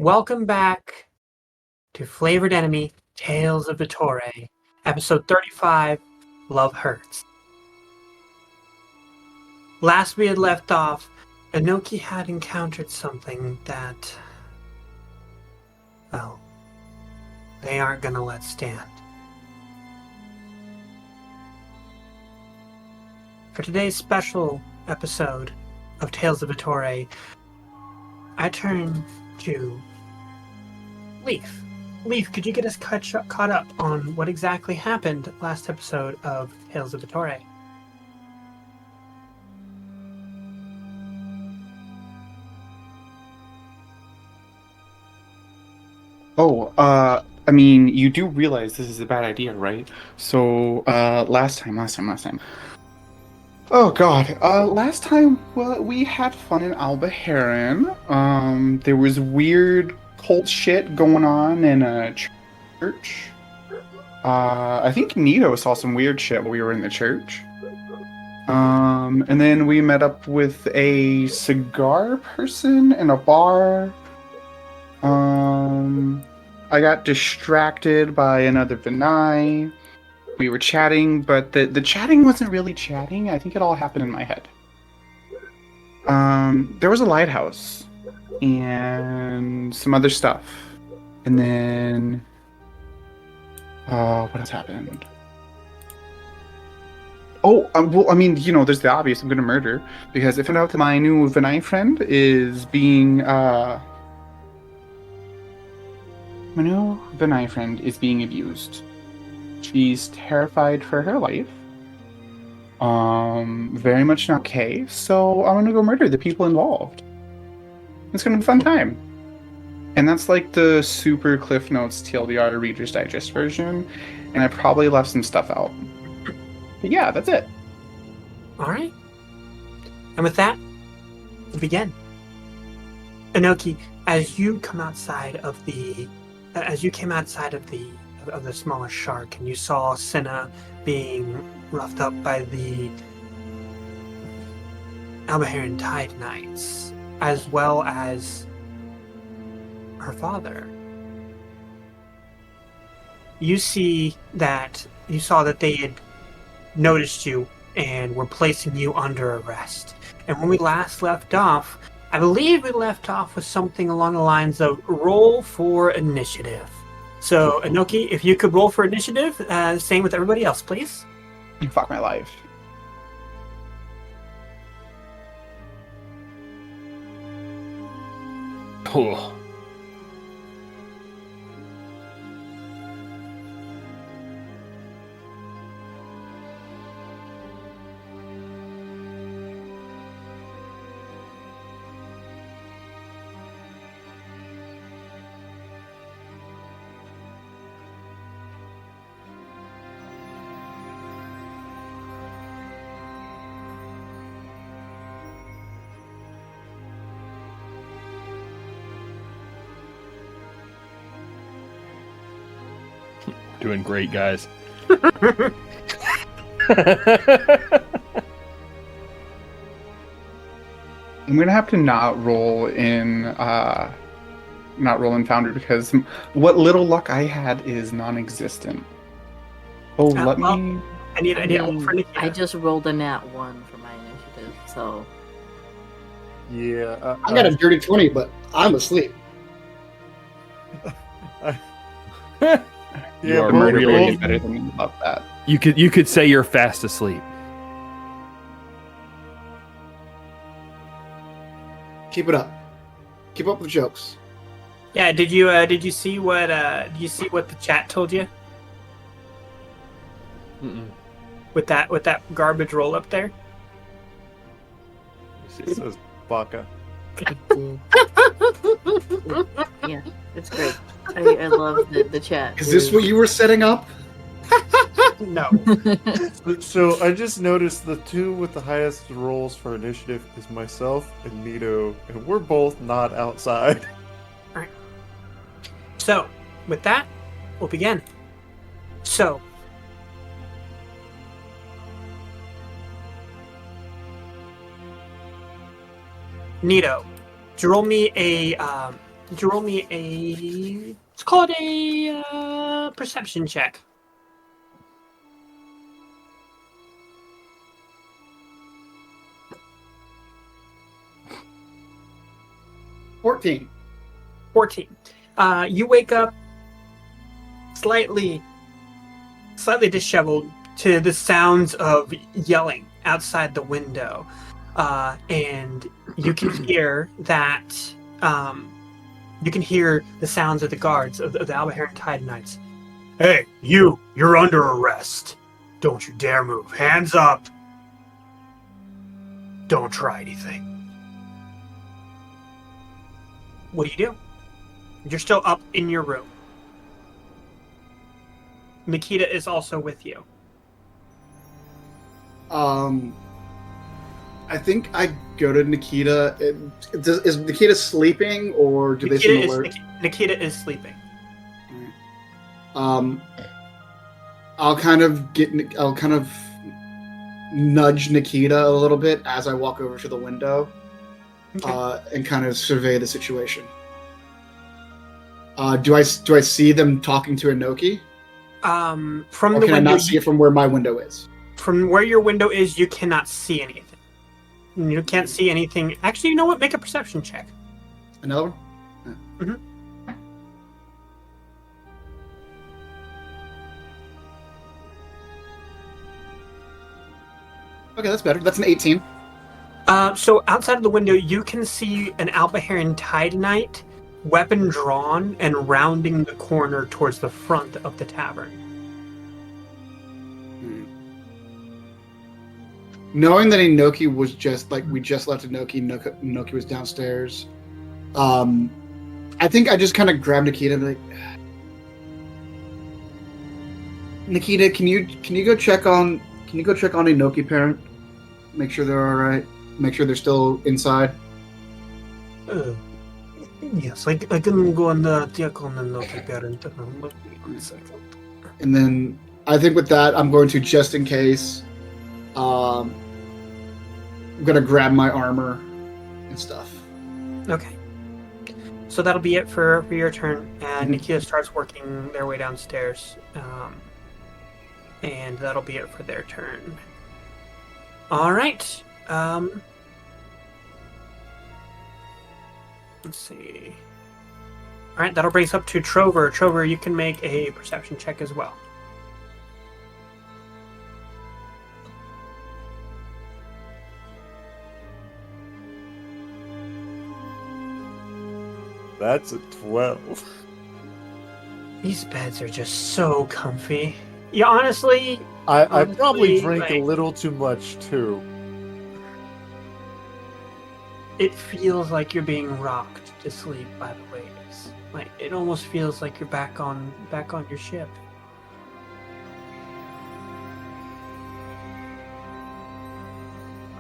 Welcome back to Flavored Enemy Tales of Vittore, episode 35, Love Hurts. Last we had left off, Inoki had encountered something that, well, they aren't gonna let stand. For today's special episode of Tales of Vittore, I turn to Leaf. Leaf, could you get us caught up on what exactly happened last episode of Tales of Vittore? I mean, you do realize this is a bad idea, right? So, last time. Oh God, last time, well, we had fun in Alba Heron. There was weird cult shit going on in a church. I think Nito saw some weird shit while we were in the church. And then we met up with a cigar person in a bar. I got distracted by another Vinay. We were chatting, but the chatting wasn't really chatting. I think it all happened in my head. There was a lighthouse and some other stuff. And then what else happened? Oh, well, I mean, there's the obvious. I'm gonna murder because I found out that my new Vinay friend is being My new Vinay friend is being abused. She's terrified for her life. Very much not okay, so I'm gonna go murder the people involved. It's gonna be a fun time. And that's like the super Cliff Notes TLDR Reader's Digest version, and I probably left some stuff out. But yeah, that's it. Alright. And with that, we'll begin. Inoki, as you came outside of the smaller shark and you saw Senna being roughed up by the Albaharan Tide Knights, as well as her father, you saw that they had noticed you and were placing you under arrest. And when we last left off, I believe we left off with something along the lines of roll for initiative. So, Inoki, if you could roll for initiative, same with everybody else, please. Fuck my life. Cool. Doing great, guys. I'm gonna have to not roll in Foundry because what little luck I had is non-existent. Oh, let me. I need a roll for initiative. I just rolled a nat 1 for my initiative, so. Yeah. I got a dirty 20, but I'm asleep. You are really better than me about that. You could say you're fast asleep. Keep it up. Keep up with jokes. Yeah, did you see what the chat told you? Mm-mm. With that garbage roll up there? It says Baka. Yeah, it's great. I love the chat. Is this what you were setting up? No. So I just noticed the two with the highest rolls for initiative is myself and Nito, and we're both not outside. Alright. So, with that, we'll begin. So, Nito, roll me a Did you roll me a... Let's call it a perception check. $14. 14. You wake up slightly disheveled to the sounds of yelling outside the window. And you can hear that... you can hear the sounds of the guards, of the Albaharan Tide Knights. Hey, you're under arrest. Don't you dare move. Hands up. Don't try anything. What do? You're still up in your room. Nikita is also with you. I think I go to Nikita. Is Nikita sleeping, or do they seem alert? Nikita is sleeping. I'll kind of nudge Nikita a little bit as I walk over to the window, and kind of survey the situation. Do I see them talking to Inoki? From or the can window, I not see it from where my window is? From where your window is, you cannot see anything. You can't see anything. Actually, you know what? Make a perception check. Another one? Yeah. Mhm. Okay, that's better. That's an 18. So outside of the window, you can see an Albaharan Tide Knight, weapon drawn, and rounding the corner towards the front of the tavern. Knowing that Inoki was just we just left Inoki was downstairs. I think I just kind of grabbed Nikita and be like, Nikita, can you go check on Inoki parent? Make sure they're all right. Make sure they're still inside. Yes, I can go and check on the naughty parent. 1 second. And then I think with that, I'm going to, just in case, I'm going to grab my armor and stuff. Okay. So that'll be it for your turn. And Nikita starts working their way downstairs. And that'll be it for their turn. All right. Let's see. All right, that'll bring us up to Trover. Trover, you can make a perception check as well. That's a 12. These beds are just so comfy. Yeah, honestly, I probably drink a like, little too much too. it feels like you're being rocked to sleep by the waves. Like it almost feels like you're back on your ship.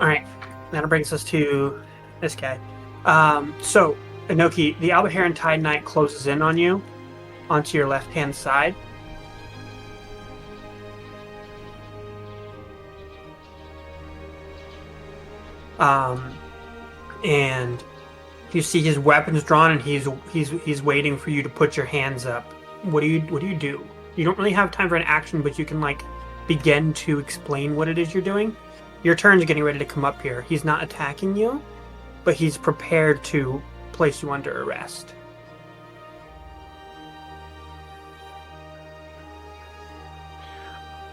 All right, that brings us to this guy. So Inoki, the Albaharan Tide Knight closes in on you, onto your left-hand side. And you see his weapons drawn, and he's waiting for you to put your hands up. What do you do? You don't really have time for an action, but you can begin to explain what it is you're doing. Your turn's getting ready to come up here. He's not attacking you, but he's prepared to place you under arrest.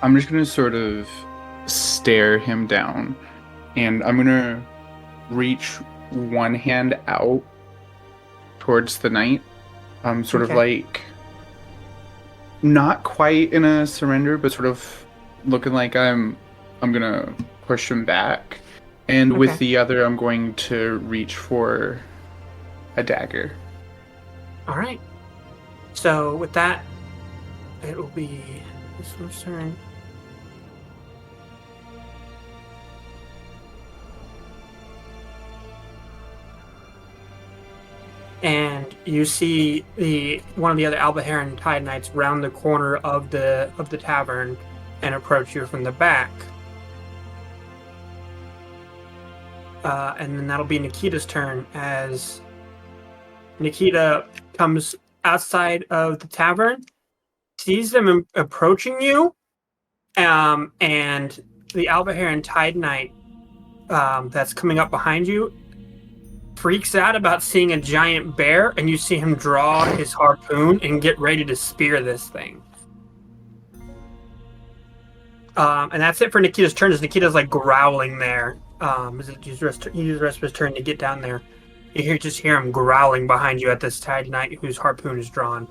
I'm just going to sort of stare him down, and I'm going to reach one hand out towards the knight. Sort of like, not quite in a surrender, but sort of looking like I'm going to push him back. And with the other, I'm going to reach for a dagger. All right. So with that, it will be this one's turn. And you see one of the other Albaharan Tide Knights round the corner of the tavern and approach you from the back. And then that'll be Nikita's turn, as Nikita comes outside of the tavern, sees them approaching you, and the Albaharan Tide Knight that's coming up behind you freaks out about seeing a giant bear, and you see him draw his harpoon and get ready to spear this thing. And that's it for Nikita's turn. As Nikita's like growling there, he used the rest of his turn to get down there. You just hear him growling behind you at this Tide Knight whose harpoon is drawn.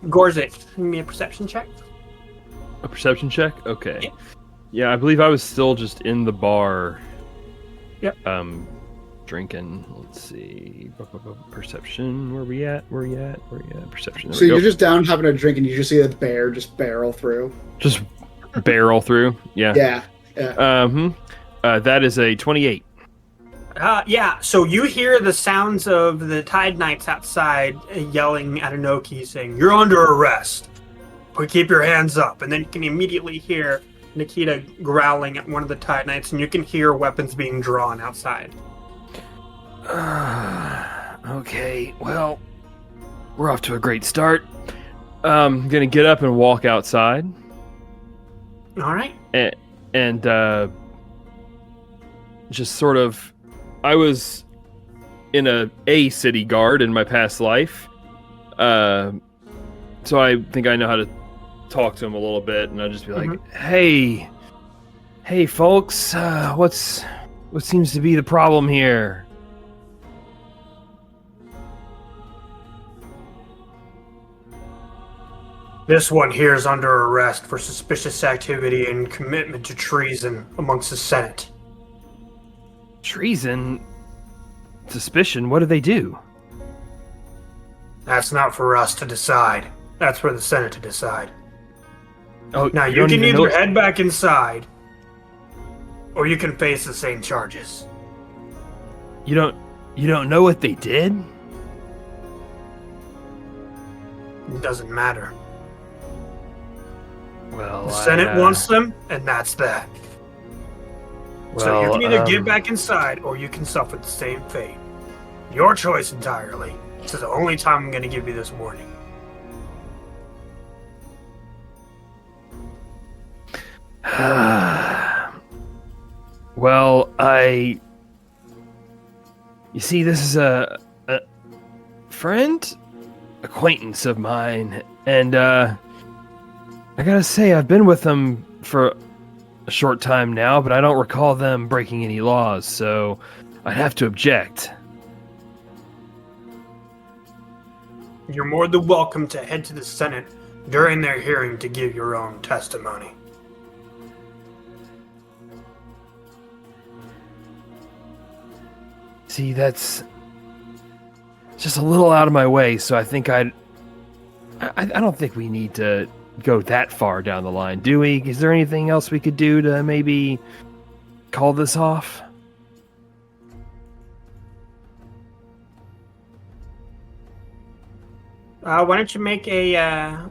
Gorzit, give me a perception check. A perception check? Okay. Yep. Yeah, I believe I was still just in the bar. Yep. Drinking. Let's see. Perception. Where we at? Perception. There So we go. you're just down having a drink, and you just see the bear just barrel through. Just barrel through. Yeah. Yeah. That is a 28. Yeah, so you hear the sounds of the Tide Knights outside yelling at Inoki saying, "You're under arrest. But keep your hands up." And then you can immediately hear Nikita growling at one of the Tide Knights, and you can hear weapons being drawn outside. Okay, well, we're off to a great start. I'm gonna get up and walk outside. All right. And just sort of, I was in a city guard in my past life, so I think I know how to talk to him a little bit, and I'll just be like, hey folks, what seems to be the problem here? This one here is under arrest for suspicious activity and commitment to treason amongst the Senate. Treason? Suspicion? What did they do? That's not for us to decide. That's for the Senate to decide. Oh, Now, you don't can even either know- head back inside, or you can face the same charges. You don't know what they did? It doesn't matter. Well, The Senate wants them, and that's that. So you can either get back inside, or you can suffer the same fate. Your choice entirely. This is the only time I'm going to give you this warning. Well, you see, this is a friend, acquaintance of mine, and I gotta say, I've been with them for a short time now, but I don't recall them breaking any laws, so I'd have to object. You're more than welcome to head to the Senate during their hearing to give your own testimony. See, that's just a little out of my way, so I think I don't think we need to go that far down the line, do we? Is there anything else we could do to maybe call this off? Why don't you make a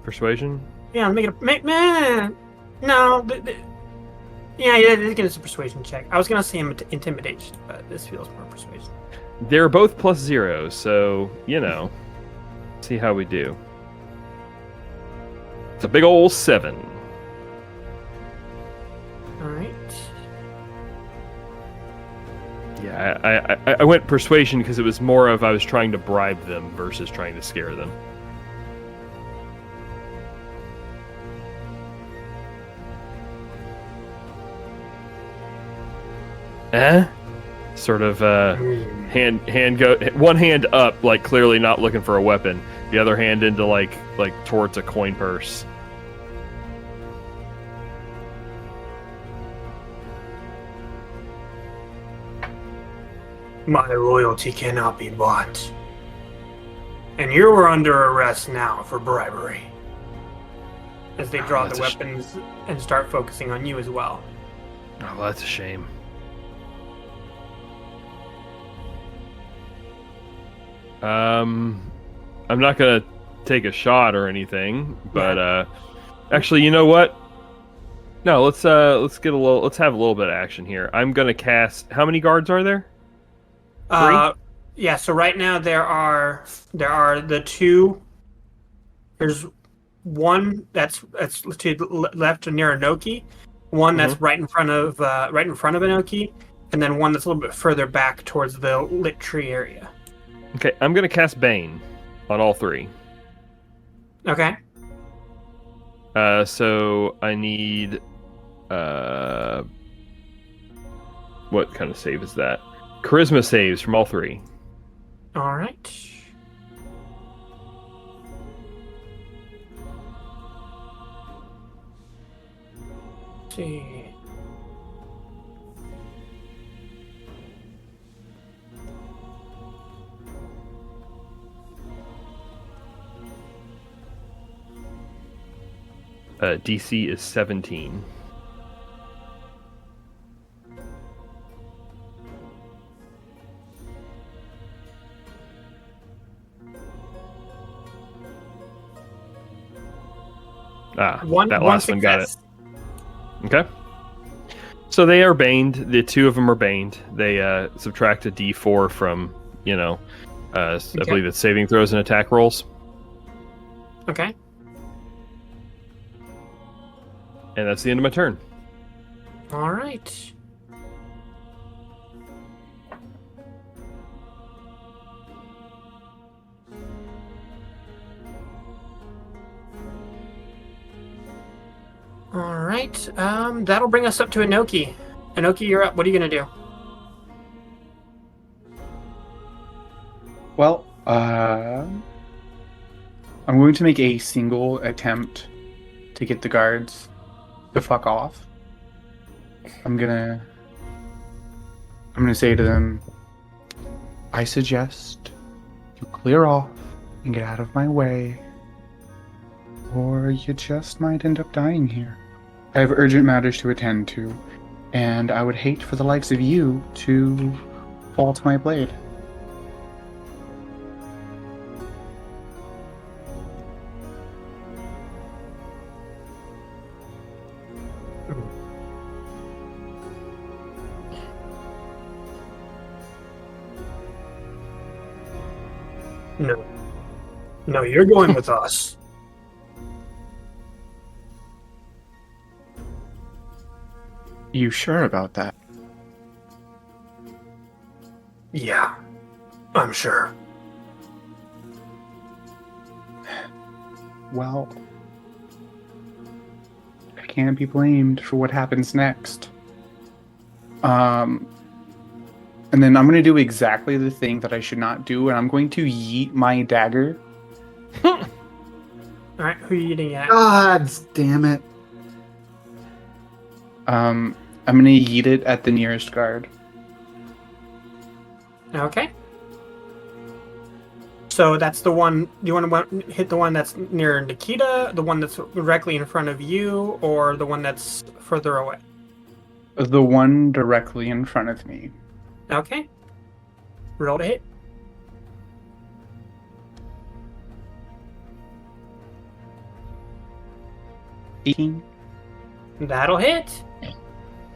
Persuasion? yeah, no, yeah, this is a persuasion check. I was gonna say intimidation, but this feels more persuasion. They're both +0, so, see how we do. It's a big ol' 7. Alright. Yeah, I went persuasion because it was more of I was trying to bribe them versus trying to scare them. Sort of one hand up, like clearly not looking for a weapon. The other hand into like towards a coin purse. My loyalty cannot be bought. And you are under arrest now for bribery. As they draw that's the a weapons and start focusing on you as well. Oh, well, that's a shame. I'm not gonna take a shot or anything, but actually, you know what? No, let's have a little bit of action here. I'm gonna cast. How many guards are there? 3? Yeah. So right now there are the two. There's one that's to the left near Inoki, one that's Mhm. right in front of Inoki, and then one that's a little bit further back towards the lit tree area. Okay, I'm gonna cast Bane on all three. Okay. So I need uh, what kind of save is that? Charisma saves from all three. All right. Let's see. DC is 17. Ah, that One last one got it. success. Okay. So they are baned. The two of them are baned. They subtract a D4 from, I Okay. believe it's saving throws and attack rolls. Okay. And that's the end of my turn. All right. All right. That'll bring us up to Inoki. Inoki, you're up. What are you gonna do? Well, I'm going to make a single attempt to get the guards to fuck off. I'm gonna say to them, I suggest you clear off and get out of my way, or you just might end up dying here. I have urgent matters to attend to, and I would hate for the likes of you to fall to my blade. No. No, you're going with us. You sure about that? Yeah, I'm sure. Well, I can't be blamed for what happens next. And then I'm going to do exactly the thing that I should not do, and I'm going to yeet my dagger. All right, who are you eating at? God damn it. I'm going to yeet it at the nearest guard. Okay. So that's the one. Do you want to hit the one that's near Nikita, the one that's directly in front of you, or the one that's further away? The one directly in front of me. Okay. Roll to hit. That'll hit.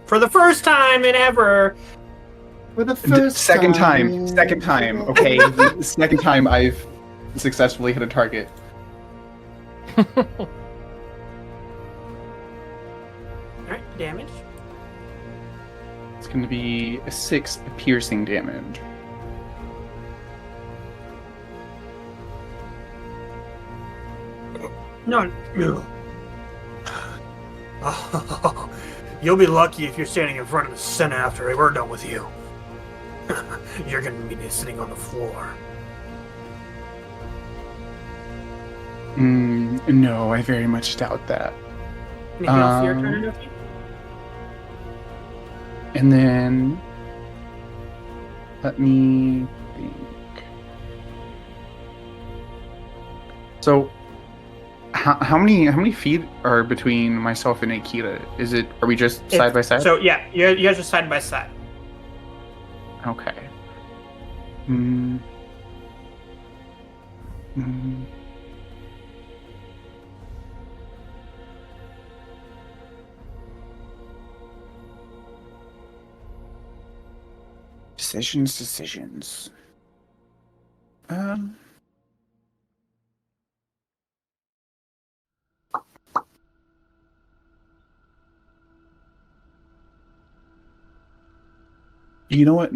For the first time in ever. For the first Second time, okay? Second time I've successfully hit a target. All right, damage. It's going to be a 6 piercing damage. No. Oh, you'll be lucky if you're standing in front of the Senate after we're done with you. You're going to be sitting on the floor. No, I very much doubt that. Anything else for your turn, Inoki? And then let me think. So, how many feet are between myself and Akita? Are we just side by side? So yeah, you guys are side by side. Okay. Mm. Decisions. Um. You know what?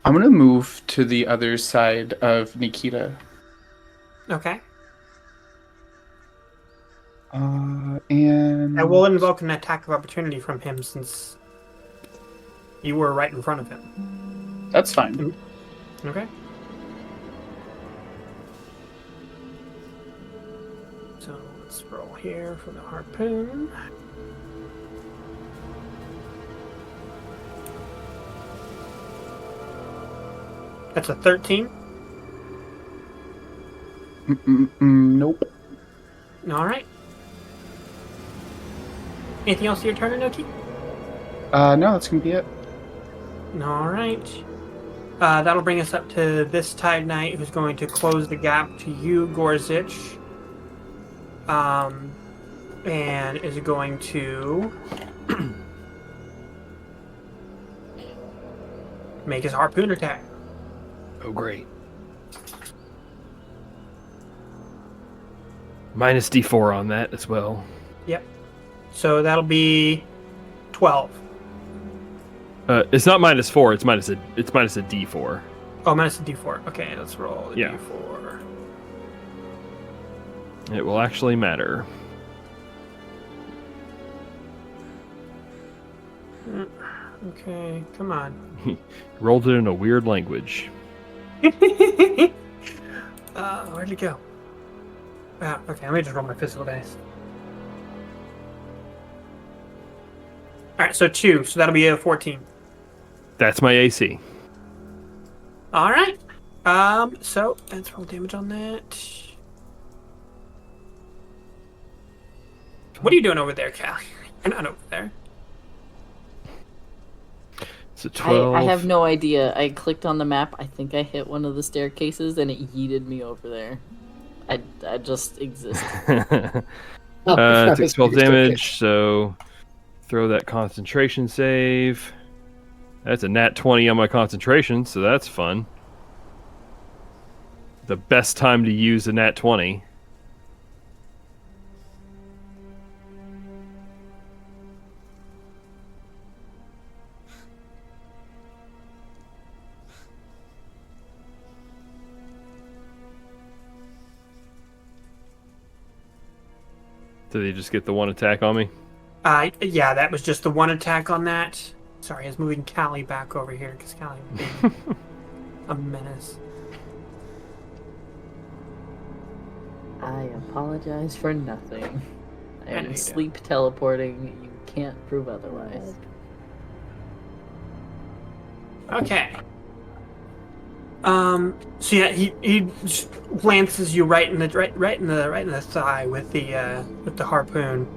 I'm gonna move to the other side of Nikita. Okay. And I will invoke an attack of opportunity from him since you were right in front of him. that's fine. Okay. So let's roll here for the harpoon. That's a 13. Nope. All right. Anything else to your turn, Inoki? No, that's gonna be it. All right. That'll bring us up to this Tide Knight, who's going to close the gap to you, Gorzich. And is going to make his harpoon attack. Oh, great. Minus D4 on that as well. Yep. So that'll be 12. It's not -4. It's minus a D4. Oh, minus a D4. Okay, let's roll the Yeah. D4. It will actually matter. Okay, come on. Rolled it in a weird language. Where'd it go? Okay, let me just roll my physical dice. Alright, so 2, so that'll be a 14. That's my AC. Alright. So let's roll damage on that. What are you doing over there, Callie? You're not over there. It's a 12. I have no idea. I clicked on the map. I think I hit one of the staircases and it yeeted me over there. I just exist. Takes 12 damage, so throw that concentration save. That's a nat 20 on my concentration, so that's fun. The best time to use a nat 20. Did he just get the one attack on me? Yeah, that was just the one attack on that. Sorry, I was moving Callie back over here because Callie was being a menace. I apologize for nothing. I I know am you do. sleep teleporting. You can't prove otherwise. Okay. So yeah, he just lances you right in the thigh with the harpoon.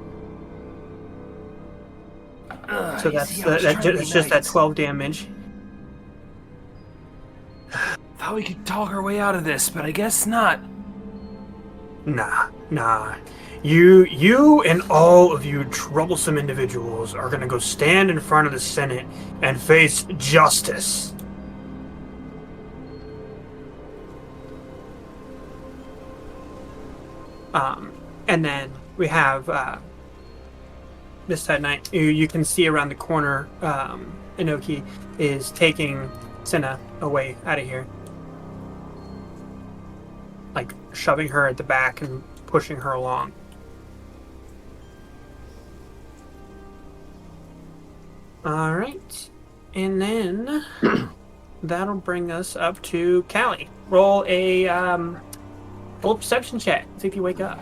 So that's just that 12 damage. Thought we could talk our way out of this, but I guess not. Nah. You and all of you troublesome individuals are gonna go stand in front of the Senate and face justice. And then we have this side night. You can see around the corner, Inoki is taking Senna away out of here. Like shoving her at the back and pushing her along. Alright. And then that'll bring us up to Callie. Roll a perception check. See if you wake up.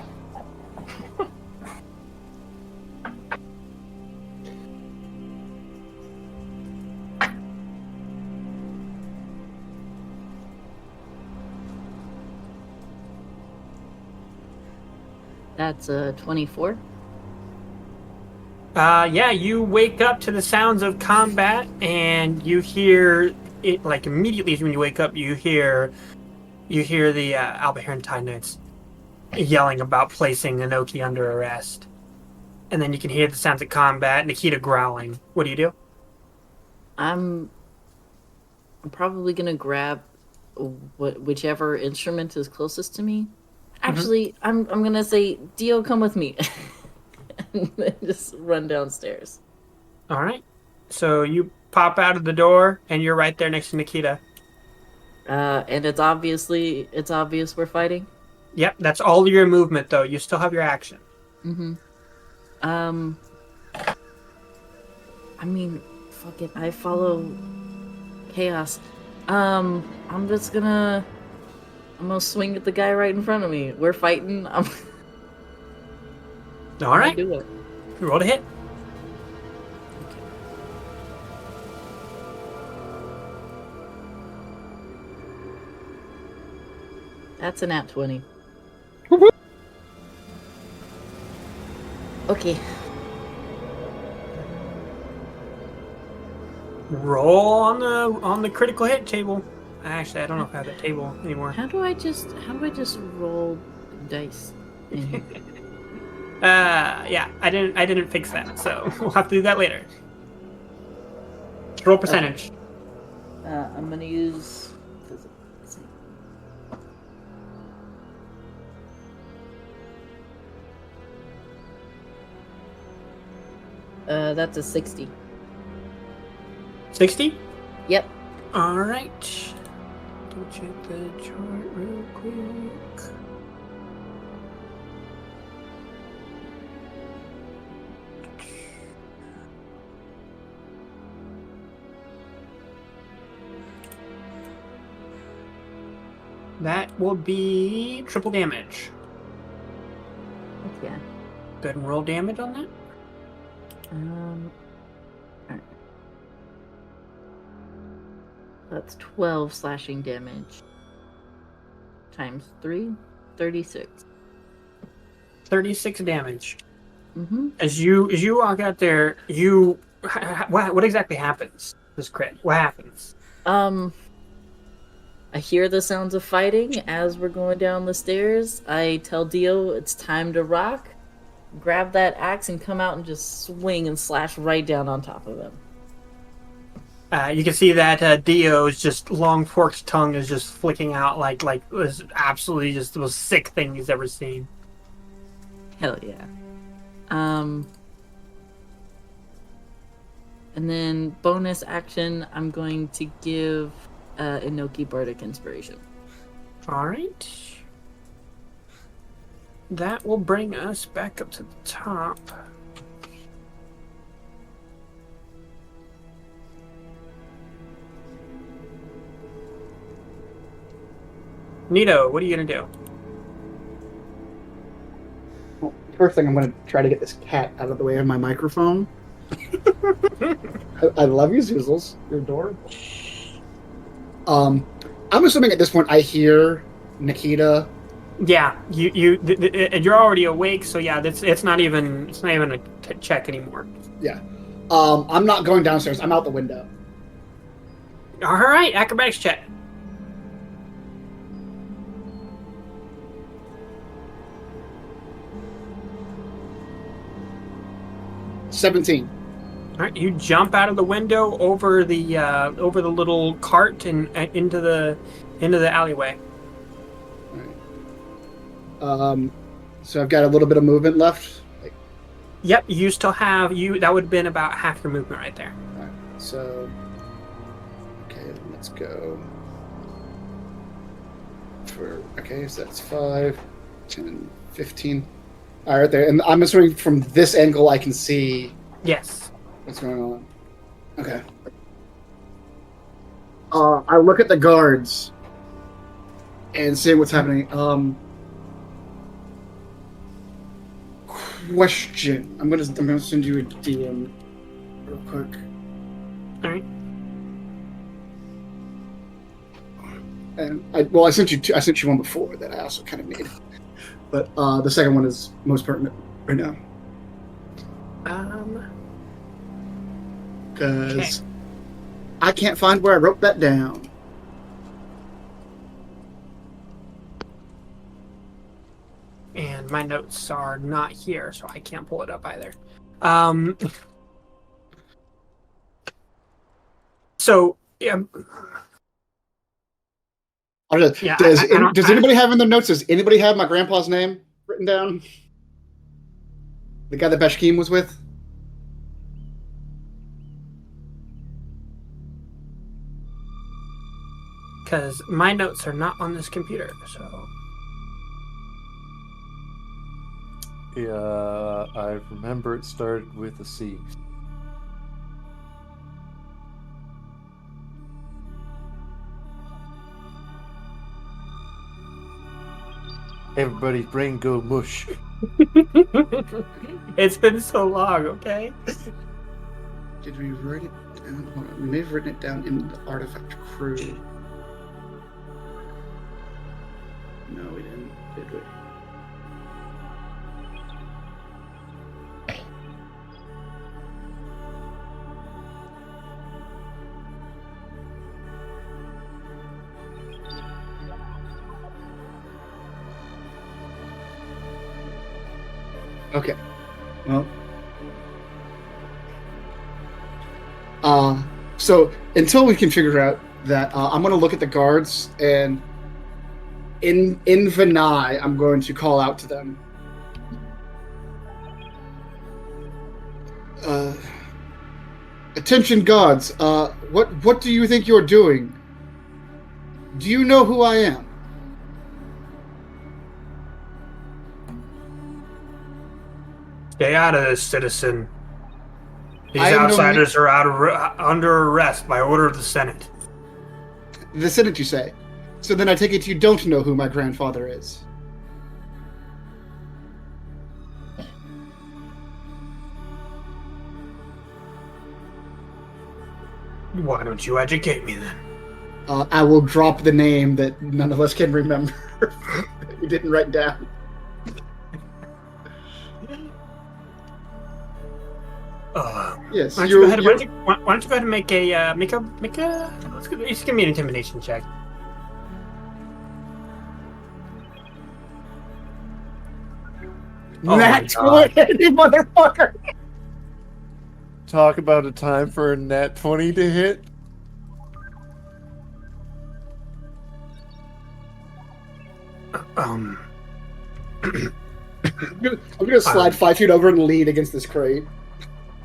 That's a 24. Yeah, you wake up to the sounds of combat, and you hear it like immediately when you wake up. You hear the Albaharan Tide Knights yelling about placing Inoki under arrest, and then you can hear the sounds of combat. Nikita growling. What do you do? I'm probably gonna grab whichever instrument is closest to me. Actually, I'm gonna say, Dio, come with me, and then just run downstairs. All right. So you pop out of the door, and you're right there next to Nikita. And it's obvious we're fighting. Yep, that's all your movement, though. You still have your action. Mm-hmm. I mean, fuck it. I follow chaos. I'm gonna swing at the guy right in front of me. We're fighting. All I'm right. gonna do it. Roll to hit. That's a nat 20. Okay. Roll on the critical hit table. Actually, I don't know if I have that table anymore. How do I just roll dice in here? Yeah, I didn't fix that, so we'll have to do that later. Roll percentage. I'm gonna use. That's a 60. 60? Yep. All right. Go check the chart real quick. That will be triple damage. Yeah. Go ahead and roll damage on that. Alright. That's 12 slashing damage. Times 3, 36. 36 damage. Mm-hmm. As you walk out there, what exactly happens? This crit. What happens? I hear the sounds of fighting as we're going down the stairs. I tell Dio it's time to rock. Grab that axe and come out and just swing and slash right down on top of him. You can see that Dio's just long forked tongue is just flicking out like it was absolutely just the most sick thing he's ever seen. Hell yeah. And then bonus action, I'm going to give Inoki Bardic Inspiration. All right. That will bring us back up to the top. Nito, what are you gonna do? Well, first thing, I'm going to try to get this cat out of the way of my microphone. I love you, Zoozles. You're adorable. I'm assuming at this point I hear Nikita. Yeah, you're already awake, so yeah, it's not even a check anymore. Yeah. I'm not going downstairs. I'm out the window. All right, acrobatics check. $17. All right, you jump out of the window over the little cart and into the alleyway. So I've got a little bit of movement left. Yep, you still have that would have been about half your movement right there. All right, so okay, let's go so that's 5, 10, 15. All right, there. And I'm assuming from this angle I can see Yes. what's going on. Okay. I look at the guards and see what's happening. Question. I'm gonna send you a DM real quick. All right. And I sent you two. I sent you one before that I also kind of made, but the second one is most pertinent right now because Okay. I can't find where I wrote that down. And my notes are not here, so I can't pull it up either. So, Yeah, Does I don't- anybody have in their notes? Does anybody have my grandpa's name written down? The guy that Bashkim was with? because my notes are not on this computer, so Yeah, I remember it started with a C. Everybody's brain go mush. it's been so long. Okay. Did we write it down? Hold on. We may have written it down in the artifact crew. No, we didn't, did we? Okay. Well. So until we can figure out that, I'm going to look at the guards, and in Vinai, I'm going to call out to them. Attention, guards. What do you think you're doing? Do you know who I am? Stay out of this, citizen. These I am no outsiders are under arrest by order of the Senate. The Senate, you say? So then I take it you don't know who my grandfather is. Why don't you educate me then? I will drop the name that none of us can remember. You didn't write down. Yes, why don't you go ahead and make a just give me an intimidation check. Oh Nat 20, motherfucker! Talk about a time for a nat 20 to hit. I'm gonna slide 5 feet over and lean against this crate.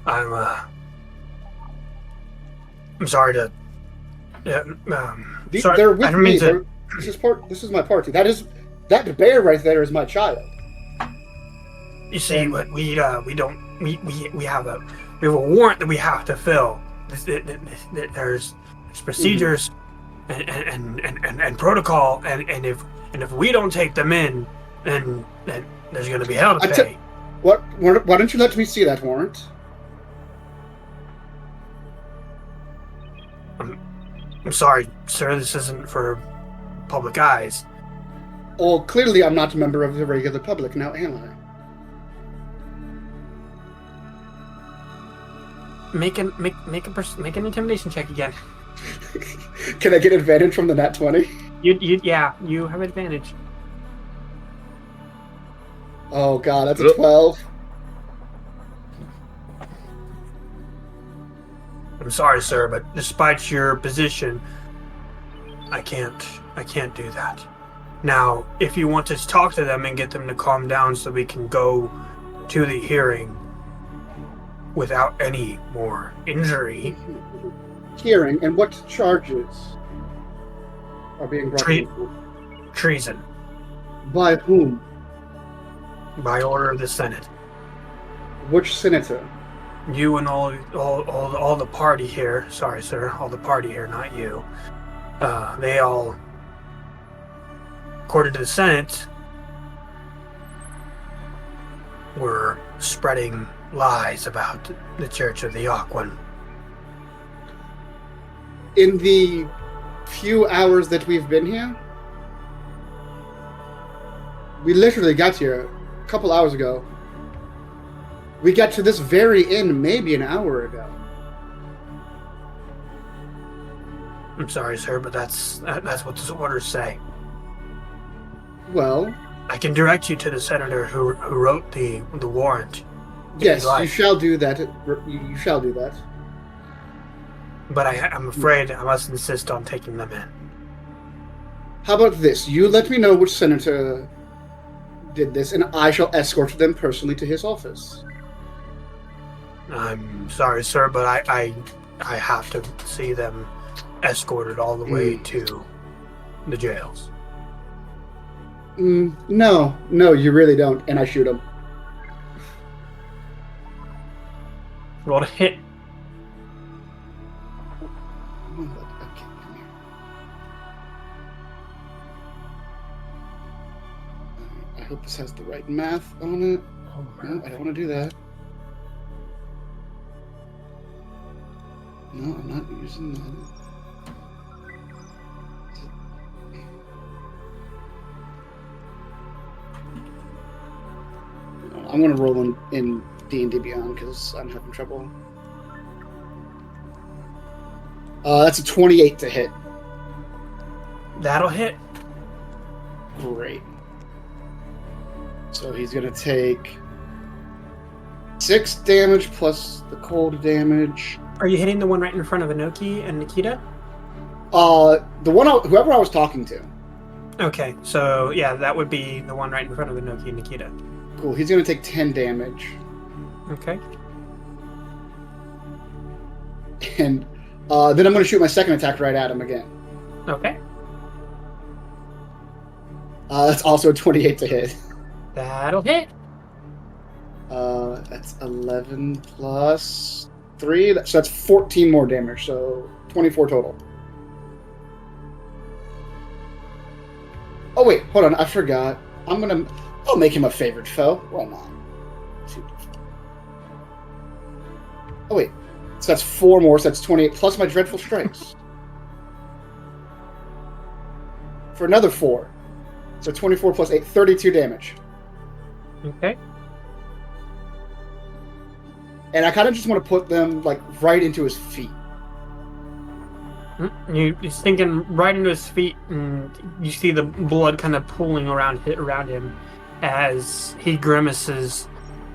I'm sorry to. Sorry, They're I with don't me. mean to. This is my party. That bear right there is my child. You see, but we have a warrant that we have to fill. There's procedures and protocol, and if we don't take them in, then there's going to be hell to pay. Why don't you let me see that warrant? I'm sorry, sir. This isn't for public eyes. Oh, clearly I'm not a member of the regular public now, am I? Make an intimidation check again. Can I get advantage from the nat 20? You have advantage. Oh god, that's a 12. I'm sorry, sir, but despite your position, I can't do that. Now, if you want to talk to them and get them to calm down so we can go to the hearing without any more injury. Hearing, and what charges are being brought in? Treason. By whom? By order of the Senate. Which senator? You and all the party here. Sorry, sir. All the party here, not you. They all, according to the Senate, were spreading lies about the Church of the Aquan. In the few hours that we've been here, we literally got here a couple hours ago. We got to this very inn maybe an hour ago. I'm sorry, sir, but that's what the orders say. Well, I can direct you to the senator who wrote the warrant. Yes, you shall do that. You shall do that. but I'm afraid I must insist on taking them in. How about this? You let me know which senator did this, and I shall escort them personally to his office. I'm sorry, sir, but I have to see them escorted all the way to the jails. No, you really don't. And I shoot him. Roll to hit. Okay, come here. I hope this has the right math on it. No, I don't want to do that. No, I'm not using that. I'm going to roll in D&D Beyond because I'm having trouble. That's a 28 to hit. That'll hit. Great. So he's going to take 6 damage plus the cold damage. Are you hitting the one right in front of Inoki and Nikita? The one, whoever I was talking to. Okay, so yeah, that would be the one right in front of Inoki and Nikita. Cool. He's going to take 10 damage. Okay. And then I'm going to shoot my second attack right at him again. Okay. That's also a 28 to hit. That'll hit. That's 11 plus 3. So that's 14 more damage. So 24 total. Oh, wait. Hold on. I forgot. I'll make him a favorite foe. Why not? Oh, wait. So that's 4 more. So that's 28 plus my dreadful strikes. For another 4. So 24 plus 8. 32 damage. Okay. And I kind of just want to put them, like, right into his feet. He's thinking right into his feet, and you see the blood kind of pooling around him as he grimaces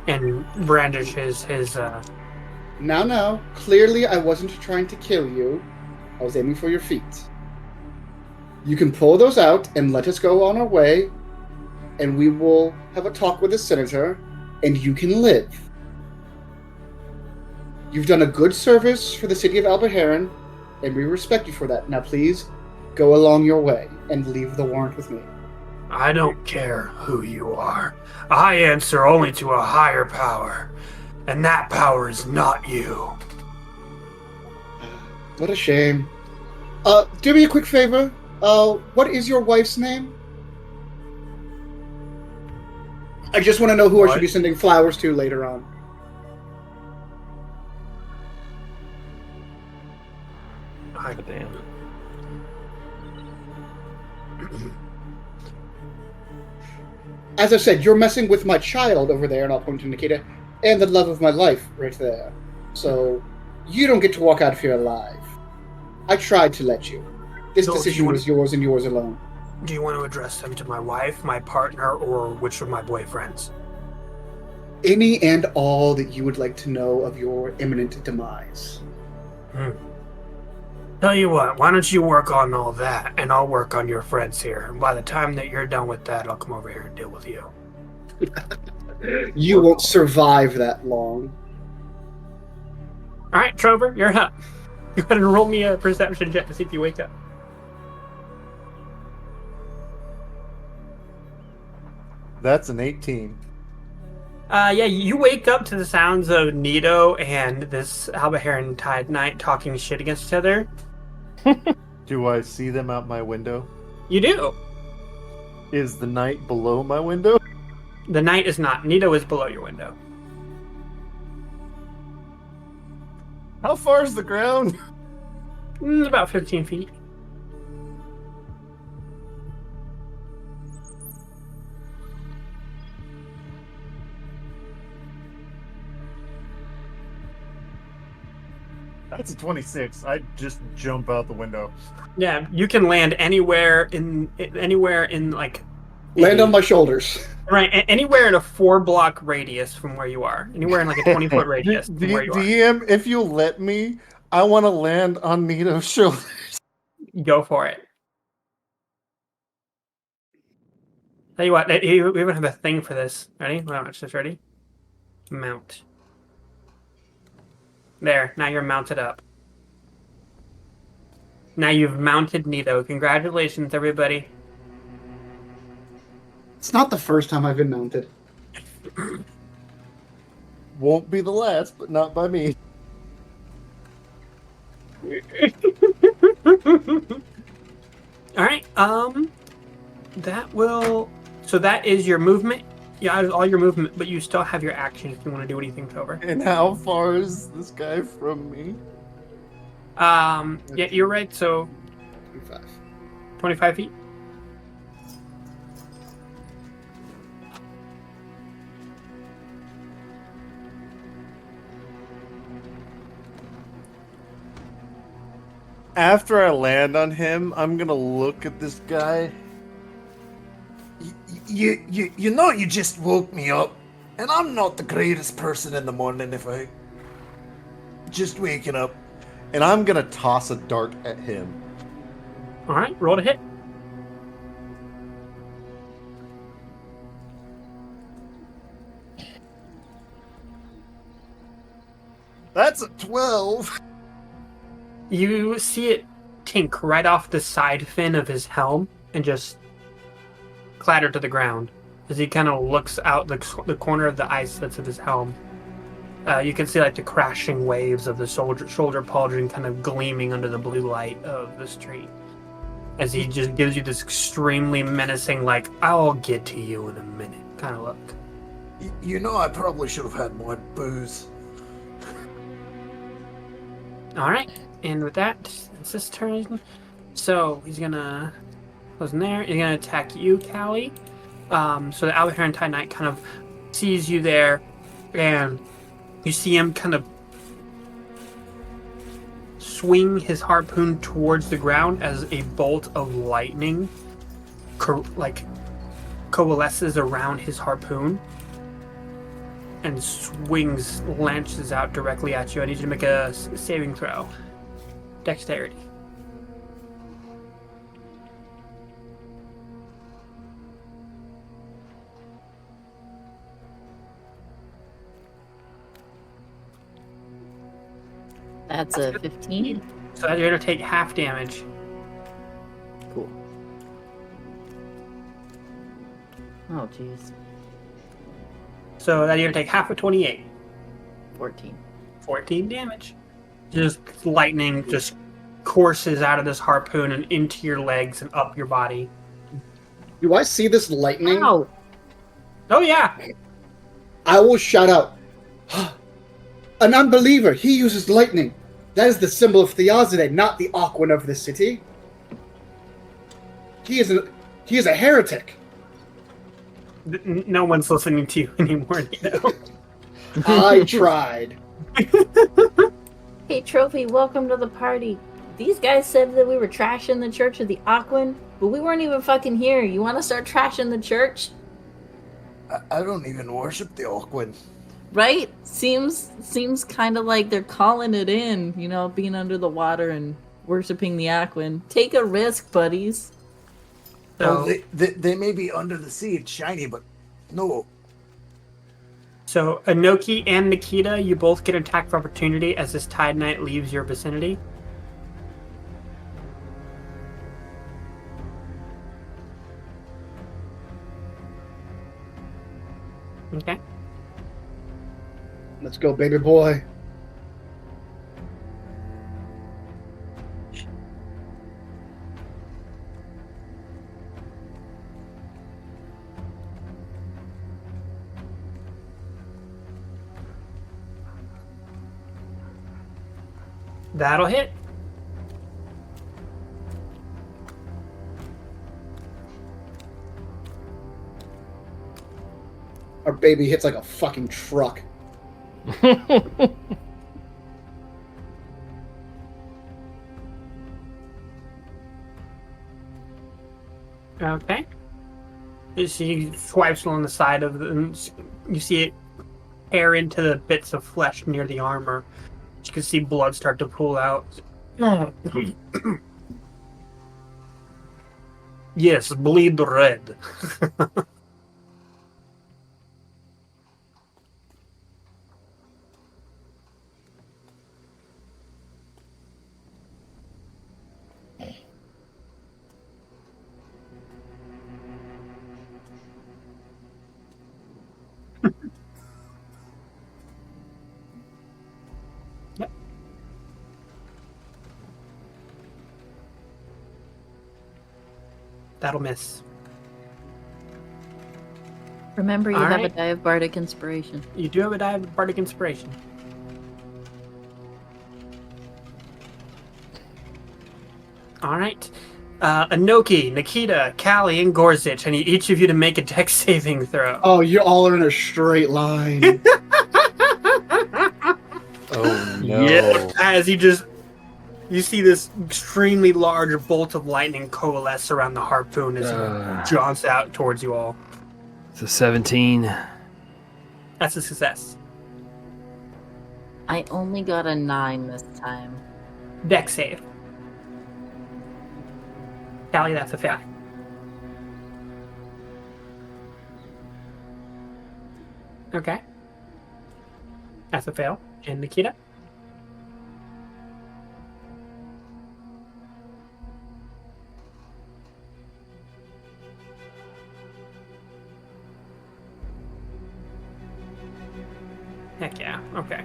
and brandishes his. Now, clearly I wasn't trying to kill you. I was aiming for your feet. You can pull those out and let us go on our way, and we will have a talk with the senator, and you can live. You've done a good service for the city of Albaharan, and we respect you for that. Now please, go along your way and leave the warrant with me. I don't care who you are. I answer only to a higher power, and that power is not you. What a shame. Do me a quick favor. What is your wife's name? I just want to know who I should be sending flowers to later on. Damn. As I said, you're messing with my child over there, and I'll point to Nikita, and the love of my life right there. So, you don't get to walk out of here alive. I tried to let you. This decision was yours and yours alone. Do you want to address them to my wife, my partner, or which of my boyfriends? Any and all that you would like to know of your imminent demise. Tell you what, why don't you work on all that, and I'll work on your friends here. And by the time that you're done with that, I'll come over here and deal with you. You won't survive that long. All right, Trover, you're up. Go ahead and roll me a perception check to see if you wake up. That's an 18. Yeah, you wake up to the sounds of Nito and this Albaharan Tide Knight talking shit against each other. Do I see them out my window? You do. Is the knight below my window? The knight is not. Nito is below your window. How far is the ground? About 15 feet. That's a 26. I just jump out the window. Yeah, you can land anywhere in like Land on my shoulders. right anywhere in a 4-block radius from where you are. Anywhere in like a 20-foot radius from where you are. DM, if you'll let me, I want to land on Nito's shoulder. Go for it. Tell you what, we even have a thing for this. Ready? Well, it's just ready. Mount. There, now you're mounted up. Now you've mounted Nito. Congratulations, everybody. It's not the first time I've been mounted. Won't be the last, but not by me. Alright, that will... So that is your movement. Yeah, all your movement, but you still have your action if you want to do anything, Tover. And how far is this guy from me? Yeah, you're right, so... 25. 25 feet? After I land on him, I'm gonna look at this guy. You know you just woke me up, and I'm not the greatest person in the morning if I just waking up. And I'm gonna toss a dart at him. Alright, roll to hit. That's a 12. You see it tink right off the side fin of his helm and just clatter to the ground as he kind of looks out the corner of the eye slits of his helm. You can see like the crashing waves of the shoulder pauldron kind of gleaming under the blue light of the street as he just gives you this extremely menacing, like, I'll get to you in a minute kind of look. You know I probably should have had more booze. Alright, and with that, it's his turn. So he's gonna goes in there. He's gonna attack you, Callie. So the Albaharan Tie Knight kind of sees you there, and you see him kind of swing his harpoon towards the ground as a bolt of lightning coalesces around his harpoon and lances out directly at you. I need you to make a saving throw. Dexterity. That's a 15. So you're going to take half damage. Cool. Oh, jeez. So that you're going to take half of 28. 14. 14 damage. Just lightning just courses out of this harpoon and into your legs and up your body. Do I see this lightning? Ow! Oh, yeah. I will shout out, an unbeliever, he uses lightning. That is the symbol of Theozide, not the Aquan of the city. He is a heretic. No one's listening to you anymore, I tried. Hey, Trophy, welcome to the party. These guys said that we were trashing the Church of the Aquan, but we weren't even fucking here. You want to start trashing the church? I don't even worship the Aquan. Right? Seems kind of like they're calling it in, you know, being under the water and worshiping the Aquan. Take a risk, buddies. So, they may be under the sea and shiny, but no. So Anoki and Nikita, you both get an attack of opportunity as this Tide Knight leaves your vicinity. Okay. Let's go, baby boy. That'll hit. Our baby hits like a fucking truck. Okay. You see, he swipes along the side of the. You see it tear into the bits of flesh near the armor. You can see blood start to pool out. Yes, bleed red. Yep. That'll miss. Remember, you All have a right. die of bardic inspiration. You do have a die of bardic inspiration. All right. Anoki, Nikita, Callie, and Gorsuch. I need each of you to make a dex saving throw. Oh, you all are in a straight line. Oh no. Yeah. As you see this extremely large bolt of lightning coalesce around the harpoon as it jaunts out towards you all. It's a 17. That's a success. I only got a 9 this time. Dex save. Callie, that's a fail. Okay. That's a fail. And Nikita? Heck yeah. Okay.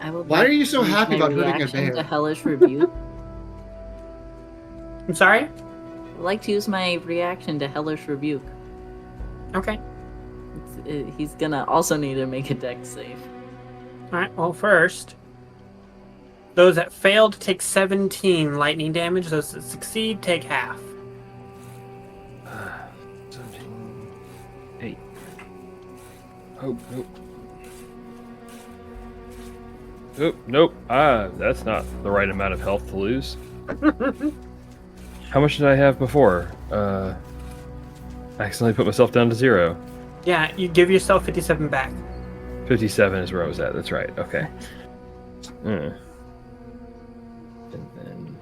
I would Why like are you so to use happy my about hurting a reaction bear? to Hellish Rebuke. I'm sorry? I'd like to use my reaction to Hellish Rebuke. Okay. He's gonna also need to make a dex save. Alright, well, first, those that failed take 17 lightning damage. Those that succeed take half. 17. 8. Oh, nope. Nope, nope. That's not the right amount of health to lose. How much did I have before? I accidentally put myself down to 0. Yeah, you give yourself 57 back. 57 is where I was at. That's right. Okay. And then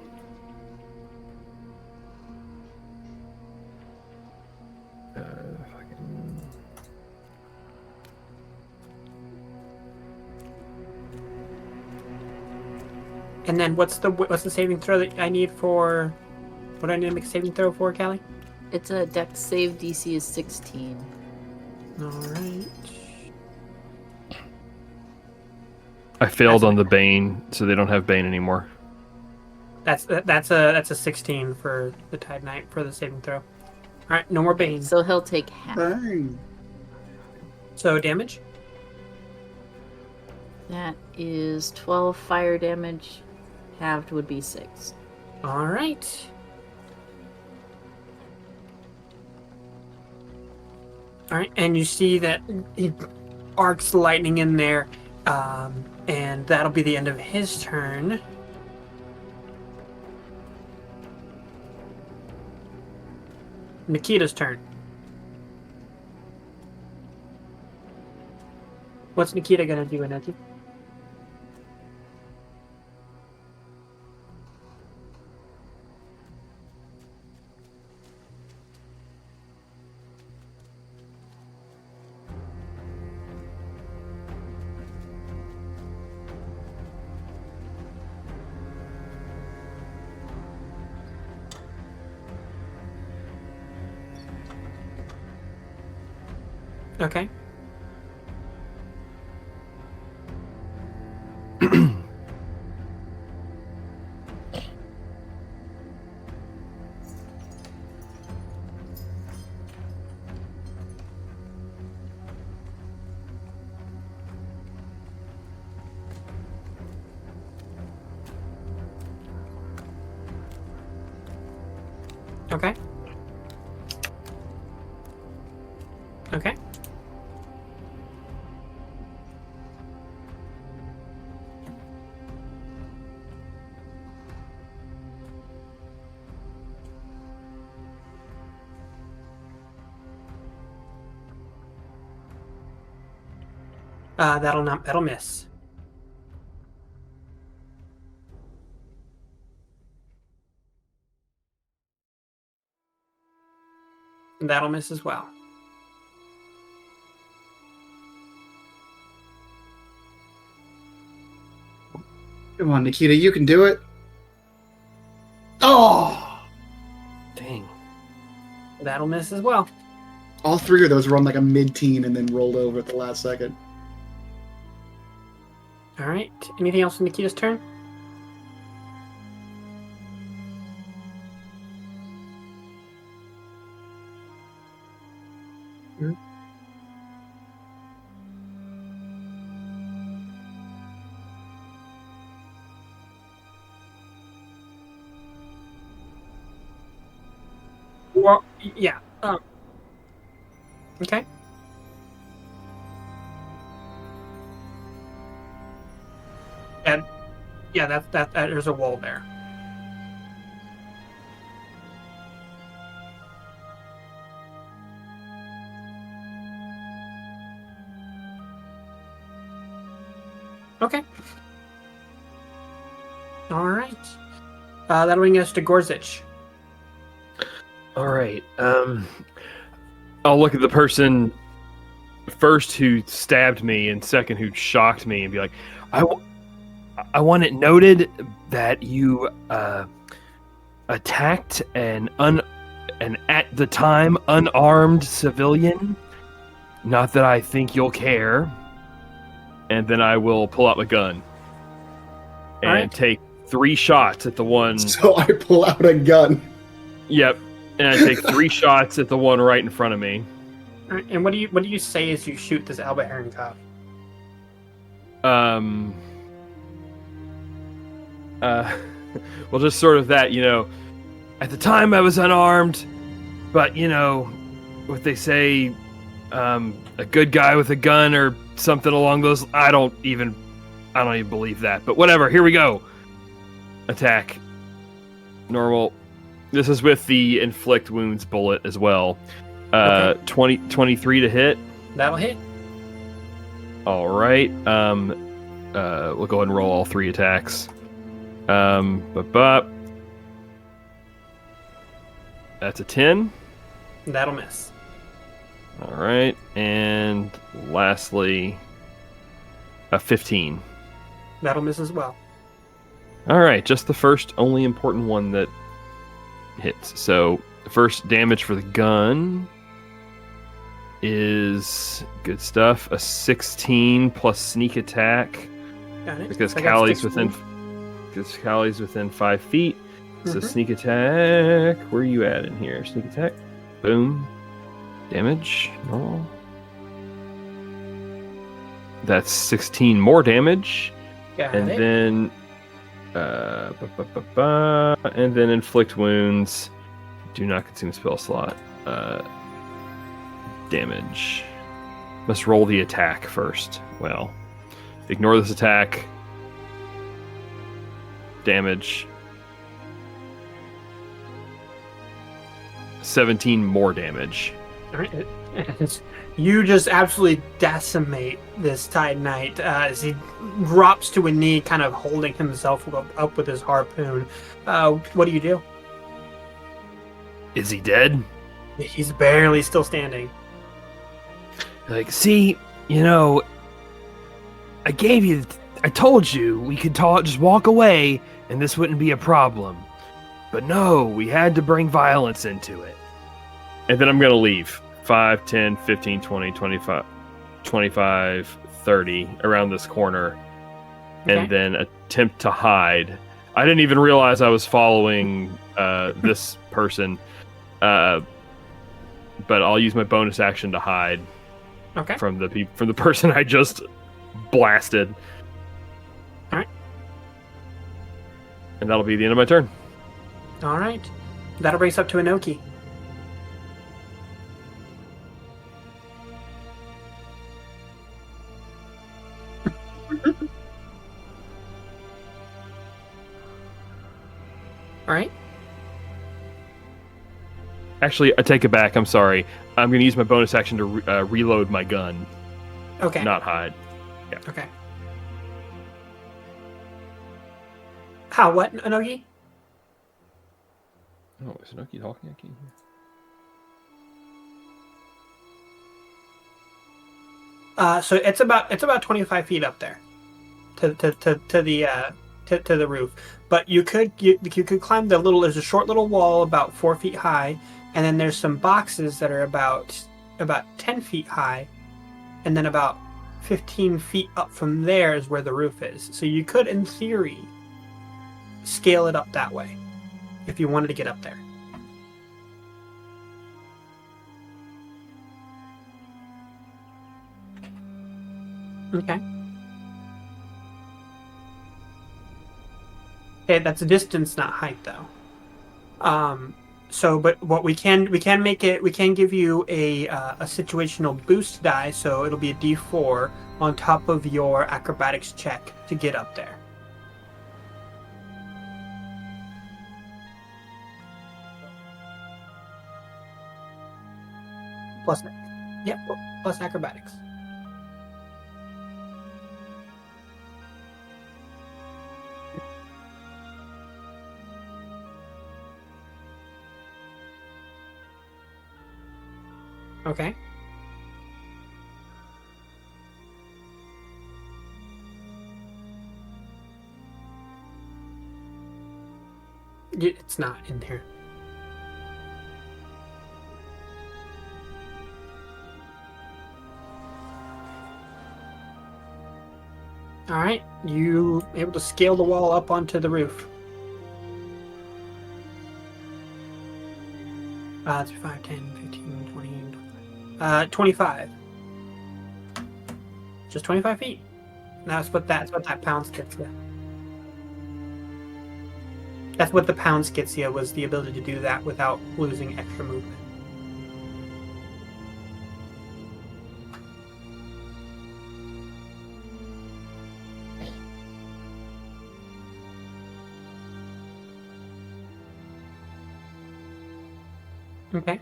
fucking... And then what's the saving throw that I need for... What do I need to make a saving throw for, Callie? It's a dex save. DC is 16. Alright. I failed on the Bane, so they don't have Bane anymore. That's a 16 for the Tide Knight for the saving throw. Alright, no more Bane. So he'll take half. Burn. So damage? That is 12 fire damage. Halved would be 6. Alright. Alright, and you see that he arcs the lightning in there, and that'll be the end of his turn. Nikita's turn. What's Nikita gonna do, Anaki? Okay. Okay. Okay. That'll miss. That'll miss as well. Come on, Nikita, you can do it. Oh! Dang. That'll miss as well. All three of those were on like a mid-teen and then rolled over at the last second. All right. Anything else in Nikita's turn? Well, yeah. Okay. And yeah, that there's a wall there. Okay. All right. That'll bring us to Gorzic. All right. I'll look at the person first who stabbed me and second who shocked me and be like, I want it noted that you attacked an at the time unarmed civilian. Not that I think you'll care. And then I will pull out my gun and take 3 shots at the one. So I pull out a gun. Yep, and I take 3 shots at the one right in front of me. All right, and what do you say as you shoot this Albert Heron cop? Well, just sort of that, at the time I was unarmed, but what they say, a good guy with a gun or something along those. I don't even believe that, but whatever. Here we go. Attack. Normal. This is with the inflict wounds bullet as well. Okay. 23 to hit. That'll hit. All right. We'll go ahead and roll all 3 attacks. That's a 10. That'll miss. All right, and lastly, a 15. That'll miss as well. All right, just the first, only important one that hits. So the first damage for the gun is good stuff. A 16 plus sneak attack Got it. because So I got Callie's 16. within 5 feet. So sneak attack. Where are you at in here? Sneak attack. Boom. Damage. Normal. That's 16 more damage. Got And it. then and then inflict wounds. Do not consume spell slot. Damage. Must roll the attack first. Well, ignore this attack. Damage. 17 more damage. All right. You just absolutely decimate this Tide Knight as he drops to a knee, kind of holding himself up with his harpoon. What do you do? Is he dead? He's barely still standing. Like, see, I told you we could just walk away and this wouldn't be a problem. But no, we had to bring violence into it. And then I'm going to leave. 5, 10, 15, 20, 25, 30 around this corner. Okay. And then attempt to hide. I didn't even realize I was following this person. But I'll use my bonus action to hide Okay. from the person I just blasted. All right. And that'll be the end of my turn. All right. That'll bring us up to Inoki. All right. Actually, I take it back. I'm sorry. I'm going to use my bonus action to reload my gun, Okay. not hide. Okay. How? What, Anogi? Oh, is Nucky talking? I can't hear. So it's about 25 feet up there, to the roof. But you could climb the little. There's a short little wall about 4 feet high, and then there's some boxes that are about 10 feet high, and then about 15 feet up from there is where the roof is. So you could, in theory, scale it up that way if you wanted to get up there. Okay. Okay, that's a distance, not height, though. So, but what we can give you a situational boost die, so it'll be a D4 on top of your acrobatics check to get up there. Plus, yep, plus acrobatics. Okay. It's not in here. All right, you able to scale the wall up onto the roof. 3, 5, 10, 15, 20, 25. Just 25 feet. That's what that pounce gets you. That's what the pounce gets you, was the ability to do that without losing extra movement. Okay.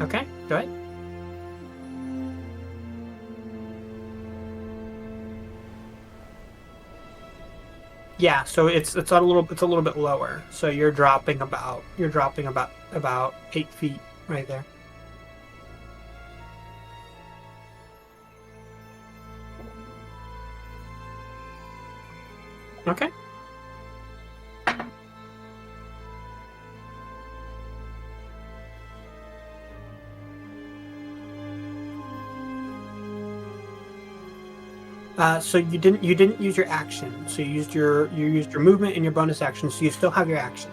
Okay, go ahead. Yeah, so it's a little bit lower. So you're dropping about 8 feet right there. Okay. So you didn't use your action. So you used your movement and your bonus action. So you still have your action.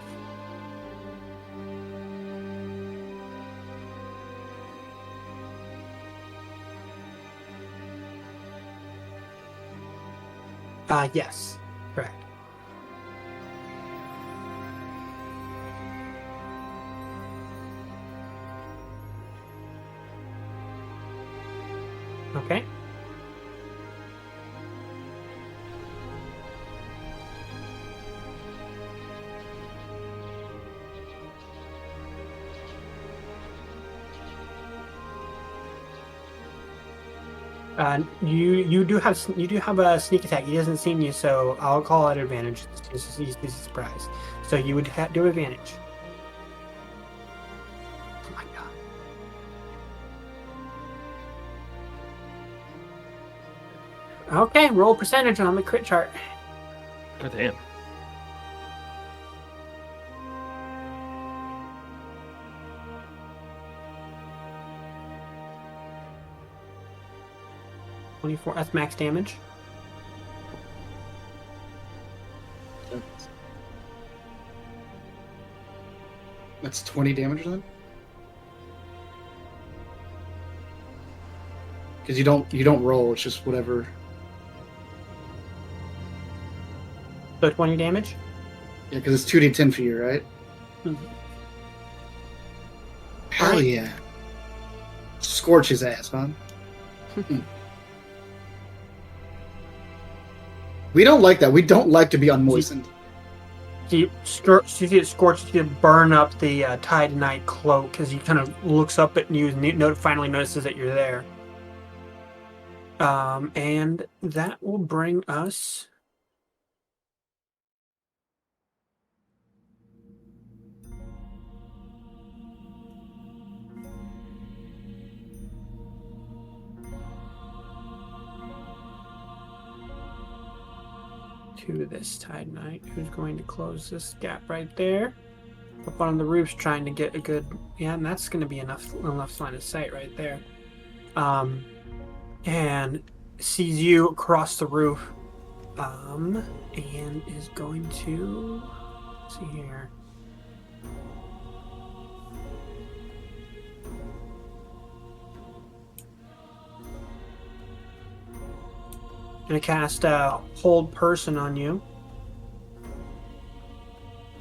Yes, correct. Okay. You do have a sneak attack. He hasn't seen you, so I'll call it advantage. He's a surprise. So you would do advantage. Oh my god. Okay, roll percentage on the crit chart. God damn. $24. That's max damage. That's 20 damage then? Because you don't roll, it's just whatever. So 20 damage. Yeah, because it's 2d10 for you, right? Mm-hmm. Hell Right. yeah. Scorch his ass, huh? We don't like that. We don't like to be unmoistened. you see it scorch, you burn up the Tide Knight cloak as he kind of looks up at you and finally notices that you're there. And that will bring us to this Tide Knight, who's going to close this gap right there. Up on the roof's trying to get a good, yeah, and that's going to be enough line of sight right there. And sees you across the roof, and is going to, let's see here. Gonna cast Hold Person on you.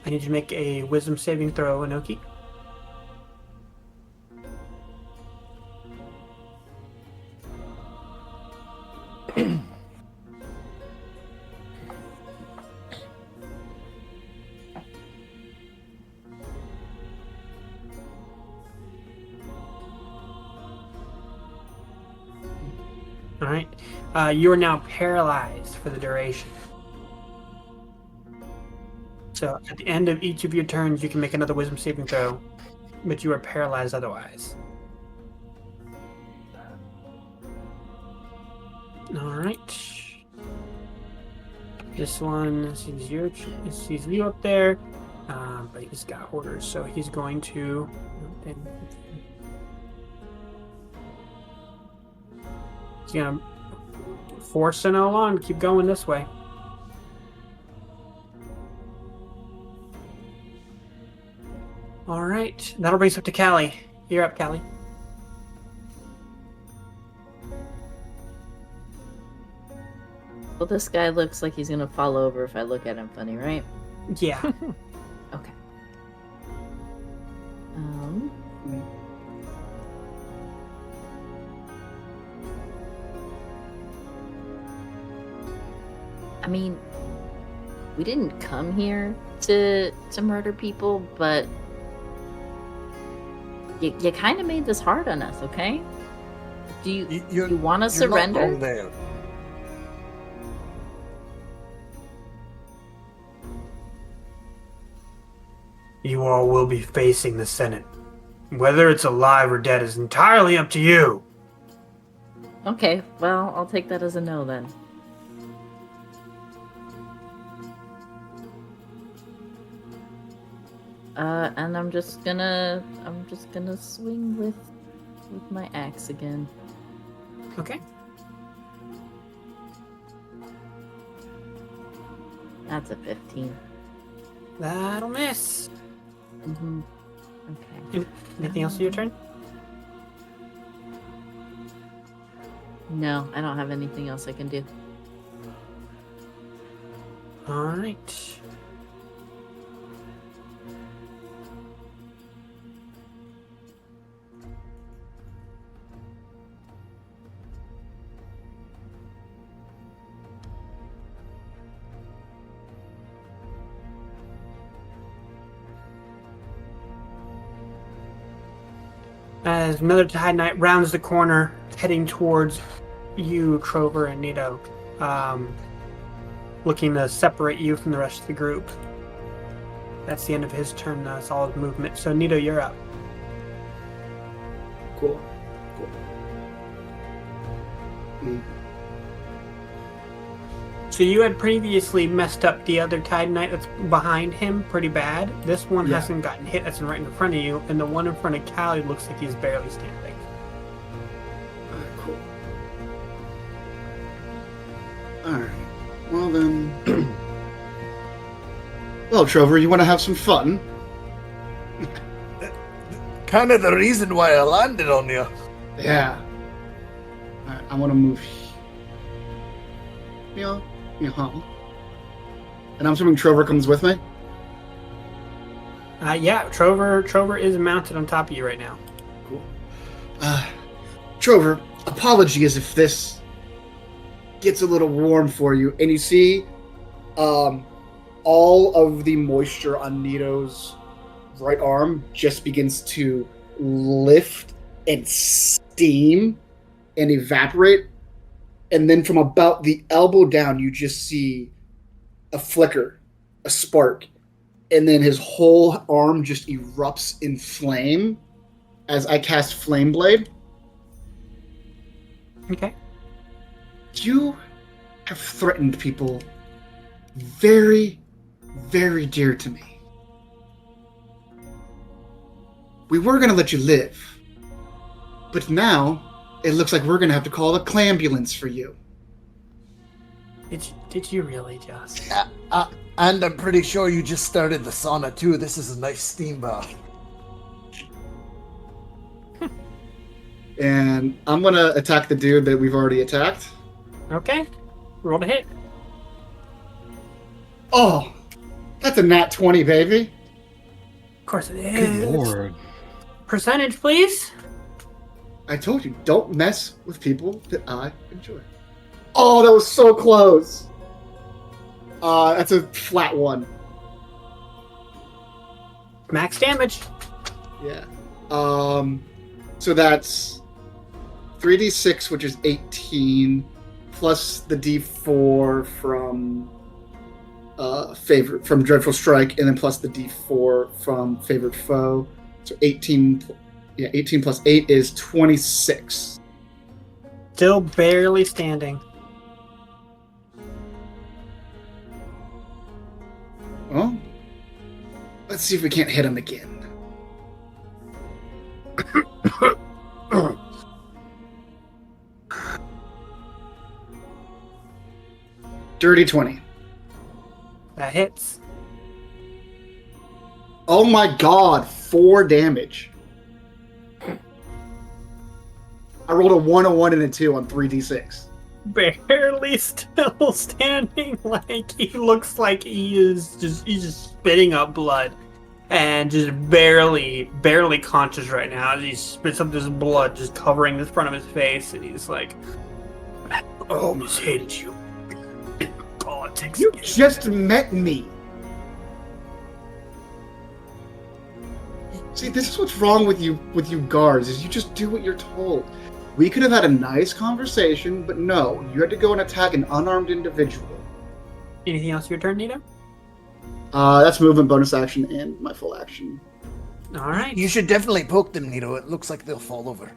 I need you to make a Wisdom saving throw, Inoki. All right. You are now paralyzed for the duration. So at the end of each of your turns, you can make another Wisdom saving throw, but you are paralyzed otherwise. All right. This one sees you up there, but he's got orders, so he's going to. He's gonna force an on. Keep going this way. All right, that'll bring us up to Callie. You're up, Callie. Well, this guy looks like he's gonna fall over if I look at him funny, right? Yeah. Okay. I mean, we didn't come here to murder people, but you kind of made this hard on us, okay? Do you want to surrender? Not wrong there. You all will be facing the Senate. Whether it's alive or dead is entirely up to you. Okay, well, I'll take that as a no then. And I'm just gonna swing with my axe again. Okay. That's a 15. That'll miss. Mm-hmm. Okay. Anything else for your turn? No, I don't have anything else I can do. All right. As another Tide Knight rounds the corner, heading towards you, Trover and Nito, looking to separate you from the rest of the group. That's the end of his turn. That's all his movement. So, Nito, you're up. Cool. So you had previously messed up the other Tide Knight that's behind him pretty bad. This one hasn't gotten hit. That's right in front of you, and the one in front of Callie looks like he's barely standing. Cool. Alright. Well then... well, Trover, you want to have some fun? Kind of the reason why I landed on you. Yeah. Alright, I want to move... And I'm assuming Trover comes with me? Yeah, Trover is mounted on top of you right now. Cool. Trover, apologies if this gets a little warm for you. And you see, all of the moisture on Nito's right arm just begins to lift and steam and evaporate. And then from about the elbow down, you just see a flicker, a spark. And then his whole arm just erupts in flame as I cast Flame Blade. Okay. You have threatened people very, very dear to me. We were going to let you live. But now, it looks like we're going to have to call a clam-ambulance for you. Did you really just? And I'm pretty sure you just started the sauna too. This is a nice steam bath. And I'm going to attack the dude that we've already attacked. Okay. Roll to hit. Oh, that's a nat 20, baby. Of course it Good is. lord. Percentage, please. I told you, don't mess with people that I enjoy. Oh, that was so close. That's a flat 1. Max damage. Yeah. So that's 3d6, which is 18, plus the d4 from from Dreadful Strike, and then plus the d4 from Favored Foe. So 18. Yeah, 18 plus 8 is 26. Still barely standing. Well, let's see if we can't hit him again. Dirty 20. That hits. Oh my god, 4 damage. I rolled a 1, a 1, and a 2 on 3d6. Barely still standing. Like he looks like he's just spitting up blood, and just barely conscious right now. He spits up this blood, just covering the front of his face, and he's like, "I always hated you." Politics. You just met me. See, this is what's wrong with you guards, is you just do what you're told. We could have had a nice conversation, but no, you had to go and attack an unarmed individual. Anything else your turn, Nito? That's movement, bonus action, and my full action. All right. You should definitely poke them, Nito. It looks like they'll fall over.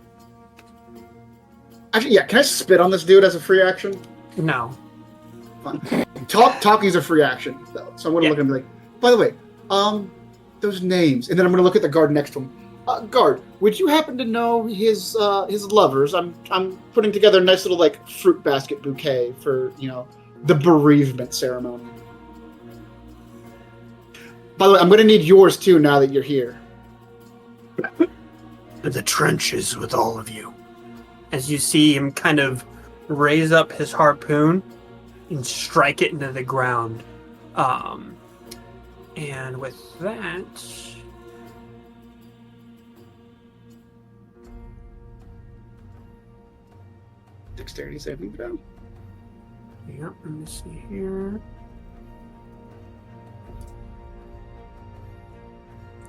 Actually, yeah, can I spit on this dude as a free action? No. Fine. Talking's a free action, though. So I'm gonna look at him and be like, by the way, those names, and then I'm gonna look at the guard next to him. Guard, would you happen to know his lovers? I'm putting together a nice little like fruit basket bouquet for the bereavement ceremony. By the way, I'm gonna need yours too now that you're here. The trenches with all of you. As you see him kind of raise up his harpoon and strike it into the ground. And with that, Dexterity saving throw. yeah, let me see here.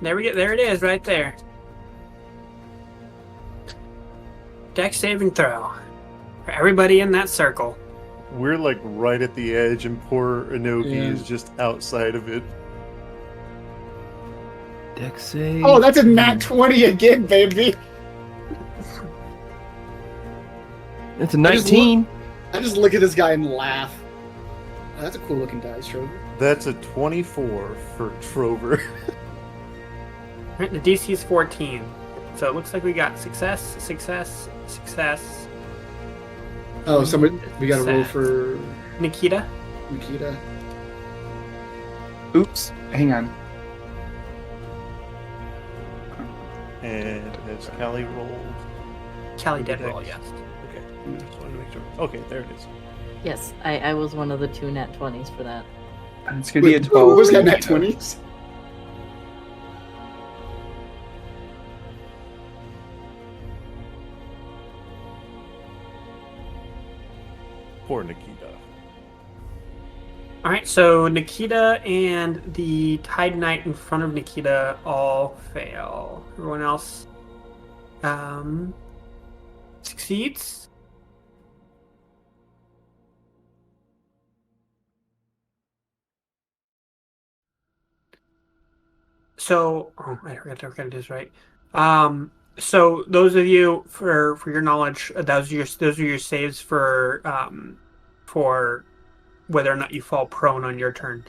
There we go. There it is, right there. Dex saving throw for everybody in that circle. We're like right at the edge, and poor Inoki is just outside of it. Dex save. Oh, that's a nat 20 again, baby. It's a 19. I just look at this guy and laugh. Oh, that's a cool looking dice, Trover. That's a 24 for Trover. Right, the DC is 14. So it looks like we got success, success, success. Oh, we got to roll for Nikita. Nikita. Oops. Hang on. And has Callie rolled? Callie did roll, yes. Okay. Just wanted to make sure. Okay, there it is. Yes, I was one of the 2 nat 20s for that. It's going to be a 12. What was that nat 20s? Poor Nikita. All right, so Nikita and the Tide Knight in front of Nikita all fail. Everyone else succeeds. So, I forgot to get this right. So those of you, for your knowledge, those are your saves for whether or not you fall prone on your turn.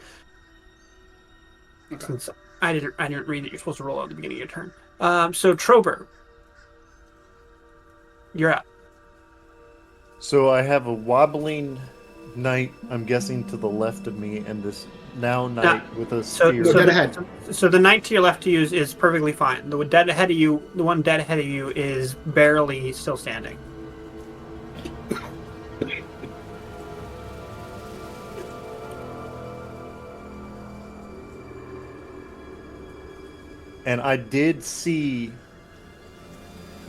Okay. Since I didn't read that you're supposed to roll out at the beginning of your turn. So Trover, you're up. So I have a wobbling knight, I'm guessing, to the left of me, and this now knight with a So, spear. No, so, dead the, ahead. so the knight to your left to you is perfectly fine. The one dead ahead of you is barely still standing. And I did see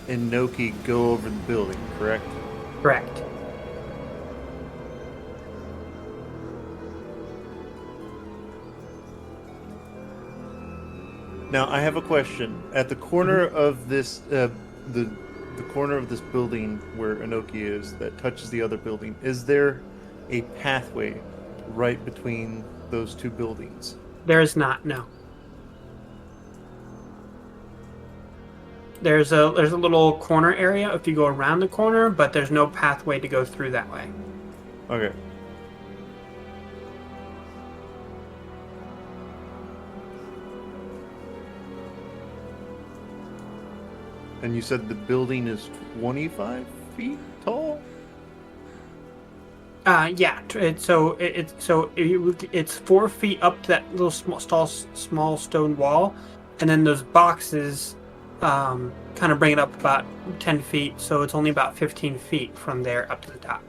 Inoki go over the building, correct? Correct. Now I have a question. At the corner of this, the corner of this building where Inoki is, that touches the other building, is there a pathway right between those two buildings? There is not. No. There's a little corner area if you go around the corner, but there's no pathway to go through that way. Okay. And you said the building is 25 feet tall? Yeah. It's 4 feet up to that little small stone wall, and then those boxes kind of bring it up about 10 feet. So it's only about 15 feet from there up to the top.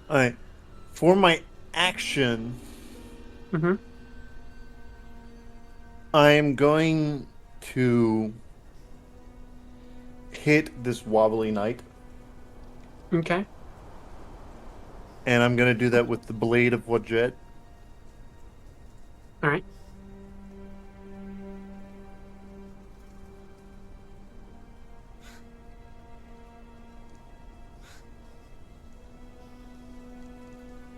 Alright. For my action, Mm-hmm. I'm going to hit this wobbly knight, Okay. and I'm going to do that with the blade of Wajet. All right.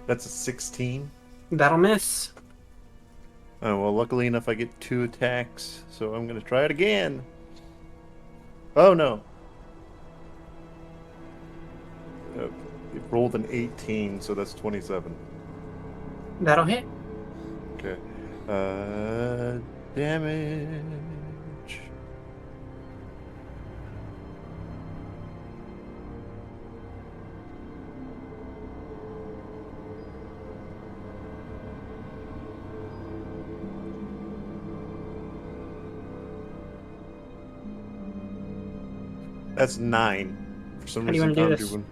That's a 16. That'll miss. Oh, well, luckily enough, I get 2 attacks, so I'm going to try it again. Oh, no. It rolled an 18, so that's 27. That'll hit. Okay. Damage. That's 9. For some How do you reason, wanna do can't this? one.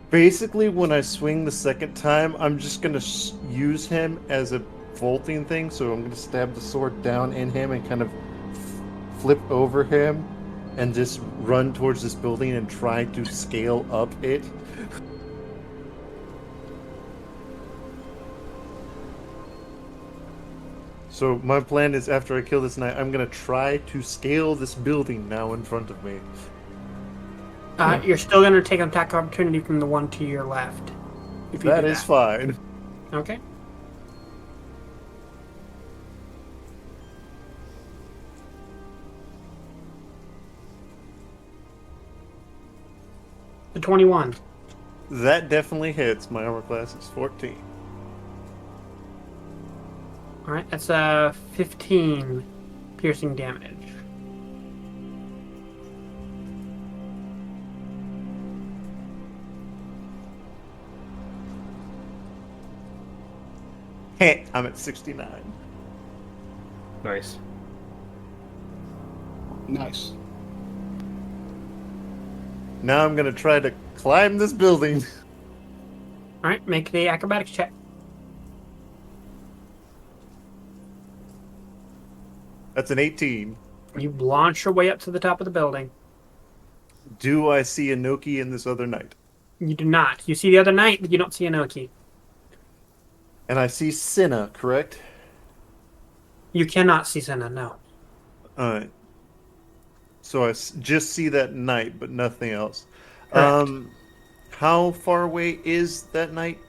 Basically, when I swing the second time, I'm just gonna use him as a vaulting thing. So I'm gonna stab the sword down in him and kind of flip over him, and just run towards this building and try to scale up it. So my plan is, after I kill this knight, I'm gonna try to scale this building now in front of me. You're still going to take an attack opportunity from the one to your left. If you That do is fine. Okay. The 21. That definitely hits. My armor class is 14. All right, that's 15 piercing damage. Hey, I'm at 69. Nice. Nice. Now I'm gonna try to climb this building. All right, make the acrobatics check. That's an 18. You launch your way up to the top of the building. Do I see Inoki in this other knight? You do not. You see the other knight, but you don't see Inoki. And I see Cinna, correct? You cannot see Senna, no. Alright. So I just see that knight, but nothing else. Correct. How far away is that knight?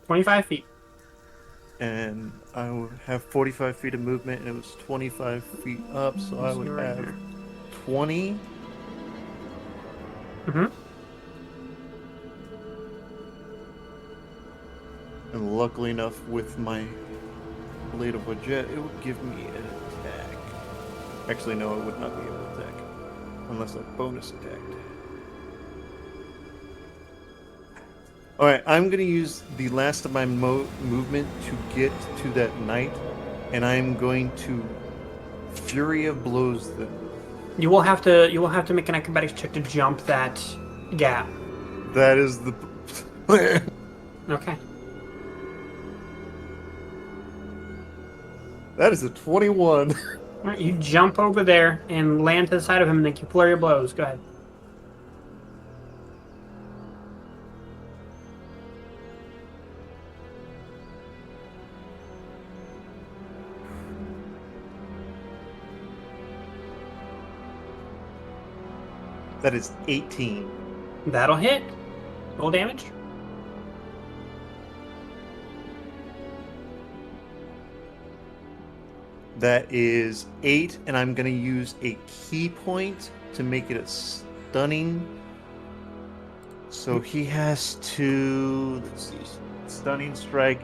25 feet. And I would have 45 feet of movement, and it was 25 feet up, so I would You're right have there. 20. Mm-hmm. And luckily enough, with my Blade of Wajet, it would give me an attack. Actually, no, it would not be able to attack. Unless I bonus attacked. Alright, I'm going to use the last of my movement to get to that knight. And I'm going to Fury of Blows them. You will have to make an acrobatics check to jump that gap. That is the plan. Okay. That is a 21. All right, you jump over there and land to the side of him, and then you flurry of blows. Go ahead. That is 18. That'll hit. Roll damage. That is 8, and I'm going to use a key point to make it a stunning. So he has to, let's see, stunning strike.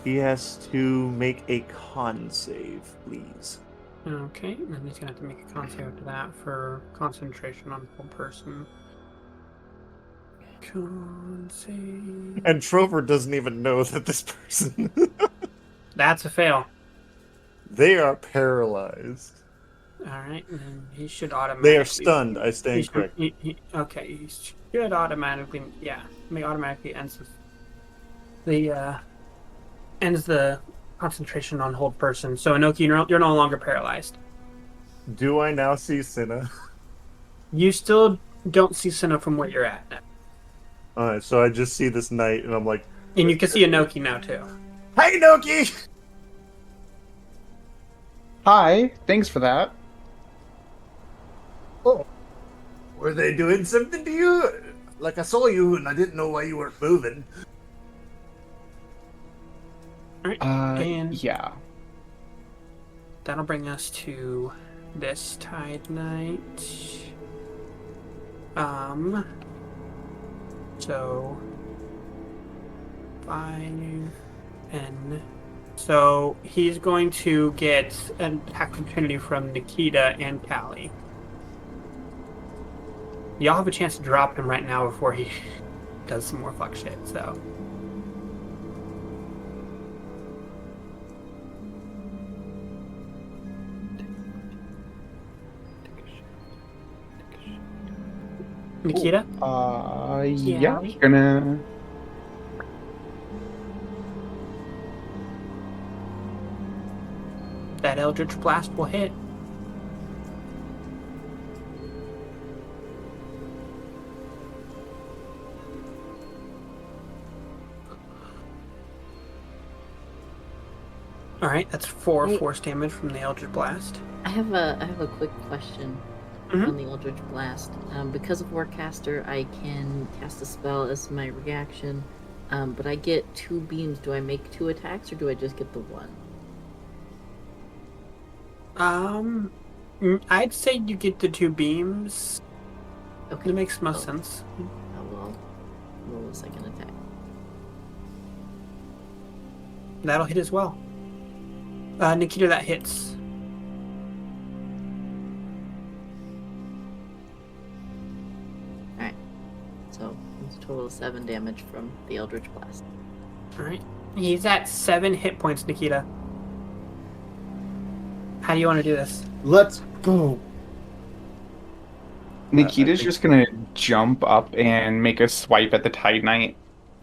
He has to make a con save, please. Okay, and then he's gonna have to make a con save after that for concentration on whole person. Con save. And Trover doesn't even know that this person. That's a fail. They are paralyzed. All right, and then he should automatically. They are stunned. I He stand should, correct. okay, he should automatically. Yeah, he automatically ends ends the concentration on hold person. So Inoki, you're no longer paralyzed. Do I now see Cinna? You still don't see Senna from where you're at, Alright, so I just see this knight, and I'm like, and you can see Inoki now too. "Hey, Noki!" Hi, thanks for that. Oh, were they doing something to you? Like I saw you and I didn't know why you weren't moving. All right, and Yeah. that'll bring us to this Tide Knight. So 5 and so he's going to get an attack opportunity from Nikita and Callie. Y'all have a chance to drop him right now before he does some more fuck shit, so. Nikita? Yeah, gonna. That Eldritch Blast will hit. Alright, that's 4 Wait. force damage from the Eldritch Blast. I have a quick question Mhm. on the Eldritch Blast. Because of Warcaster, I can cast a spell as my reaction, but I get 2 beams. Do I make 2 attacks, or do I just get the 1? I'd say you get the 2 beams. Okay. It makes most Oh. sense. I will roll a second attack. That'll hit as well. Nikita, that hits. Alright. So it's a total of 7 damage from the Eldritch Blast. Alright. He's at 7 hit points, Nikita. How do you want to do this? Let's go. Nikita's think- just gonna jump up and make a swipe at the Tide Knight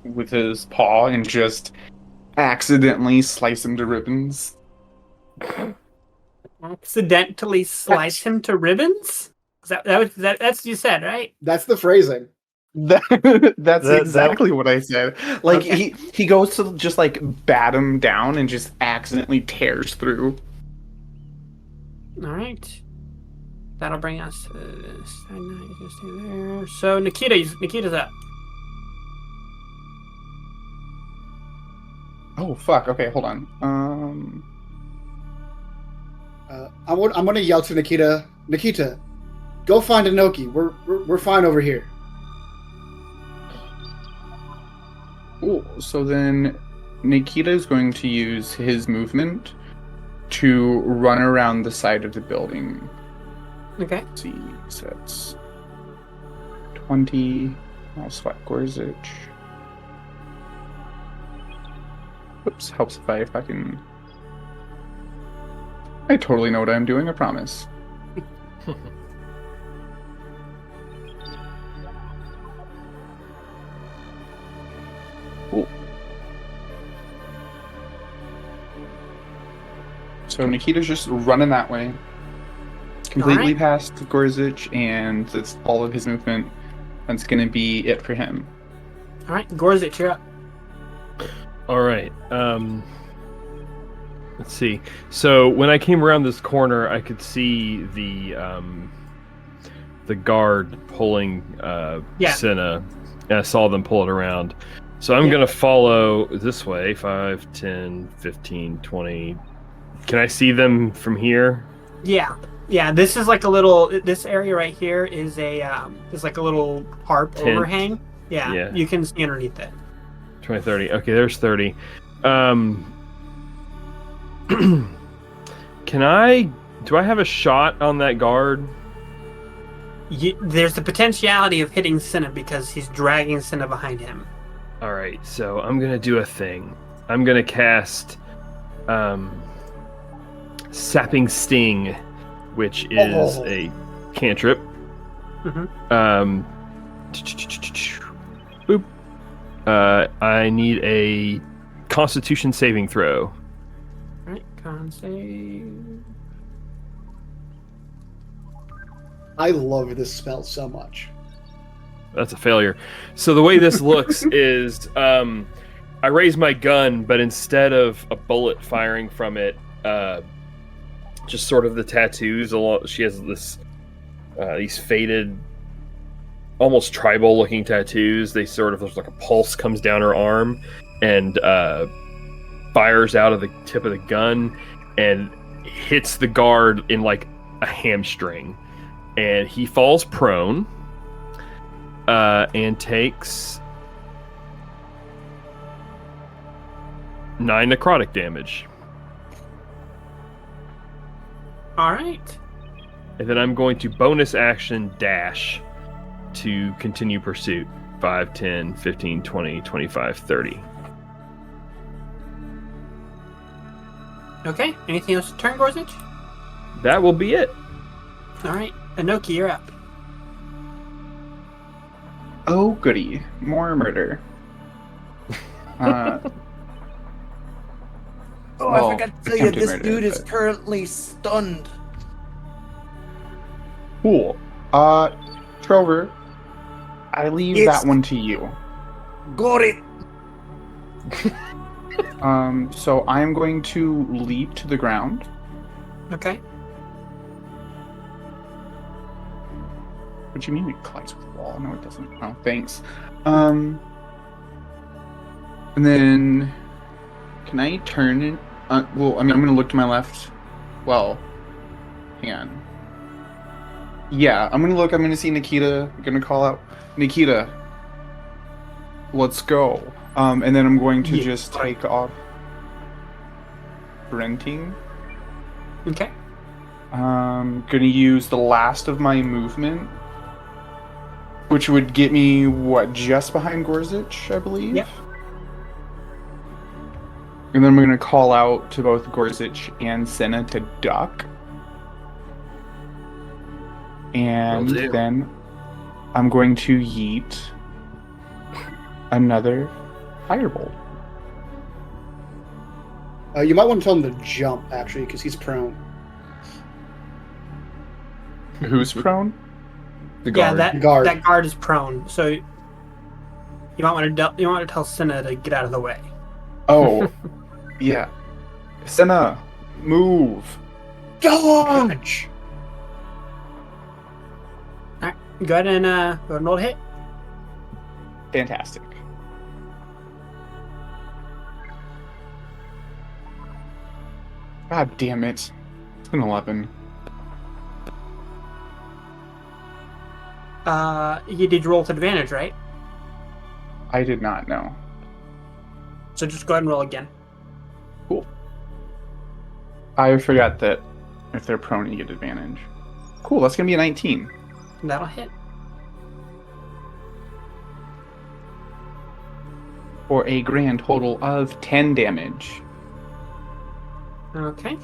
with his paw and just accidentally slice him to ribbons. Accidentally slice him to ribbons? That's what you said, right? That's the phrasing. That's That- exactly what I said. Like Okay. he goes to just like bat him down and just accidentally tears through. All right. That'll bring us to this. I know you can stay there. So Nikita's up. Oh fuck. Okay, hold on. I'm gonna yell to Nikita. Nikita, go find Inoki. We're fine over here. Cool. So then Nikita is going to use his movement to run around the side of the building. Okay. Let's see, so that's 20. I'll swap Gorsuch. Oops, helps if I fucking. I totally know what I'm doing, I promise. Cool. So Nikita's just running that way. Completely Alright. past Gorsuch, and that's all of his movement. That's gonna be it for him. All right, Gorsuch, you're up. All right. Let's see. So when I came around this corner, I could see the guard pulling Yeah. Senna. And I saw them pull it around. So I'm Yeah. going to follow this way. 5, 10, 15, 20. Can I see them from here? Yeah. Yeah, this is like a little. This area right here is like a little harp Tent. overhang. Yeah, Yeah. you can see underneath it. 20, 30. Okay, there's 30. Do I have a shot on that guard? There's the potentiality of hitting Cinna because he's dragging Cinna behind him. All right, so I'm going to do a thing. I'm going to cast Sapping Sting, which is a cantrip. Mhm. Boop. I need a Constitution saving throw. All right, con save. I love this spell so much. That's a failure. So the way this looks is I raise my gun, but instead of a bullet firing from it, just sort of the tattoos. She has these faded, almost tribal-looking tattoos. They sort of, there's like a pulse comes down her arm and fires out of the tip of the gun and hits the guard in like a hamstring, and he falls prone and takes 9 necrotic damage. All right. And then I'm going to bonus action dash to continue pursuit. 5, 10, 15, 20, 25, 30. Okay. Anything else to turn, Gorsuch? That will be it. All right, Inoki, you're up. Oh, goody. More murder. Oh, Well, I forgot to tell you, attempted this murder, dude is but- currently stunned. Cool. Trover, I leave Yes. that one to you. Got it. So I'm going to leap to the ground. Okay. What do you mean it collides with the wall? No, it doesn't. Oh, thanks. And then can I turn it? Well, I mean, I'm gonna look to my left. Well, hang on. Yeah, I'm gonna look. I'm gonna see Nikita. I'm gonna call out, Nikita. Let's go. And then I'm going to Yeah. just take off sprinting. Okay. Gonna use the last of my movement, which would get me, what, just behind Gorsuch, I believe? Yep. And then I'm gonna call out to both Gorsuch and Senna to duck. And Will do. then I'm going to yeet another firebolt. You might want to tell him to jump, actually, because he's prone. Who's prone? The Yeah, guard. Guard. that guard is prone. So you might want to tell Cinna to get out of the way. Oh, yeah. Senna, move. Dodge! All right, go ahead and roll a hit. Fantastic. God damn it. It's an 11. You did roll with advantage, right? I did not know. So just go ahead and roll again. Cool. I forgot that if they're prone, you get advantage. Cool, that's going to be a 19. That'll hit. For a grand total of 10 damage. Okay.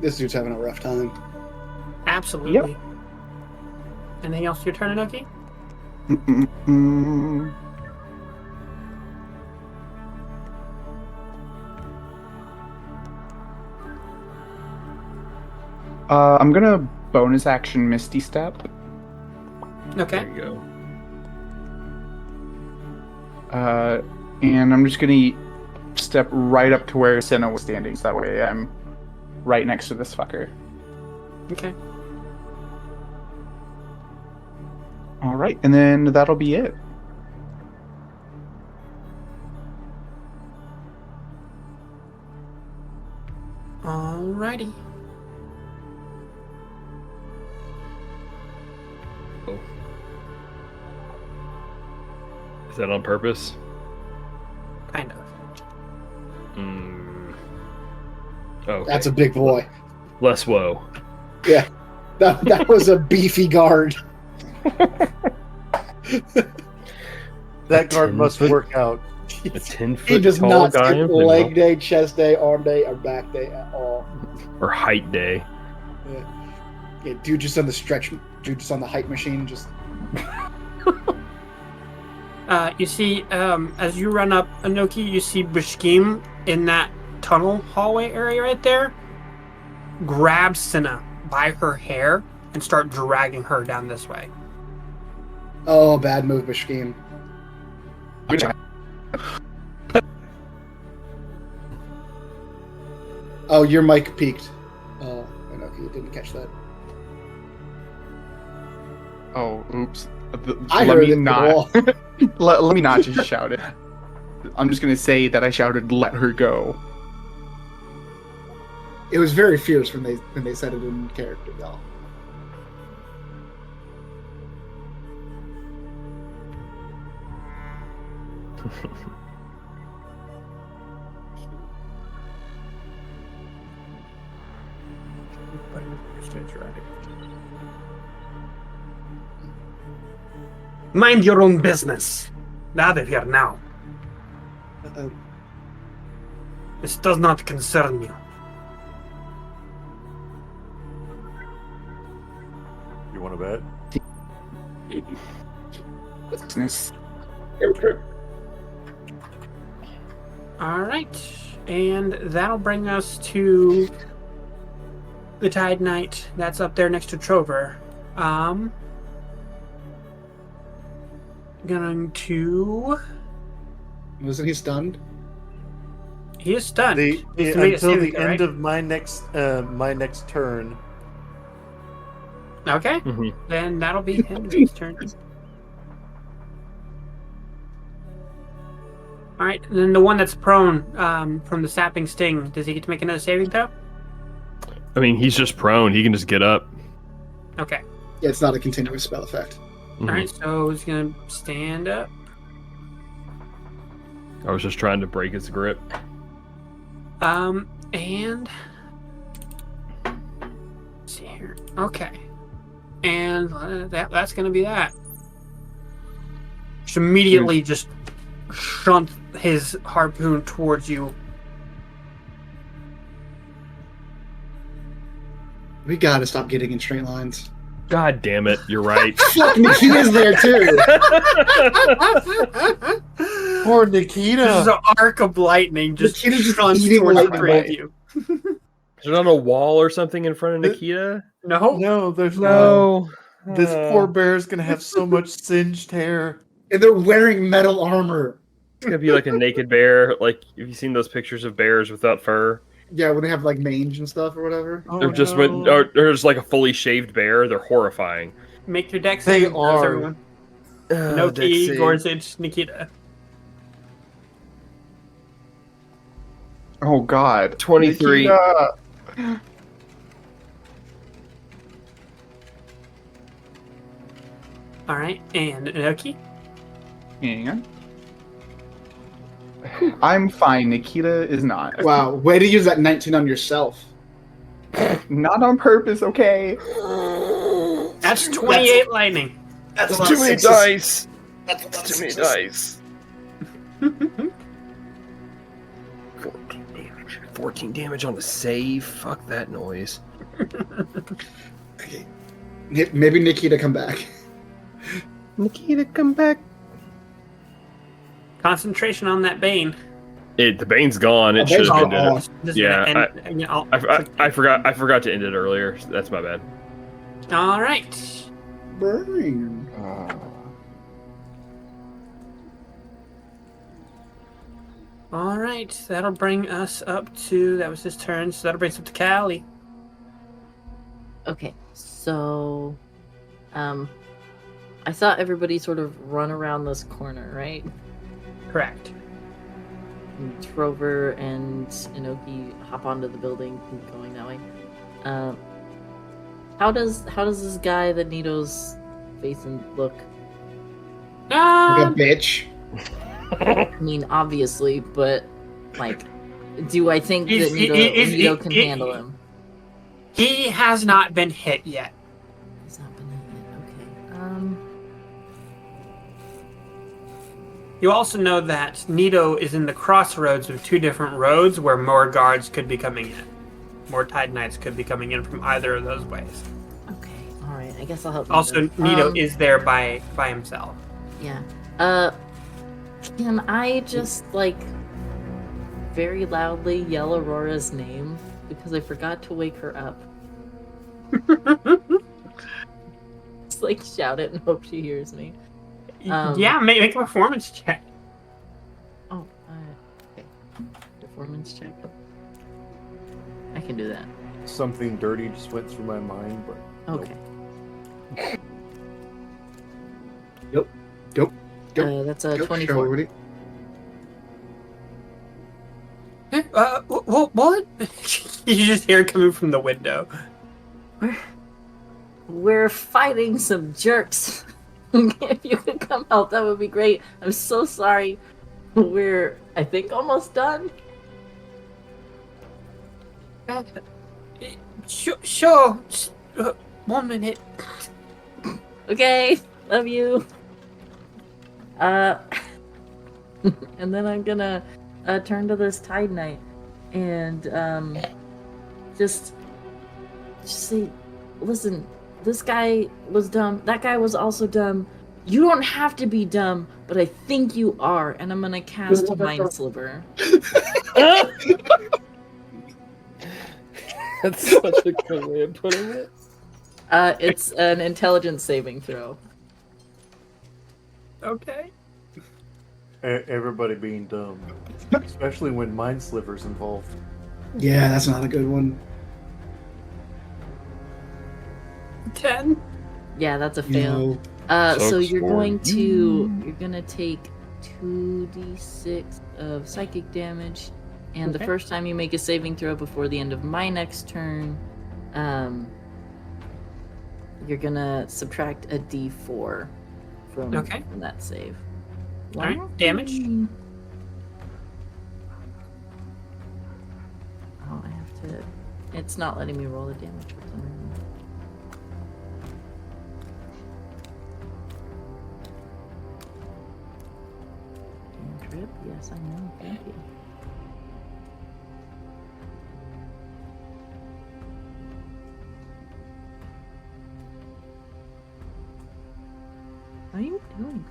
This dude's having a rough time. Absolutely. Yep. Anything else to your turn, Inoki? Mm-mm-mm. I'm gonna bonus action Misty Step. Okay. There you go. And I'm just gonna step right up to where Senna was standing, so that way I'm right next to this fucker. Okay. Alright, and then that'll be it. Alrighty. Oh. Is that on purpose? Kind of. Oh, That's a big boy. less woe. Yeah. That was a beefy guard. That guard must 10-foot work out. A 10-foot He does tall not guy skip with leg day, chest day, arm day, or back day at all. or height day. Yeah, dude just on the stretch, dude just on the height machine, just... You see, as you run up Inoki, you see Bashkim in that tunnel hallway area right there. Grab Cinna by her hair and start dragging her down this way. Oh, bad move, Bashkim. Oh, your mic peaked. Oh, okay, you didn't catch that. Oh, oops. I Let heard me it not. Let me not just shout it. I'm just gonna say that I shouted, "Let her go." It was very fierce when they said it in character, though. Mind your own business. Out of here now. Uh-oh. This does not concern you. You want to bet? Business. Alright. And that'll bring us to the Tide Knight that's up there next to Trover. Going to... Wasn't he stunned? He is stunned. The, He has to make a until saving the throw, end right? of my next turn. Okay. Mhm. Then that'll be Henry's turn. Alright, then the one that's prone from the sapping sting, does he get to make another saving throw? I mean, he's just prone. He can just get up. Okay. Yeah, it's not a continuous spell effect. Mhm. Alright, so he's gonna stand up. I was just trying to break his grip. And let's see here. Okay. And that's gonna be that. Just immediately just shunt his harpoon towards you. We gotta stop getting in straight lines. God damn it! You're right. Fuck, Nikita's there too. Poor This is Nikita. an arc of lightning just Nikita's just runs eating towards the lightning three of bolts. you. Is there not a wall or something in front of Nikita? No, No, there's No. This poor bear is gonna have so much singed hair. And they're wearing metal armor. It's gonna be like a naked bear. Like, have you seen those pictures of bears without fur? Yeah, when they have like mange and stuff or whatever. Oh, They're just no. or there's like a fully shaved bear. They're horrifying. make your deck They saving throws, are. everyone. Noki, Gorzic, Nikita. Oh God. 23. Nikita. All right, and Noki. Hang on. I'm fine. Nikita is not. Wow, way to use that 19 on yourself. Not on purpose, okay? That's 28 lightning. That's Too many dice. That's a lot of Too many sixes. dice. 14 damage. 14 damage on the save. Fuck that noise. Okay. Maybe Nikita come back. Nikita, come back. Concentration on that Bane. The Bane's gone. It should have ended it. Just Yeah, gonna end, I forgot to end it earlier. That's my bad. All right. Burn. All right. That'll bring us up to. That was his turn. So that'll bring us up to Callie. Okay, so, I saw everybody sort of run around this corner, right? Correct. And Trover and Inoki hop onto the building, going that way. How does this guy that Nito's facing look? Like a bitch. I mean, obviously, but like, do I think He's- that he- Nito can handle him? He has not been hit yet. He's not been hit yet. Okay. You also know that Nito is in the crossroads of two different roads where more guards could be coming in. More Tide Knights could be coming in from either of those ways. Okay. All right. I guess I'll help. Also, Nito. Nito is there by himself. Yeah. Can I just like very loudly yell Aurora's name because I forgot to wake her up? Just like shout it and hope she hears me. Yeah, make a performance check. Oh, okay. Performance check. I can do that. Something dirty just went through my mind, but Okay. Yep. That's a Shall we 24. ready? What? You just hear it coming from the window. We're fighting some jerks. If you could come help, that would be great. I'm so sorry. We're, I think, almost done. Sure. Just, 1 minute. Okay, love you. And then I'm gonna turn to this Tide Knight and just say, listen, this guy was dumb. That guy was also dumb. You don't have to be dumb, but I think you are. And I'm gonna cast Mind Sliver. That's such a good way of putting it. It's an intelligence saving throw. Okay. everybody being dumb, especially when Mind Sliver's involved. Yeah, that's not a good one. 10. Yeah, that's a fail. No. So Sucks you're for going you. you're gonna take 2d6 of psychic damage, and the Okay. first time you make a saving throw before the end of my next turn, you're gonna subtract a d4 from that save. All right, damage. Oh, I have to. It's not letting me roll the damage for some reason. Trip? Yes, I know. Thank you.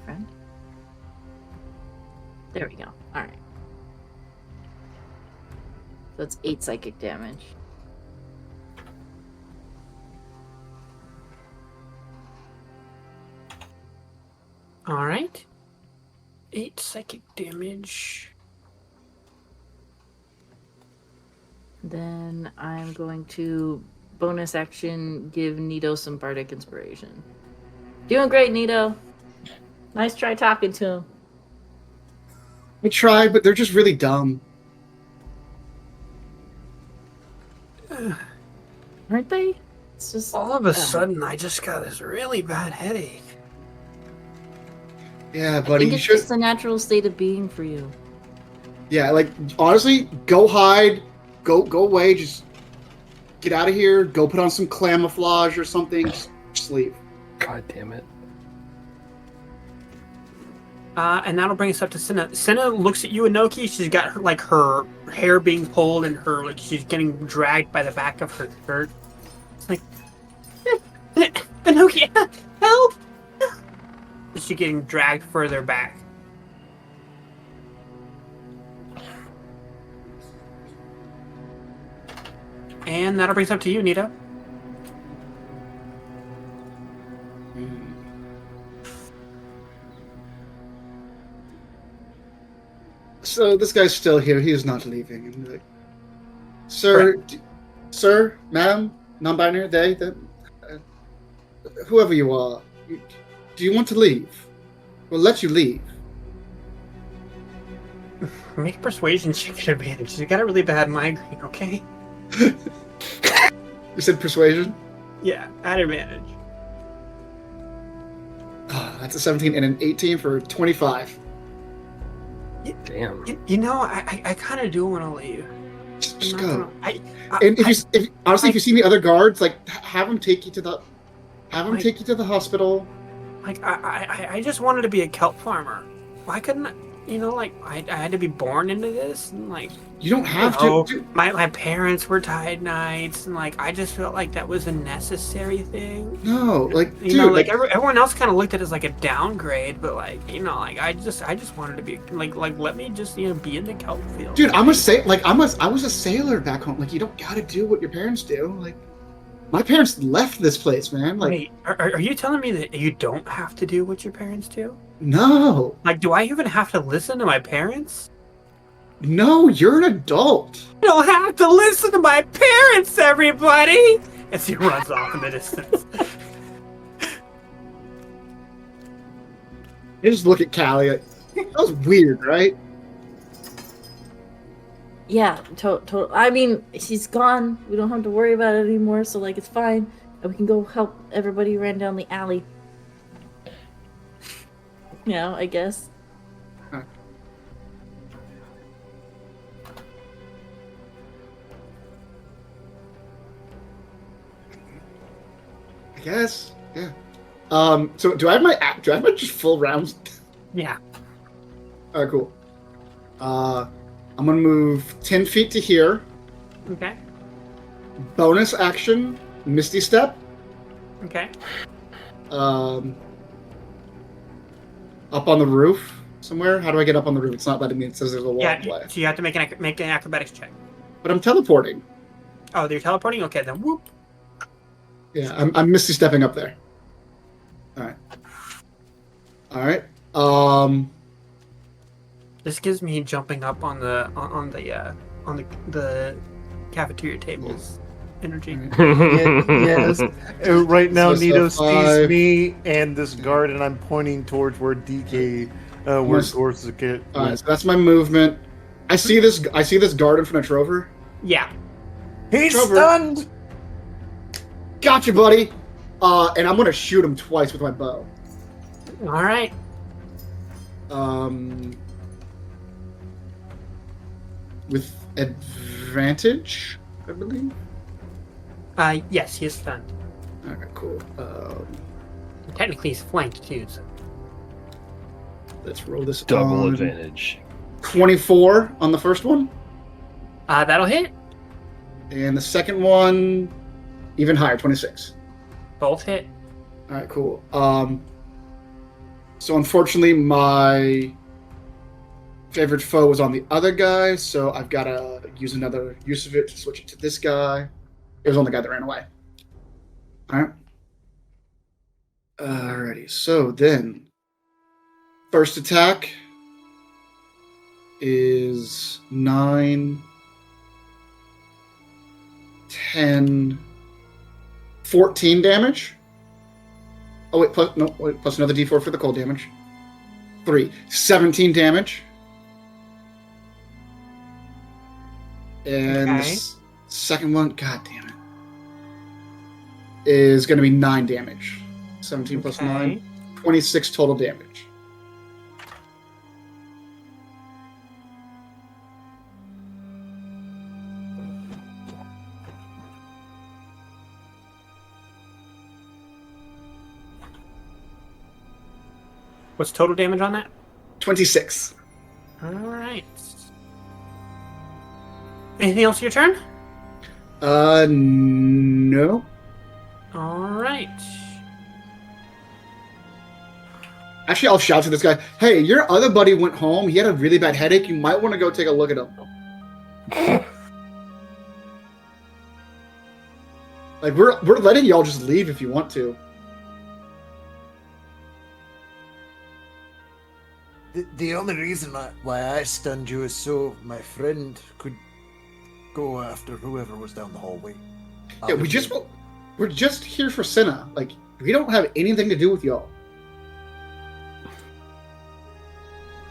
friend. There we go. All right. So it's 8 psychic damage. All right. 8 psychic damage. Then I'm going to bonus action give Nito some bardic inspiration. Doing great, Nito. Nice try talking to him. I try, but they're just really dumb. Aren't they? It's just All of a sudden, I just got this really bad headache. Yeah, I buddy, think you it's should. just a natural state of being for you. Yeah, like honestly, go hide, go away, just get out of here. Go put on some camouflage or something. Just leave. God damn it. And that'll bring us up to Senna. Senna looks at you, Inoki. She's got her hair being pulled and she's getting dragged by the back of her shirt. It's like, Inoki, help! She's getting dragged further back. And that'll bring us up to you, Nita. So this guy's still here. He is not leaving. And like, sir, sir, madam, non-binary, they, whoever you are, do you want to leave? We'll let you leave. Make a persuasion check at advantage. You got a really bad migraine, okay? You said persuasion? Yeah, at advantage. Oh, that's a 17 and an 18 for 25. Damn. You know, I kind of do want to leave. Just I'm go. not gonna- And if you see any other guards, like have them take you to the hospital. Like I just wanted to be a kelp farmer. Why couldn't I? You know, like I had to be born into this, and like You don't have know, to. my parents were tied knights, and like I just felt like that was a necessary thing. No, like You dude, know, like everyone else kind of looked at it as like a downgrade, but like you know, like I just wanted to be like let me just be in the kelp field. dude, I was a sailor back home. Like you don't gotta do what your parents do. Like my parents left this place, man. Like Wait, are you telling me that you don't have to do what your parents do? no, Like, do I even have to listen to my parents? no, you're an adult. I don't have to listen to my parents, everybody! As he runs off in the distance. You just look at Callie. Like, that was weird, right? Yeah, I mean, she's gone. We don't have to worry about it anymore, so like it's fine. And we can go help everybody who ran down the alley. You know, I guess. I guess. Yeah. So do I have my just full rounds? Yeah. All right, cool. I'm gonna move 10 feet to here. Okay. Bonus action, Misty Step. Okay. Up on the roof somewhere. How do I get up on the roof? It's not letting me. It says there's a wall Yeah, in play. so you have to make an acrobatics check. But I'm teleporting. Oh, you're teleporting? Okay, then whoop. Yeah, I'm Misty stepping up there. All right. This gives me jumping up on the cafeteria tables energy. Yes. Right now, So Nito 5. sees me and this guard, and I'm pointing towards where DK, where Dorsus get. All right, so that's my movement. I see this guard in front of Trover. Yeah. He's Trover. stunned. Gotcha, buddy. And I'm gonna shoot him twice with my bow. All right. With advantage, I believe. Yes, he is stunned. All right, cool. Technically, he's flanked too. So. Let's roll this. Double on. advantage. 24 on the first one, That'll hit. and the second one, even higher, 26. Both hit. All right, cool. So unfortunately, my favorite foe was on the other guy, so I've got to use another use of it to switch it to this guy. It was on the guy that ran away. All right. Alrighty. So then, first attack is 9, 10, 14 damage. Oh wait, plus another d4 for the cold damage. 3, 17 damage. And Okay. the second one, god damn it, is going to be 9 damage. 17 plus Okay. 9, 26 total damage. What's total damage on that? 26. All right. Anything else your turn? No. All right. Actually, I'll shout to this guy. Hey, your other buddy went home. He had a really bad headache. You might want to go take a look at him. Like, we're letting y'all just leave if you want to. The only reason why I stunned you is so my friend could go after whoever was down the hallway. Yeah, we're just here for Senna. Like, we don't have anything to do with y'all.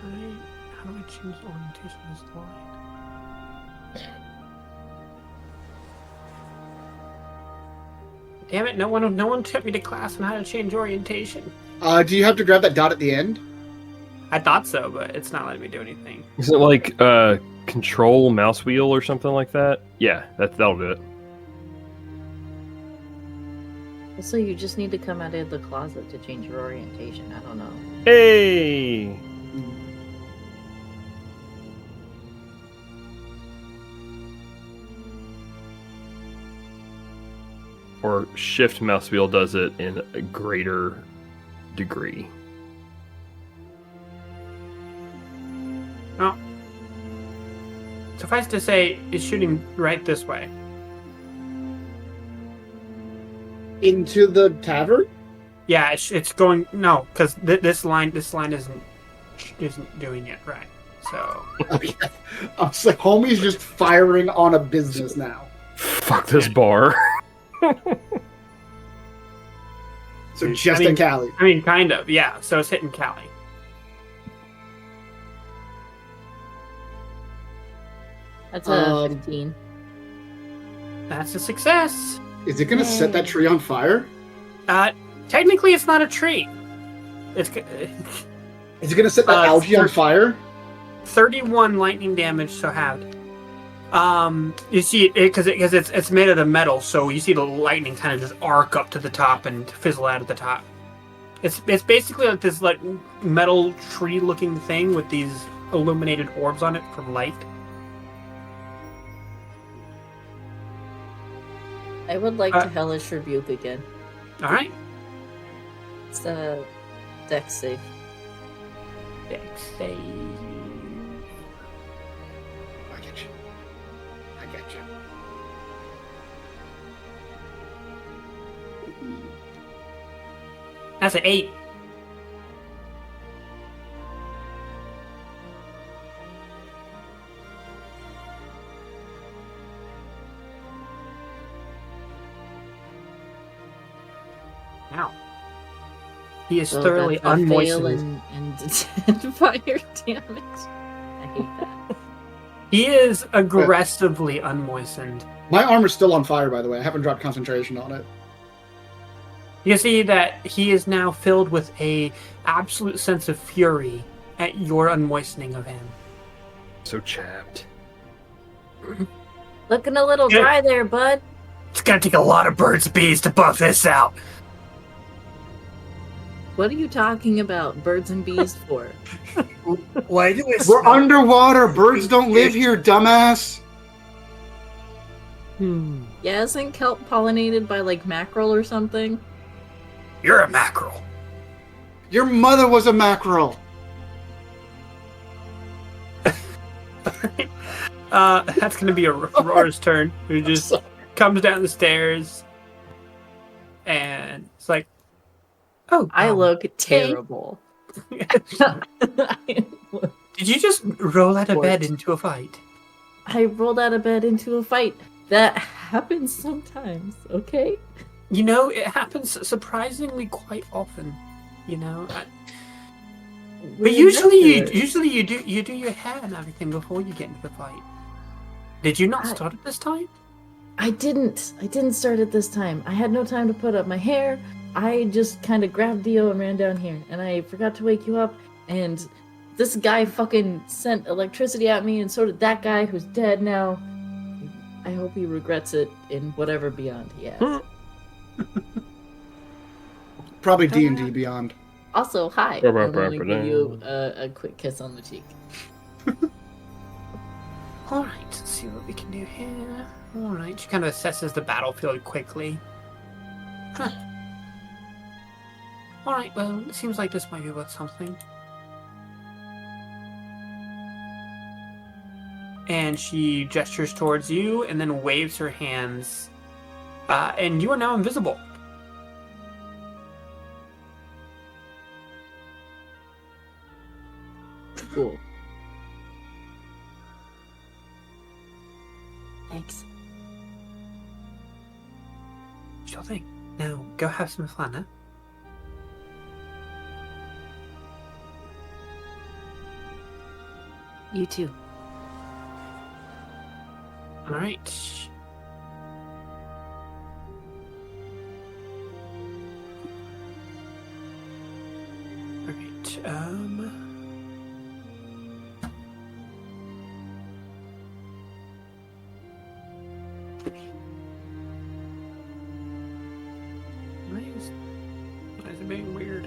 How do I change the orientation of this line? Damn it! No one took me to class on how to change orientation. Do you have to grab that dot at the end? I thought so, but it's not letting me do anything. Is it like control mouse wheel or something like that? Yeah, that'll do it. Also, you just need to come out of the closet to change your orientation. I don't know. Hey! Or shift mouse wheel does it in a greater degree. Oh. Suffice to say, it's shooting right this way. Into the tavern? Yeah, it's going no, because this line isn't doing it right. So Okay. I was like, homie's just firing on a business now. Fuck this bar. So just in Cali. I mean, kind of, yeah. So it's hitting Callie. That's a 15. That's a success. Is it going to set that tree on fire? Technically, it's not a tree. It's Is it going to set that algae on fire? 31 lightning damage, so halved. You see it because it's made out of metal, so you see the lightning kind of just arc up to the top and fizzle out at the top. It's basically like this like metal tree-looking thing with these illuminated orbs on it from light. I would like to Hellish Rebuke again. All right. It's a dex save. Dex save. I get you. I get you. That's an 8. Now, he is So thoroughly that's a fail unmoistened. and fire damage. I hate that. He is aggressively unmoistened. My armor's still on fire, by the way. I haven't dropped concentration on it. You see that he is now filled with a absolute sense of fury at your unmoistening of him. So chapped. Looking a little Yeah. dry there, bud. It's gonna take a lot of birds bees to buff this out. What are you talking about birds and bees for? Why do I We're smell- underwater. Birds don't live here, dumbass. Yeah, isn't kelp pollinated by like mackerel or something? You're a mackerel. Your mother was a mackerel. That's gonna be Aurora's turn. Who just comes down the stairs, and it's like, "Oh, I look hey." terrible. Did you just roll out of bed What? into a fight? I rolled out of bed into a fight. That happens sometimes, okay? You know, it happens surprisingly quite often. You know, but We're usually used to it. you do your hair and everything before you get into the fight. Did you not start it this time? I didn't start it this time. I had no time to put up my hair. I just kind of grabbed Dio and ran down here, and I forgot to wake you up. And this guy fucking sent electricity at me, and so did that guy who's dead now. I hope he regrets it in whatever beyond he has. Probably D&D Beyond. Also, hi. I'm gonna give you a quick kiss on the cheek. Alright, let's see what we can do here. Alright, she kind of assesses the battlefield quickly. Huh. Alright, well, it seems like this might be worth something. And she gestures towards you and then waves her hands. And you are now invisible. Cool. Thanks. Sure thing. Now, go have some fun, huh? You too. Alright. Alright, Why is it being weird?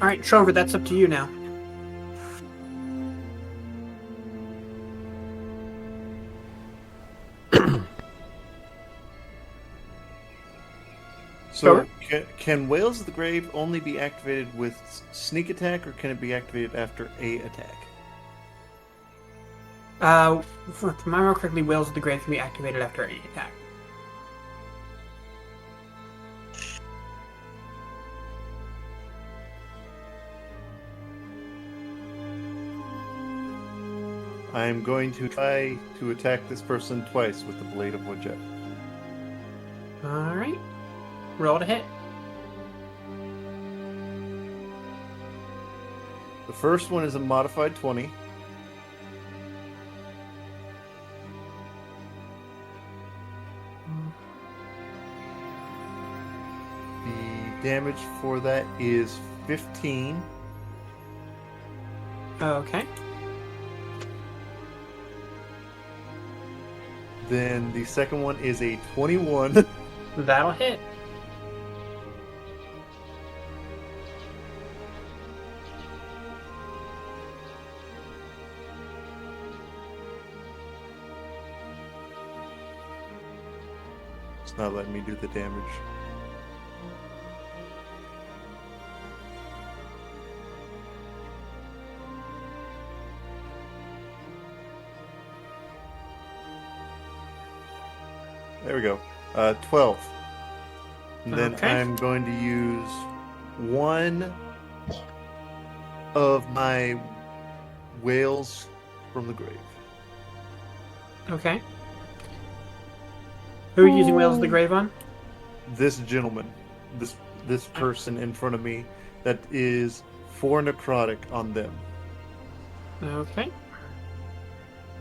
Alright, Trover, that's up to you now. So, can Whales of the Grave only be activated with sneak attack, or can it be activated after a attack? If I remember correctly, Whales of the Grave can be activated after any attack. I'm going to try to attack this person twice with the Blade of Woodjet. Alright. Roll to hit. The first one is a modified 20. The damage for that is 15. Okay. Then the second one is a 21. That'll hit. It's not letting me do the damage. There we go. 12. And then Okay. I'm going to use one of my whales from the grave. Okay. Who are you using Whales of the Grave on? This gentleman, this person in front of me, that is 4 necrotic on them. Okay.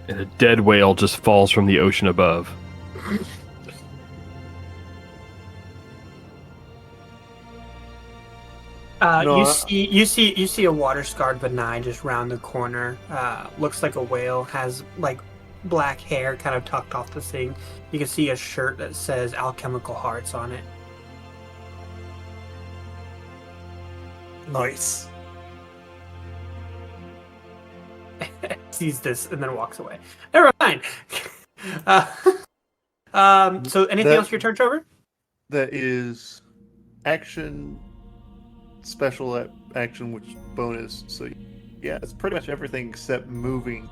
And a dead whale just falls from the ocean above. No, you see a water scarred Vanai just round the corner. Looks like a whale, has like black hair kind of tucked off the thing. You can see a shirt that says Alchemical Hearts on it. Nice. Sees this and then walks away. Never mind. So anything else your turn, Trevor? That is action, special action, which bonus. So yeah, it's pretty much everything except moving.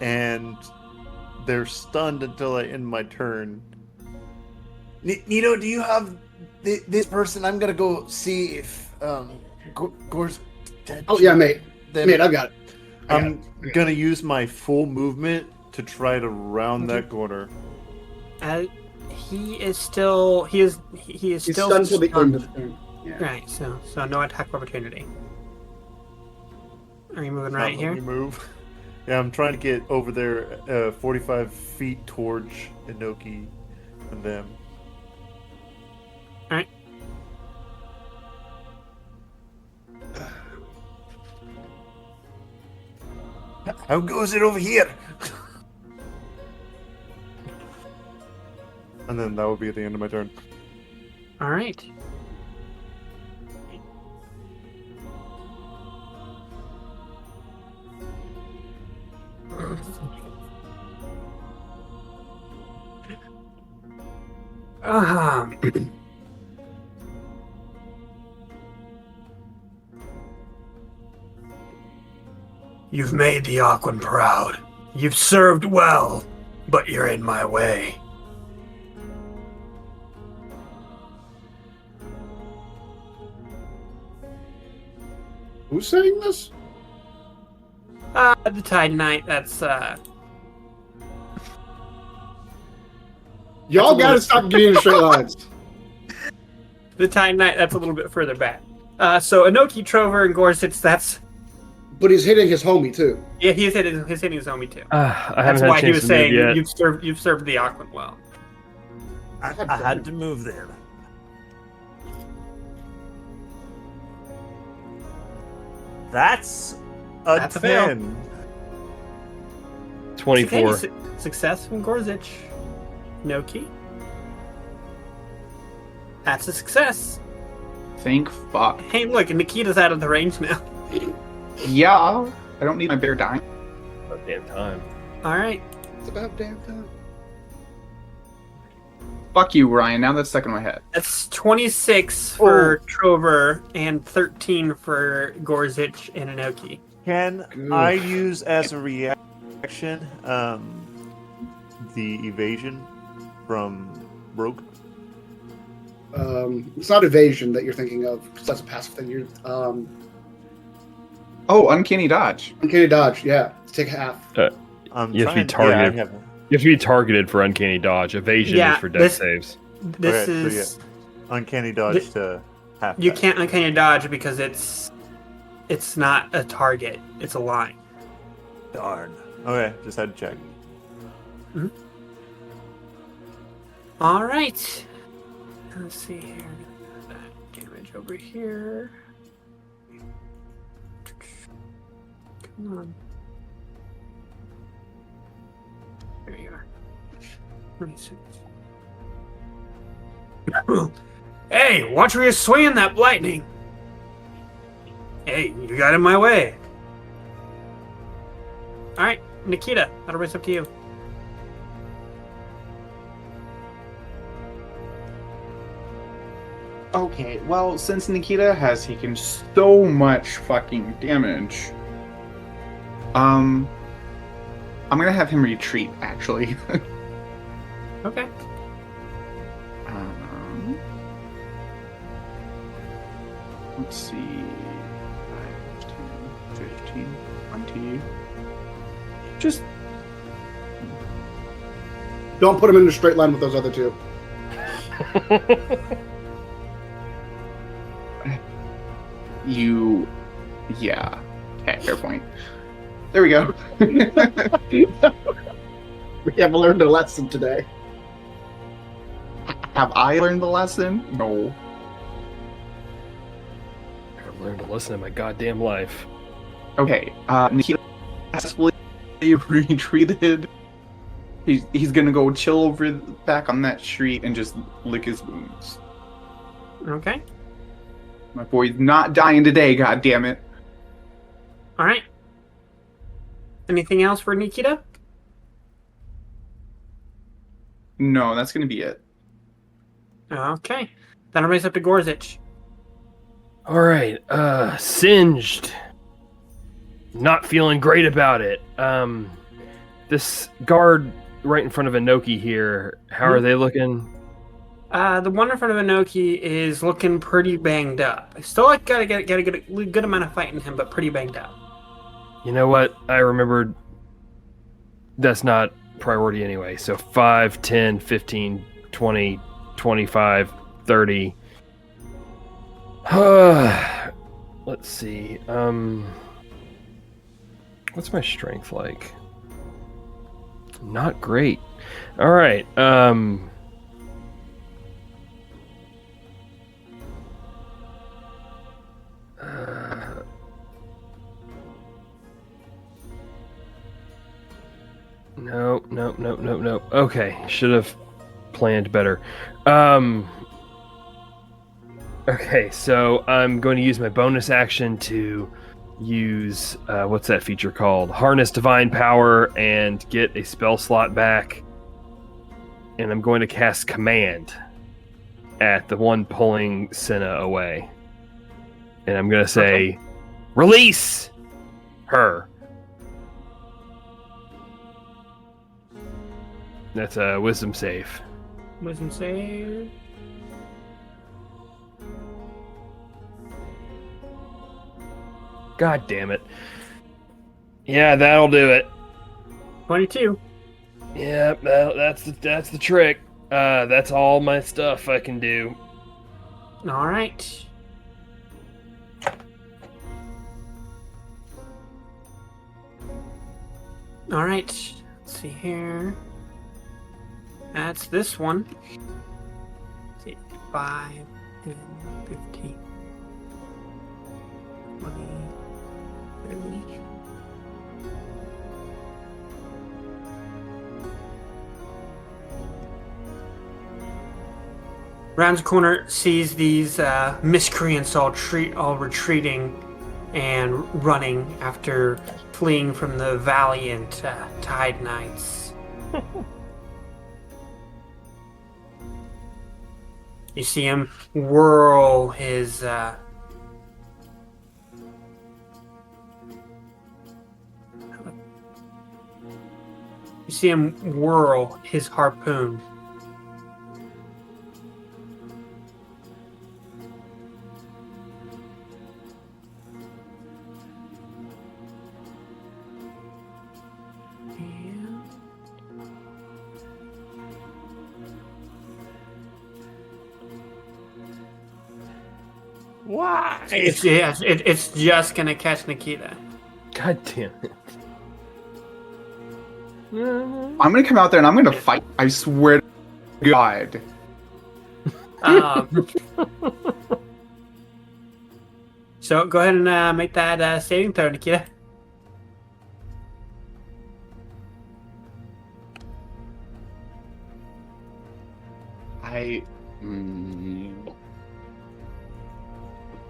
And they're stunned until I end my turn. Nito, do you have this person? I'm gonna go see if Gore's dead. Oh yeah, mate. Then Mate, I've got it. I'm gonna use my full movement to try to round that corner. He is still He's still stunned till the end stunned. of the turn. Yeah. Right, so no attack of opportunity. Are you moving right Not here? letting me move. Yeah, I'm trying to get over there, 45 feet towards Inoki and them. Alright. How goes it over here? And then that will be at the end of my turn. Alright. You've made the Aquan proud. You've served well, but you're in my way. Who's saying this? The Tide Knight, that's, Y'all That's a gotta little- stop getting in straight lines. the Tide Knight, that's a little bit further back. So Inoki, Trover, and Gorsitz, that's, But he's hitting his homie too. yeah, he's hitting his homie too. I That's haven't had a why he chance was to saying move yet. you've served the Aquan well. I had to move there. That's a That's a fail. 10. 24. Success from Gorzich. Noki. That's a success. Thank fuck. Hey, look, Nikita's out of the range now. Yeah, I don't need my bear dying. About damn time. All right. It's about damn time. Fuck you, Ryan. Now that's stuck in my head. That's 26 for Trover and 13 for Gorzich and Inoki. Can Good. I use as a reaction the evasion from Rogue? It's not evasion that you're thinking of, because that's a passive thing. You're Oh, uncanny dodge. uncanny dodge. Yeah, take half. I'm You have to be trying- yeah, I targeted. have- You have to be targeted for uncanny dodge. Evasion Yeah, is for death this- saves. This Okay, so is uncanny dodge to half. you that. can't uncanny dodge because it's not a target. It's a line. Darn. Okay, just had to check. All right. Let's see here. Damage over here. Come on. There you are. 26. Hey, watch where you're swinging that lightning. Hey, you got in my way. All right, Nikita, that'll race up to you. Okay, well, since Nikita has taken so much fucking damage, I'm gonna have him retreat, actually. Okay. Let's see. 5, 10, 15, 20. Just Don't put him in a straight line with those other two. you. Yeah. Okay, fair point. There we go. We have learned a lesson today. Have I learned the lesson? No. I've learned to listen in my goddamn life. Okay, Nikita successfully he retreated. He's gonna go chill over back on that street and just lick his wounds. Okay. My boy's not dying today, god damn it. All right. Anything else for Nikita? No, that's gonna be it. Okay. Then I'll raise up to Gorzich. All right, singed. Not feeling great about it. This guard right in front of Inoki here, how are they looking? The one in front of Inoki is looking pretty banged up. Still like got a good amount of fight in him, but pretty banged up. You know what? I remembered that's not priority anyway. So 5, 10, 15, 20, 25, 30. Let's see. What's my strength like? Not great. All right. No. Okay, should have planned better. Okay, so I'm going to use my bonus action to use what's that feature called? Harness Divine Power and get a spell slot back. And I'm going to cast Command at the one pulling Senna away. And I'm going to say, release her. That's a wisdom save. Wisdom save. God damn it. Yeah, that'll do it. 22. Yeah, that's the trick. That's all my stuff I can do. All right. All right. Let's see here. That's this one. Let's see, 5, 10, 15, 20, 30. Rounds the corner, sees these miscreants all retreating and running after fleeing from the valiant Tide Knights. You see him whirl his harpoon. Why? It's just gonna catch Nikita. God damn it. I'm gonna come out there and I'm gonna fight. I swear to God. So go ahead and make that saving throw, Nikita.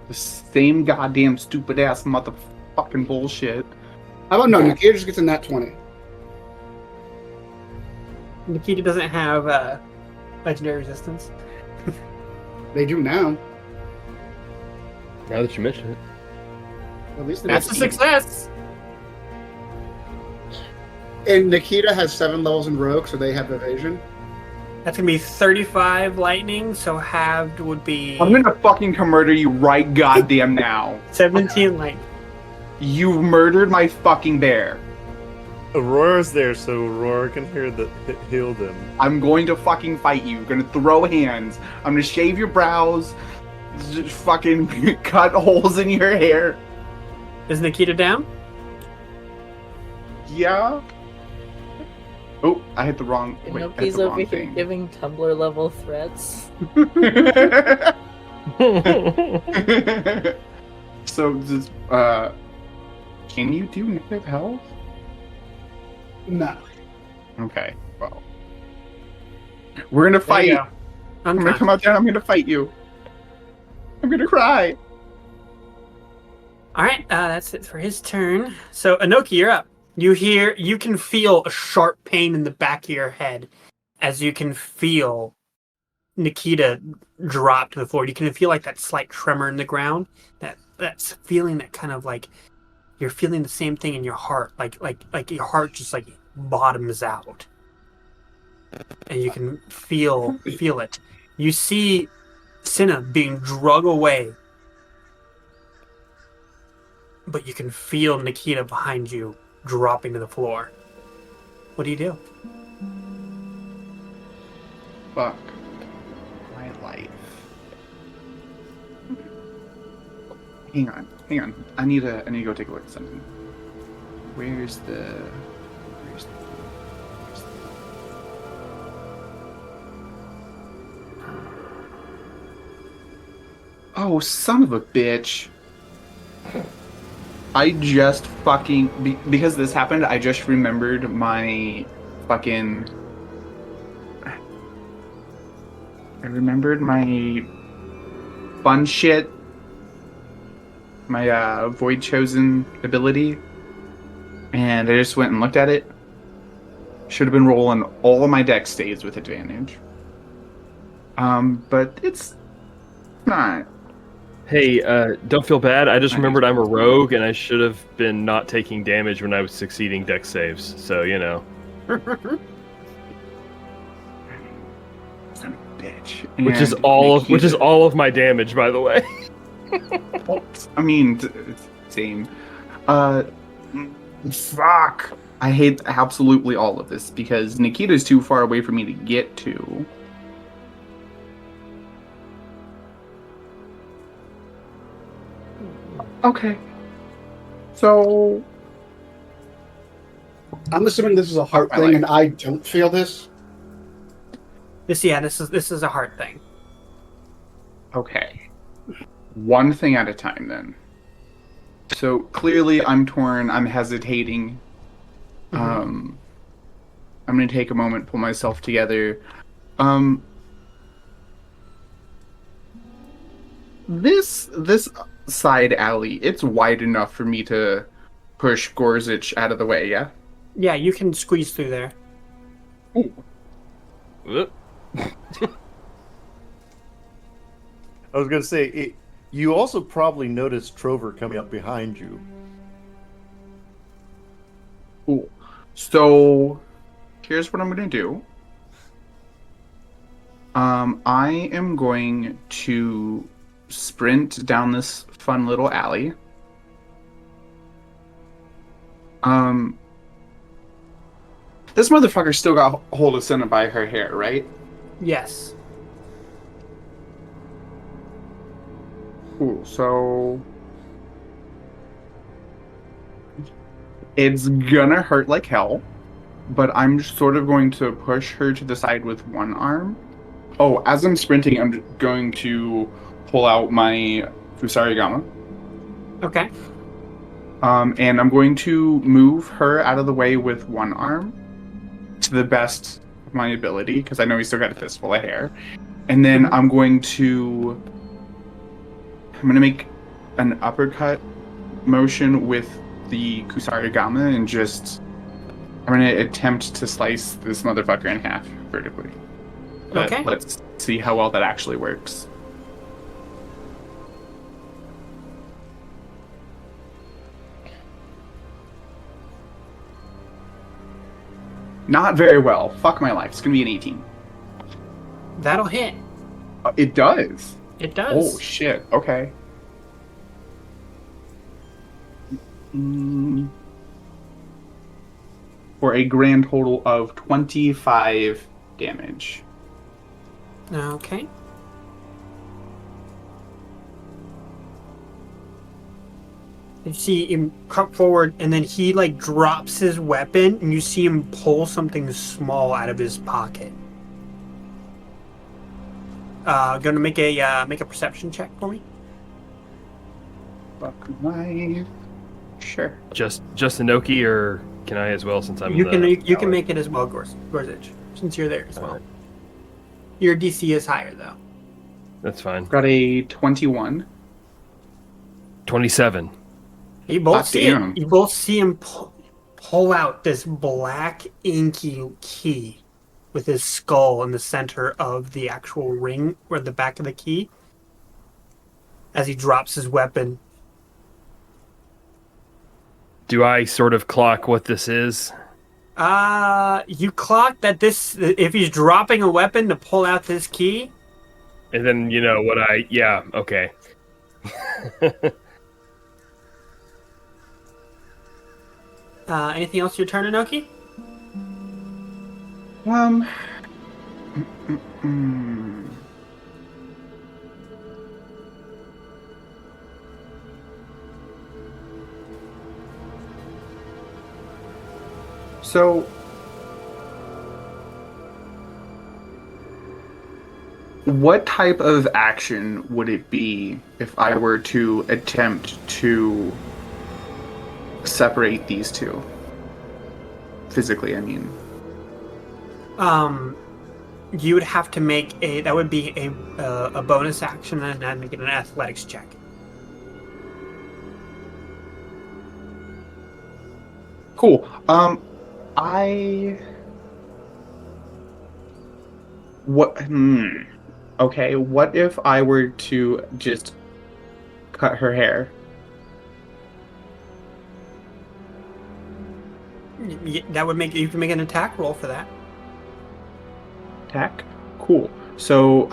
The same goddamn stupid ass motherfucking bullshit. How about no? Nikita just gets a nat 20. Nikita doesn't have legendary resistance. They do now. Now that you mention it. At least That's a success. And Nikita has 7 levels in rogue, so they have evasion. That's gonna be 35 lightning, so halved would be I'm gonna fucking murder you right goddamn now. 17 lightning. You murdered my fucking bear. Aurora's there, so Aurora can heal them. I'm going to fucking fight you. I'm gonna throw hands. I'm gonna shave your brows. Just fucking cut holes in your hair. Is Nikita down? Yeah. Oh, I hit the wrong. Wait, I hit Inoki's the over wrong here thing. giving Tumblr level threats. So, can you do negative health? No. Okay, well. We're gonna There fight. you go. I'm gonna come out there and I'm gonna fight you. I'm gonna cry. All right, that's it for his turn. So Anoki, you're up. You can feel a sharp pain in the back of your head as you can feel Nikita drop to the floor. You can feel like that slight tremor in the ground. That's feeling that kind of like you're feeling the same thing in your heart, like your heart just like bottoms out, and you can feel it. You see Cinna being drug away, but you can feel Nikita behind you dropping to the floor. What do you do? Fuck my life. Hang on. I need to go take a look at something. Where's the Oh, son of a bitch. I just fucking because this happened, I just remembered my fucking I remembered my fun shit, my Void Chosen ability, and I just went and looked at it. Should have been rolling all of my deck staves with advantage. But it's not. Hey, don't feel bad. I just remembered I'm a rogue, and I should have been not taking damage when I was succeeding deck saves. So, you know. Son of a bitch. Which is And all of my damage, by the way. Well, I mean, same. Fuck. I hate absolutely all of this because Nikita's too far away for me to get to. Okay. So I'm assuming this is a heart I thing, like- and I don't feel this. This is a heart thing. okay. One thing at a time then. So clearly I'm torn, I'm hesitating. I'm gonna take a moment, pull myself together. This side alley, it's wide enough for me to push Gorzic out of the way, yeah? Yeah, you can squeeze through there. Whoop. I was gonna say, you also probably noticed Trover coming up behind you. Cool. So here's what I'm gonna do. I am going to sprint down this fun little alley. This motherfucker still got hold of Senna by her hair, right? Yes. Cool. So it's gonna hurt like hell, but I'm just sort of going to push her to the side with one arm. Oh, as I'm sprinting, I'm going to pull out my Fusarigama. Okay. And I'm going to move her out of the way with one arm to the best of my ability, because I know he's still got a fistful of hair. And then I'm going to make an uppercut motion with the Kusarigama and I'm going to attempt to slice this motherfucker in half vertically. But Okay. let's see how well that actually works. Not very well. Fuck my life. It's gonna be an 18. That'll hit. It does. It does. Oh shit. Okay. For a grand total of 25 damage. Okay. You see him cut forward, and then he like drops his weapon, and you see him pull something small out of his pocket. Gonna make a perception check for me. Fuck my. Sure. Just Inoki or Can I as well, since I'm You the can tower? make it as well, Gorzich, since you're there as well. Alright. Your DC is higher though. That's fine. Got a 21. 27. You both see damn. it. You both see him pull out this black inky key with his skull in the center of the actual ring or the back of the key as he drops his weapon. Do I sort of clock what this is? You clock that this, if he's dropping a weapon to pull out this key. And then, what yeah, okay. Anything else your turn, Inoki? So, what type of action would it be if I were to attempt to separate these two? Physically, I mean. You would have to make that would be a bonus action, and I'd make it an athletics check. Cool. Okay, what if I were to just cut her hair? That would make you can make an attack roll for that. Attack? Cool. So,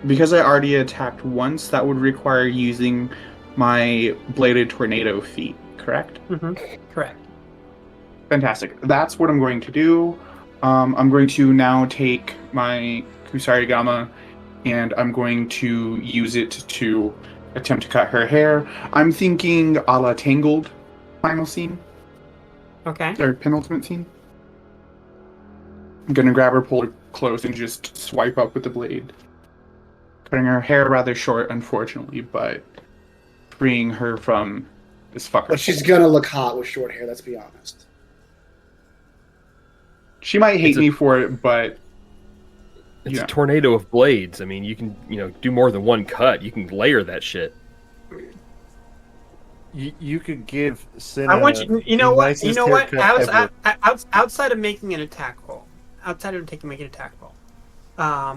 because I already attacked once, that would require using my bladed tornado feat, correct? Mm-hmm. Correct. Fantastic. That's what I'm going to do. I'm going to now take my Kusarigama and I'm going to use it to attempt to cut her hair. I'm thinking a la Tangled final scene. Okay. Or penultimate scene. I'm gonna grab her, pull her close, and just swipe up with the blade. Cutting her hair rather short, unfortunately, but freeing her from this fucker. But she's gonna look hot with short hair, let's be honest. She might hate me for it, but It's yeah. a tornado of blades. I mean, you can, do more than one cut. You can layer that shit. You could give Cinna I want you. You know the what? nicest You know what? haircut ever. Outside of making an attack roll,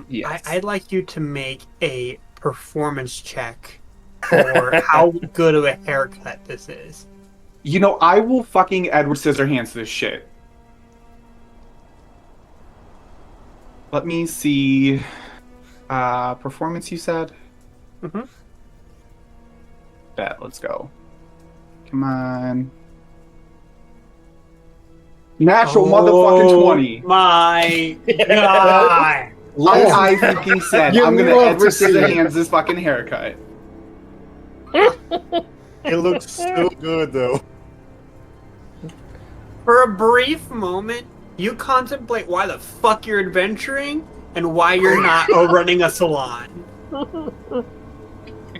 Yes. I'd like you to make a performance check for how good of a haircut this is. I will fucking Edward Scissorhands this shit. Let me see. Performance, you said? Mm-hmm. Bet, let's go. Come on. Natural motherfucking 20. My God! Like I fucking said, You I'm gonna love Edward to see it. Scissorhands this fucking haircut. It looks so good, though. For a brief moment, you contemplate why the fuck you're adventuring and why you're not running a salon.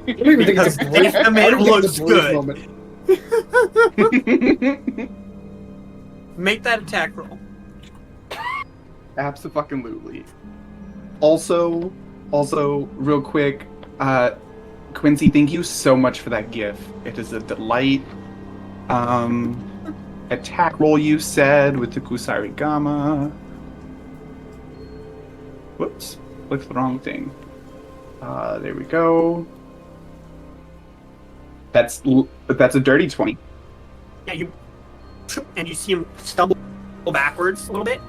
Because the man looks good. Make that attack roll. Absolutely. Also, real quick, Quincy, thank you so much for that GIF. It is a delight. Attack roll you said with the Kusarigama. Whoops, clicked the wrong thing. There we go. That's a dirty 20. Yeah, you see him stumble backwards a little bit.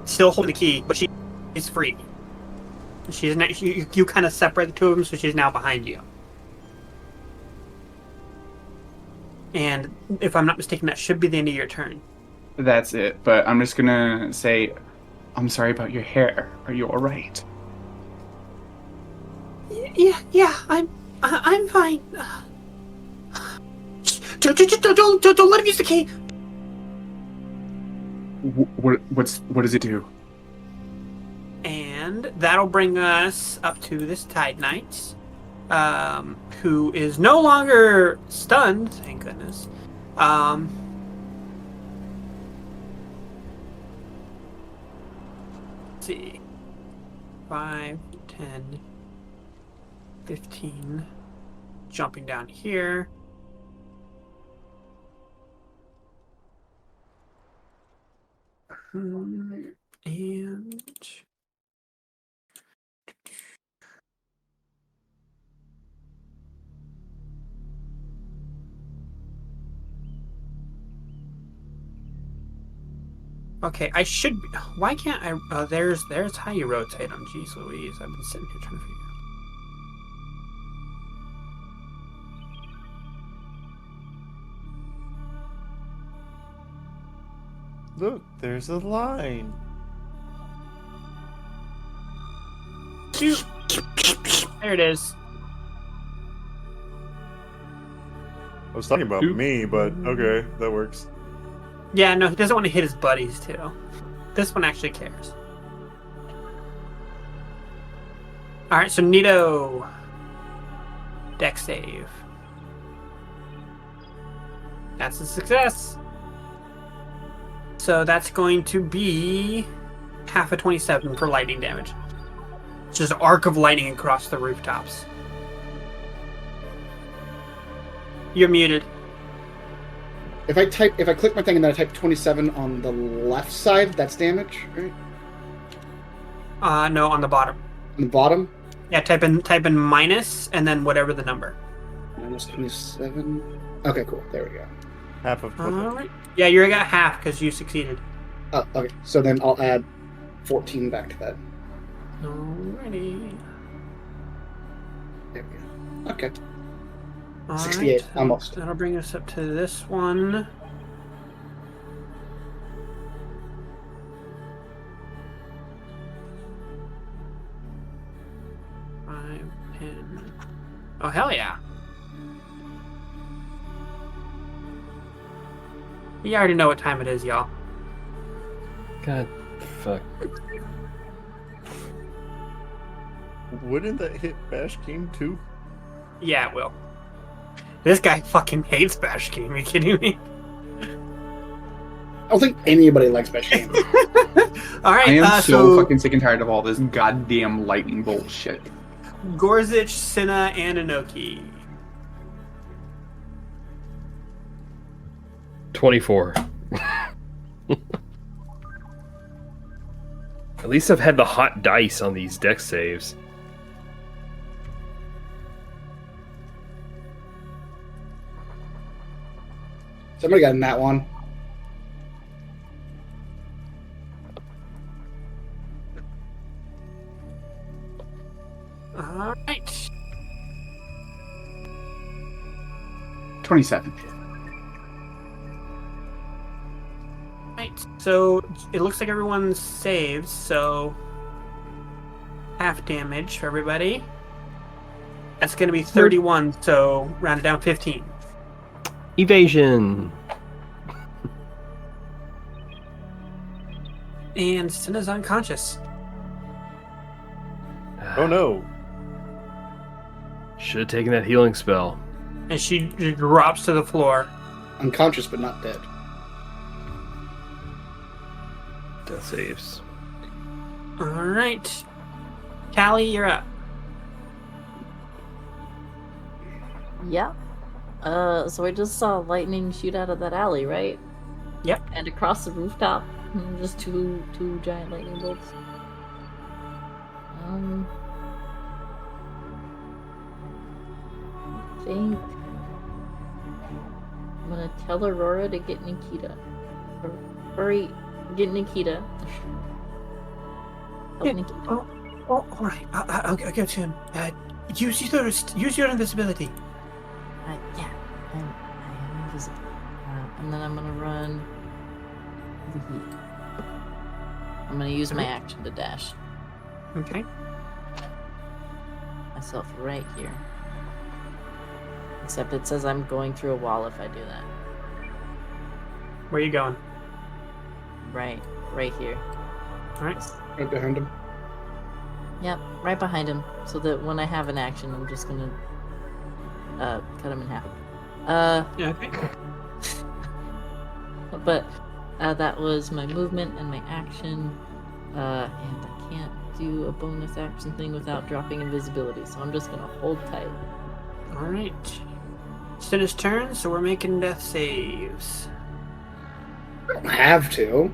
Still holding the key, but she's free. She's not, you kind of separate the two of them, so she's now behind you. And if I'm not mistaken, that should be the end of your turn. That's it. But I'm just gonna say, I'm sorry about your hair. Are you all right? Yeah, I'm fine. Don't let him use the key. What does it do? And that'll bring us up to this Tide Knight, who is no longer stunned, thank goodness. see. 5, 10, 15. Jumping down here. And okay, I should be, why can't I there's how you rotate them. Jeez Louise, I've been sitting here trying to figure out. Look, there's a line. Shoot. There it is. I was talking about me, but okay, that works. Yeah, no, he doesn't want to hit his buddies too. This one actually cares. Alright, so Nito. Deck save. That's a success. So that's going to be half a 27 for lightning damage. It's just an arc of lightning across the rooftops. You're muted. If I click my thing and then I type 27 on the left side, that's damage, right? No, on the bottom. On the bottom? Yeah, type in minus and then whatever the number. Minus 27. Okay, cool. There we go. Half of Alright. Yeah, you got half because you succeeded. Oh, okay. So then I'll add 14 back to that. Alrighty. There we go. Okay. Alright, 68, almost. That'll bring us up to this one. Five, 10. Oh, hell yeah. You already know what time it is, y'all. God, fuck. Wouldn't that hit Bash King too? Yeah, it will. This guy fucking hates Bash Game. Are you kidding me? I don't think anybody likes Bash Game. Alright, I am so fucking sick and tired of all this goddamn lightning bolt shit. Gorzic, Cinna, and Inoki. 24. At least I've had the hot dice on these deck saves. Somebody got in that one. Alright. 27. Right. So it looks like everyone's saved, so half damage for everybody. That's going to be 31, so round it down 15. Evasion. And Cinna's unconscious. Oh no. Should have taken that healing spell. And she drops to the floor. Unconscious but not dead. Death saves. Alright. Callie, you're up. Yeah. So I just saw lightning shoot out of that alley, right? Yep. And across the rooftop. Just two giant lightning bolts. I think I'm gonna tell Aurora to get Nikita. Hurry, get Nikita. Help Yeah, Nikita. Oh, alright. I'll get to him. Use your invisibility. Yeah, I am invisible. And then I'm gonna run over here. I'm gonna use my action to dash Okay. myself right here. Except it says I'm going through a wall if I do that. Where are you going? Right here. Alright. Right behind him. Yep, right behind him. So that when I have an action, I'm just gonna cut him in half. Okay. But that was my movement and my action. And I can't do a bonus action thing without dropping invisibility, so I'm just gonna hold tight. Alright. It's his turn, so we're making death saves. I don't have to.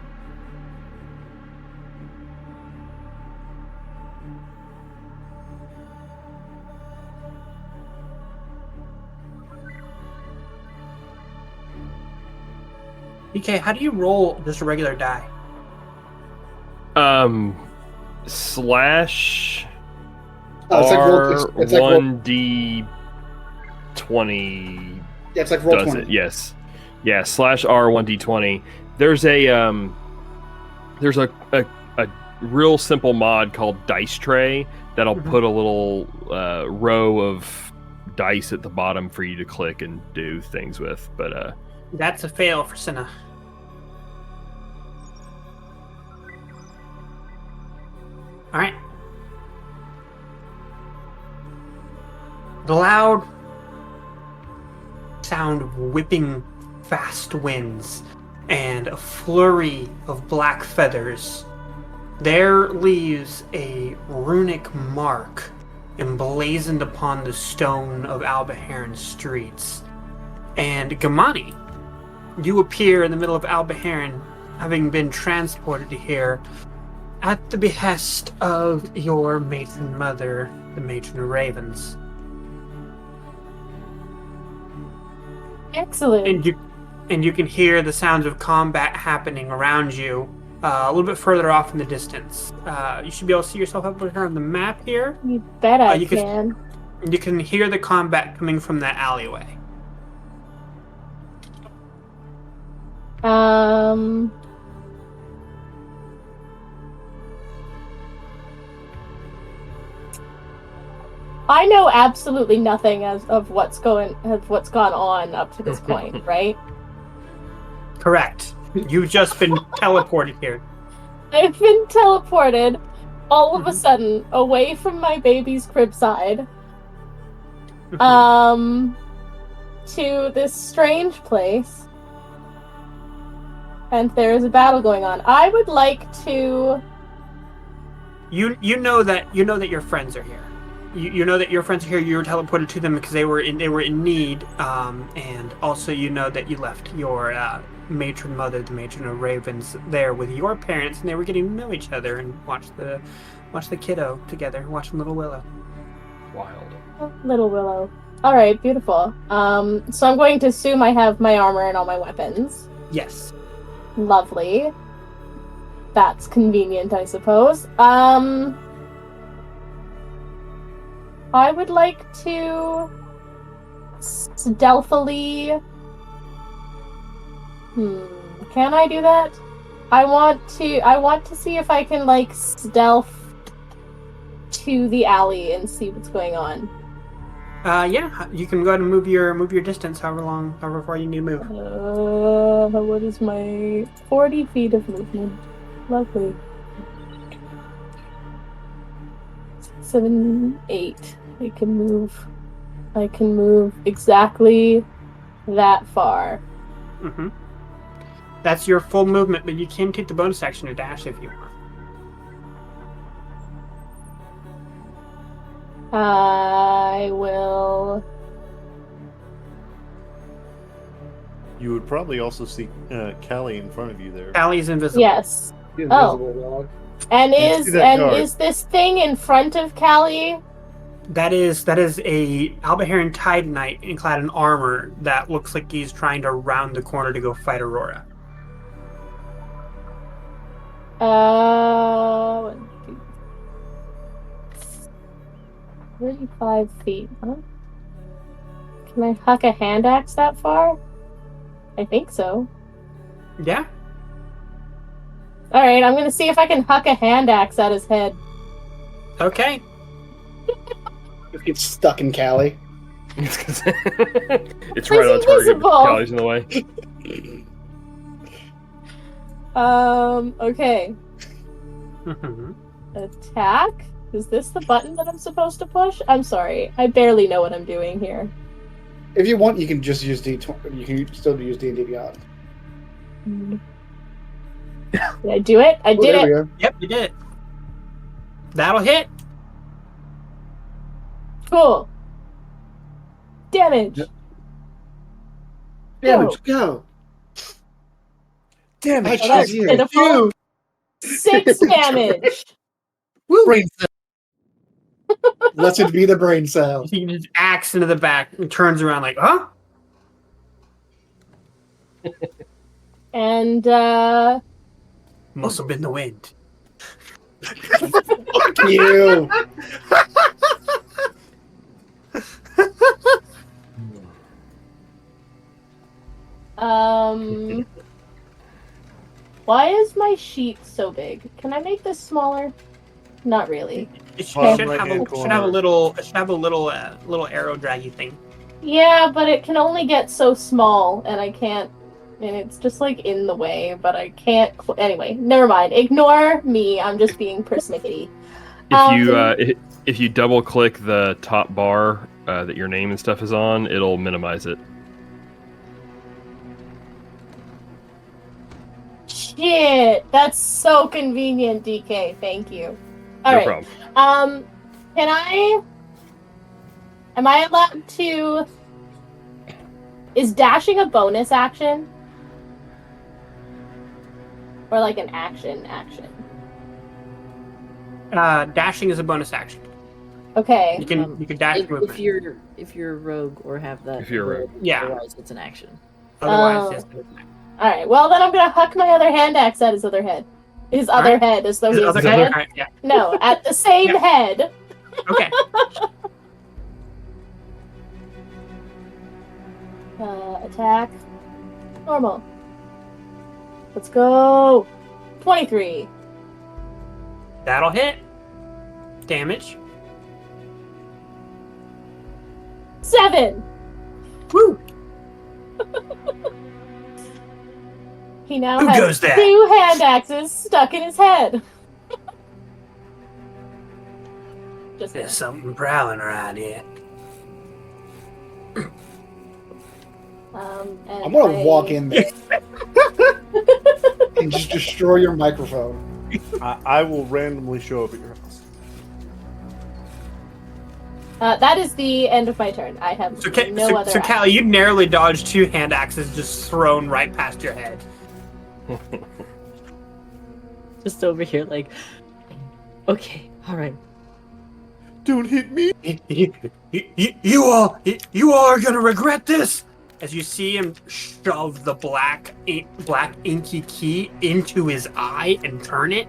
DK, how do you roll just a regular die? Slash Oh, it's like roll. R1D20 Yeah, it's like roll does 20. it. Yes. Yeah, slash R1D20. There's a real simple mod called Dice Tray that'll Mhm. put a little row of dice at the bottom for you to click and do things with. But That's a fail for Cinna. Alright. The loud sound of whipping fast winds and a flurry of black feathers. There leaves a runic mark emblazoned upon the stone of Albaharen's streets. And Gamani, you appear in the middle of Albaharen, having been transported here at the behest of your matron mother, the Matron of Ravens. Excellent. And you can hear the sounds of combat happening around you, a little bit further off in the distance. You should be able to see yourself up here on the map here. You bet I you can. You can hear the combat coming from that alleyway. I know absolutely nothing of what's gone on up to this point, right? Correct. You've just been teleported here. I've been teleported all of a sudden away from my baby's crib side. To this strange place. And there is a battle going on. I would like to You know that your friends are here. You know that your friends are here. You were teleported to them because they were in need, and also you know that you left your matron mother, the Matron of Ravens, there with your parents, and they were getting to know each other and watch the kiddo together, watching Little Willow. wild. Little Willow. All right, beautiful. So I'm going to assume I have my armor and all my weapons. Yes. Lovely. That's convenient, I suppose. I would like to stealthily. Can I do that? I want to see if I can stealth to the alley and see what's going on. Yeah, you can go ahead and move your distance however far you need to move. What is my 40 feet of movement? Lovely. 7, 8. I can move exactly that far. Mm-hmm. That's your full movement, but you can take the bonus action to dash if you want. I will. You would probably also see Callie in front of you there. Allie's invisible. Yes. Invisible dog. And You see that guard. is this thing in front of Callie? That is a Albaharen Tide Knight clad in armor that looks like he's trying to round the corner to go fight Aurora. 1, 2, 35 feet, huh? Can I huck a hand axe that far? I think so. Yeah. Alright, I'm gonna see if I can huck a hand axe at his head. Okay. Just get stuck in Callie. It's right on target. invisible. Callie's in the way. Okay. Mm-hmm. Attack? Is this the button that I'm supposed to push? I'm sorry. I barely know what I'm doing here. If you want, you can just use D20. You can still use D&D Beyond. Did I do it? I Oh, did there we it. go. Yep, you did. That'll hit. Cool. Damage. Yep. Damage, go. Damn I it! Oh, that's choose you. pitiful. 6 damage. Brain cell. Let it be the brain cell. You see him just axe into the back and turns around like, huh? And Must have been the wind. Fuck you. why is my sheet so big? Can I make this smaller? Not really. It should, Bottom have, right-hand should have a corner. little arrow draggy thing. Yeah, but it can only get so small, and I can't. And it's just like in the way, but I can't. Anyway, never mind. Ignore me. I'm just being persnickety. If you double click the top bar that your name and stuff is on, it'll minimize it. Shit, that's so convenient, DK. Thank you. All No right. problem. Can I? Am I allowed to? Is dashing a bonus action? Or like an action? Dashing is a bonus action. Okay. You can dash movement. If you're a rogue or have that, If you're a rogue. Yeah. Otherwise, it's an action. Otherwise, yes. All right. Well, then I'm gonna huck my other hand axe at his other head. His other Alright. head, as though His he's other dead. head? Alright, yeah. No, at the same Yeah. head. Okay. Attack. Normal. Let's go. 23. That'll hit. Damage. 7. Woo! He now Who has goes there? 2 hand axes stuck in his head. Just There's something prowling around here. and I'm gonna I- walk in there and just destroy your microphone. I will randomly show up at your house. that is the end of my turn. I have So, no other. so Callie, you narrowly dodged 2 hand axes just thrown right past your head. Just over here, like, okay, all right. Don't hit me. You all are gonna regret this. As you see him shove the black inky key into his eye and turn it,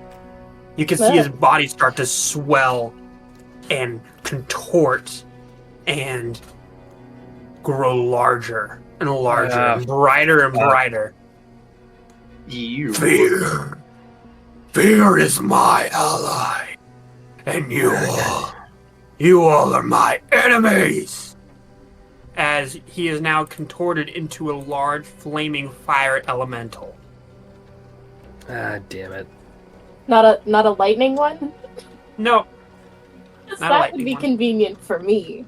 you can see his body start to swell and contort and grow larger and larger and brighter and brighter. You. Fear is my ally, and you all are my enemies. As he is now contorted into a large flaming fire elemental. Ah, damn it. Not a lightning one. No, Yes, Not a that lightning would be one. convenient for me.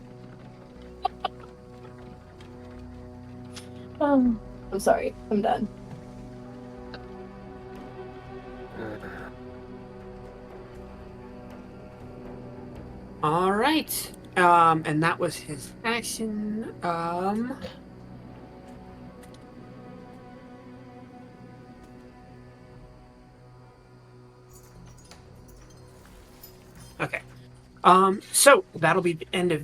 I'm sorry. I'm done. all right. And that was his action. Okay. So that'll be the end of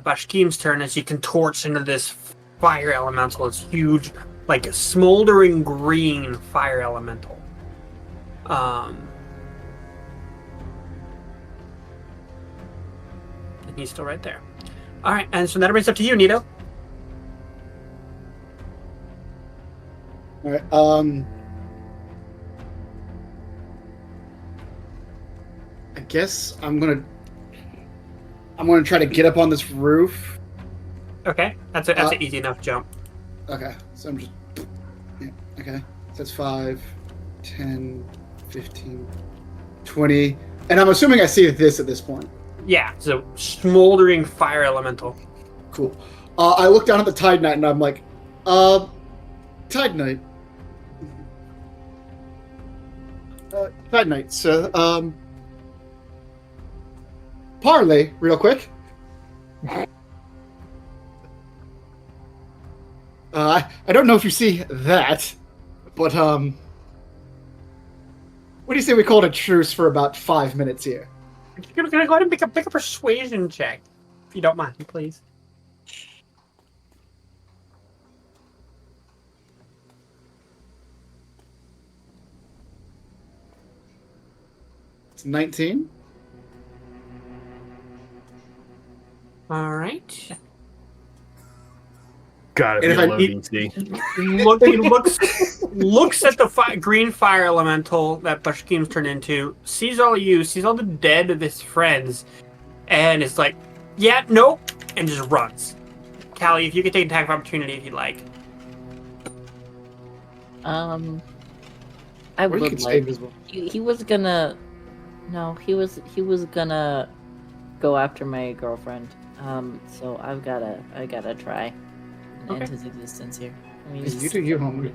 Bashkim's turn as he contorts into this fire elemental. It's huge, like a smoldering green fire elemental. And he's still right there. All right, and so that brings up to you, Nito. All right. I guess I'm gonna try to get up on this roof. Okay, that's an easy enough jump. Okay, so I'm just. Yeah, okay, so that's 5, 10, 15, 20. And I'm assuming I see this at this point. Yeah, so smoldering fire elemental. Cool. I look down at the Tide Knight and I'm like, Tide Knight. Bad night. So, parlay, real quick. I don't know if you see that, but what do you say we call it a truce for about 5 minutes here? You're gonna go ahead and make a persuasion check, if you don't mind, please. It's 19. All right. God, And if if you're I low need- DC. He looks at the green fire elemental that Bashkim's turned into, sees all you, sees all the dead of his friends, and is like, yeah, nope, and just runs. Callie, if you could take an attack of opportunity if you'd like. I Or you would can stay like. invisible. He was gonna. No, he was gonna go after my girlfriend. So I gotta try and end Okay. his existence here. I mean, You do you, homie.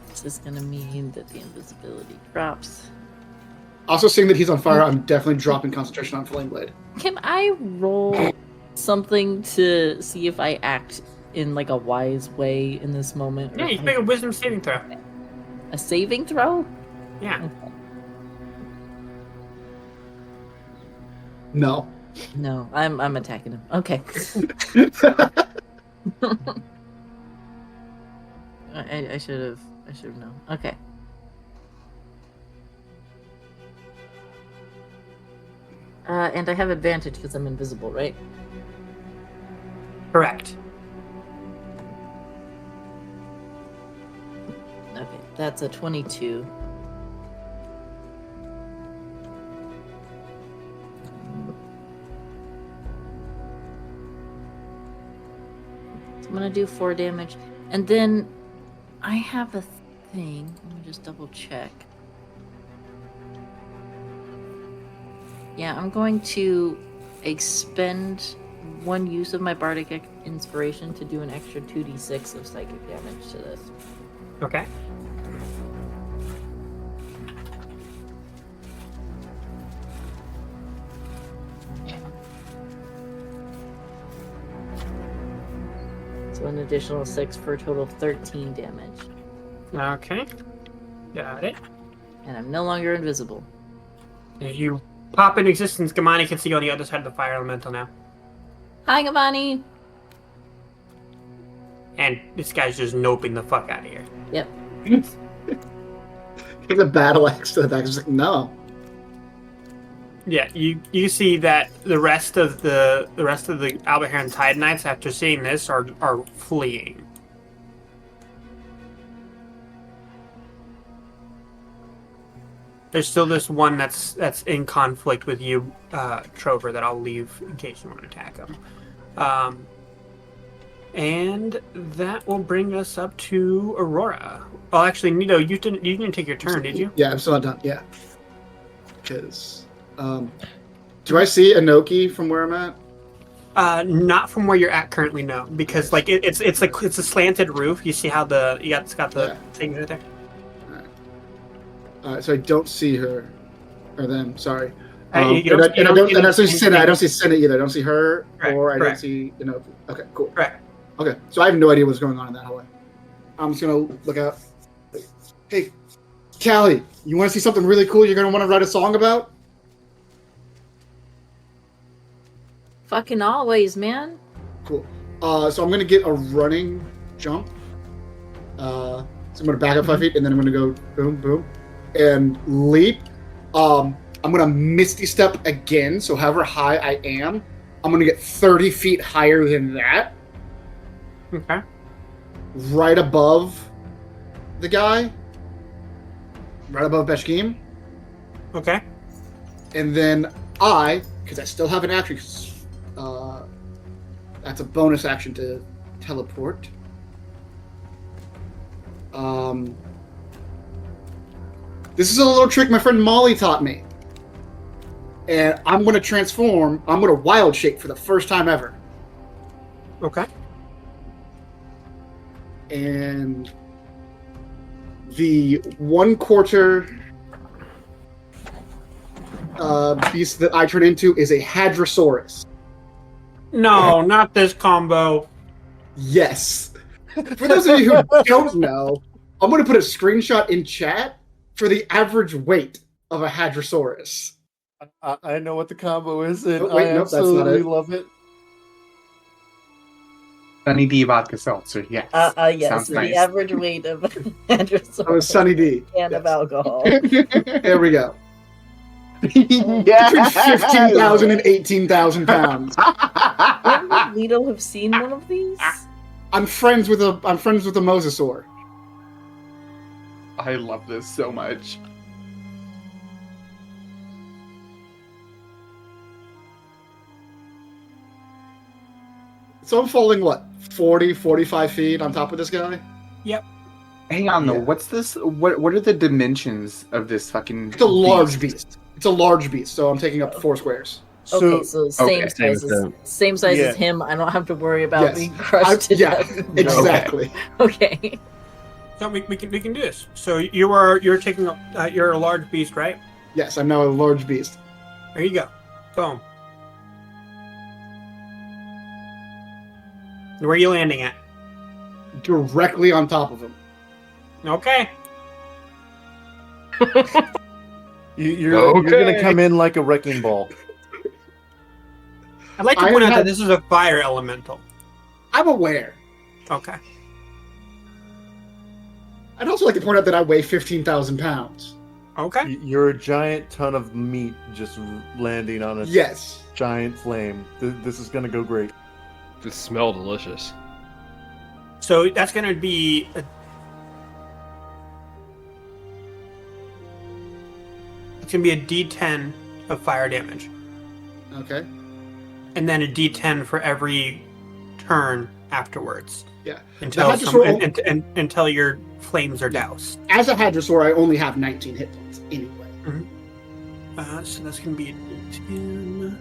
this is gonna mean that the invisibility drops. Also, seeing that he's on fire, I'm definitely dropping concentration on Flame Blade. Can I roll something to see if I act in like a wise way in this moment? or Yeah, you if can make a wisdom saving throw. a saving throw? Yeah. Okay. No. No, I'm attacking him. Okay. I should have known. Okay. And I have advantage because I'm invisible, right? Correct. Okay, that's a 22. So I'm gonna do 4 damage, and then I have a thing. Let me just double check. Yeah, I'm going to expend 1 use of my bardic inspiration to do an extra 2d6 of psychic damage to this. Okay. So an additional 6 for a total of 13 damage. Okay. Got it. And I'm no longer invisible. If you pop in existence, Gamani can see you on the other side of the fire elemental now. Hi, Gavani! And this guy's just noping the fuck out of here. Yep. He's a battle axe to the back. He's like, no. Yeah, you see that the rest of the Albert Heron Tide Knights, after seeing this, are fleeing. There's still this one that's in conflict with you, Trover, that I'll leave in case you want to attack him. And that will bring us up to Aurora. Oh, actually, Nito, you didn't take your turn, did you? Yeah, I'm still not done. Yeah. Because, do I see Inoki from where I'm at? Not from where you're at currently, no, because like it's a slanted roof. You see how it's got the things right there. So I don't see her, or them. Sorry. You And don't- I don't see Senna. I don't see Senna either. I don't see her, Correct, or I don't correct. see Inoki. Okay, cool. Correct. Okay, so I have no idea what's going on in that hallway. I'm just gonna look out. Hey, Callie, you want to see something really cool? You're gonna want to write a song about? Fucking always, man. Cool. So I'm gonna get a running jump. So I'm gonna back up 5 feet, and then I'm gonna go boom, boom, and leap. I'm gonna misty step again. So however high I am, I'm gonna get 30 feet higher than that, Okay. right above the guy, right above Beshkim, Okay. and then because I still have an action, 'cause, that's a bonus action to teleport. This is a little trick my friend Molly taught me. And I'm going to transform. I'm going to wild shape for the first time ever. Okay. And the 1/4 beast that I turn into is a Hadrosaurus. No, not this combo. Yes. For those of you who don't know, I'm going to put a screenshot in chat for the average weight of a Hadrosaurus. I know what the combo is, and Oh, wait, I nope, that's not absolutely it. love it. Sunny D vodka seltzer. Yes. Yes, Sounds the nice. average weight of Androsaurus. Oh, Sunny D. Can Yes. of alcohol. There we go. Yeah. Between 15,000 and 18,000 pounds. When would Lido have seen one of these? I'm friends with a mosasaur. I love this so much. So I'm falling, what, 40, 45 feet on top of this guy? Hang on though. Yeah. What's this? What are the dimensions of this fucking? It's a large beast. It's a large beast, so I'm taking up 4 squares. Okay, so same okay, size same as thing. same size Yeah. as him. I don't have to worry about Yes. being crushed to Yeah, death. exactly. Okay. So we can do this. So you're taking you're a large beast, right? Yes, I'm now a large beast. There you go. Boom. Where are you landing at? Directly on top of him. Okay. You're going to Okay. come in like a wrecking ball. I'd like to I point out had- that this is a fire elemental. I'm aware. Okay. I'd also like to point out that I weigh 15,000 pounds. Okay. You're a giant ton of meat just landing on a Yes. giant flame. This is going to go great. Just smell delicious. So that's going to be it's going to be a D10 of fire damage, Okay. and then a D10 for every turn afterwards. Yeah. Until Now, until your flames are doused. As a Hadrosaur, I only have 19 hit points anyway. So that's going to be a D10.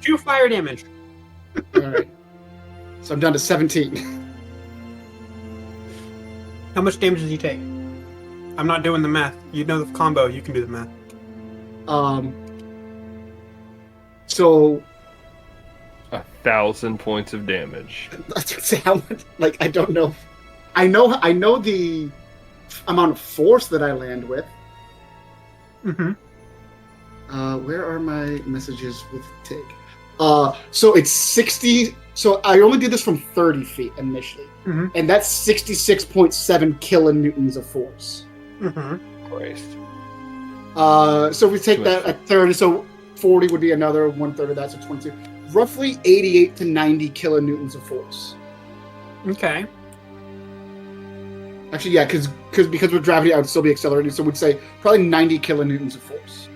Two fire damage. All right. So I'm down to 17. How much damage does he take? I'm not doing the math. You know the combo. You can do the math. So 1,000 points of damage. that's how much. Like, I don't know. I know the amount of force that I land with. Mm-hmm. Where are my messages with Tig? So it's 60. So I only did this from 30 feet initially, Mhm. and that's 66.7 kilonewtons of force. Mm-hmm. Christ. So if we take Too that much. at 30, so 40 would be another 1/3 of that, so 22. Roughly 88 to 90 kilonewtons of force. Okay. Actually, yeah, because with gravity, I would still be accelerating, so we'd say probably 90 kilonewtons of force.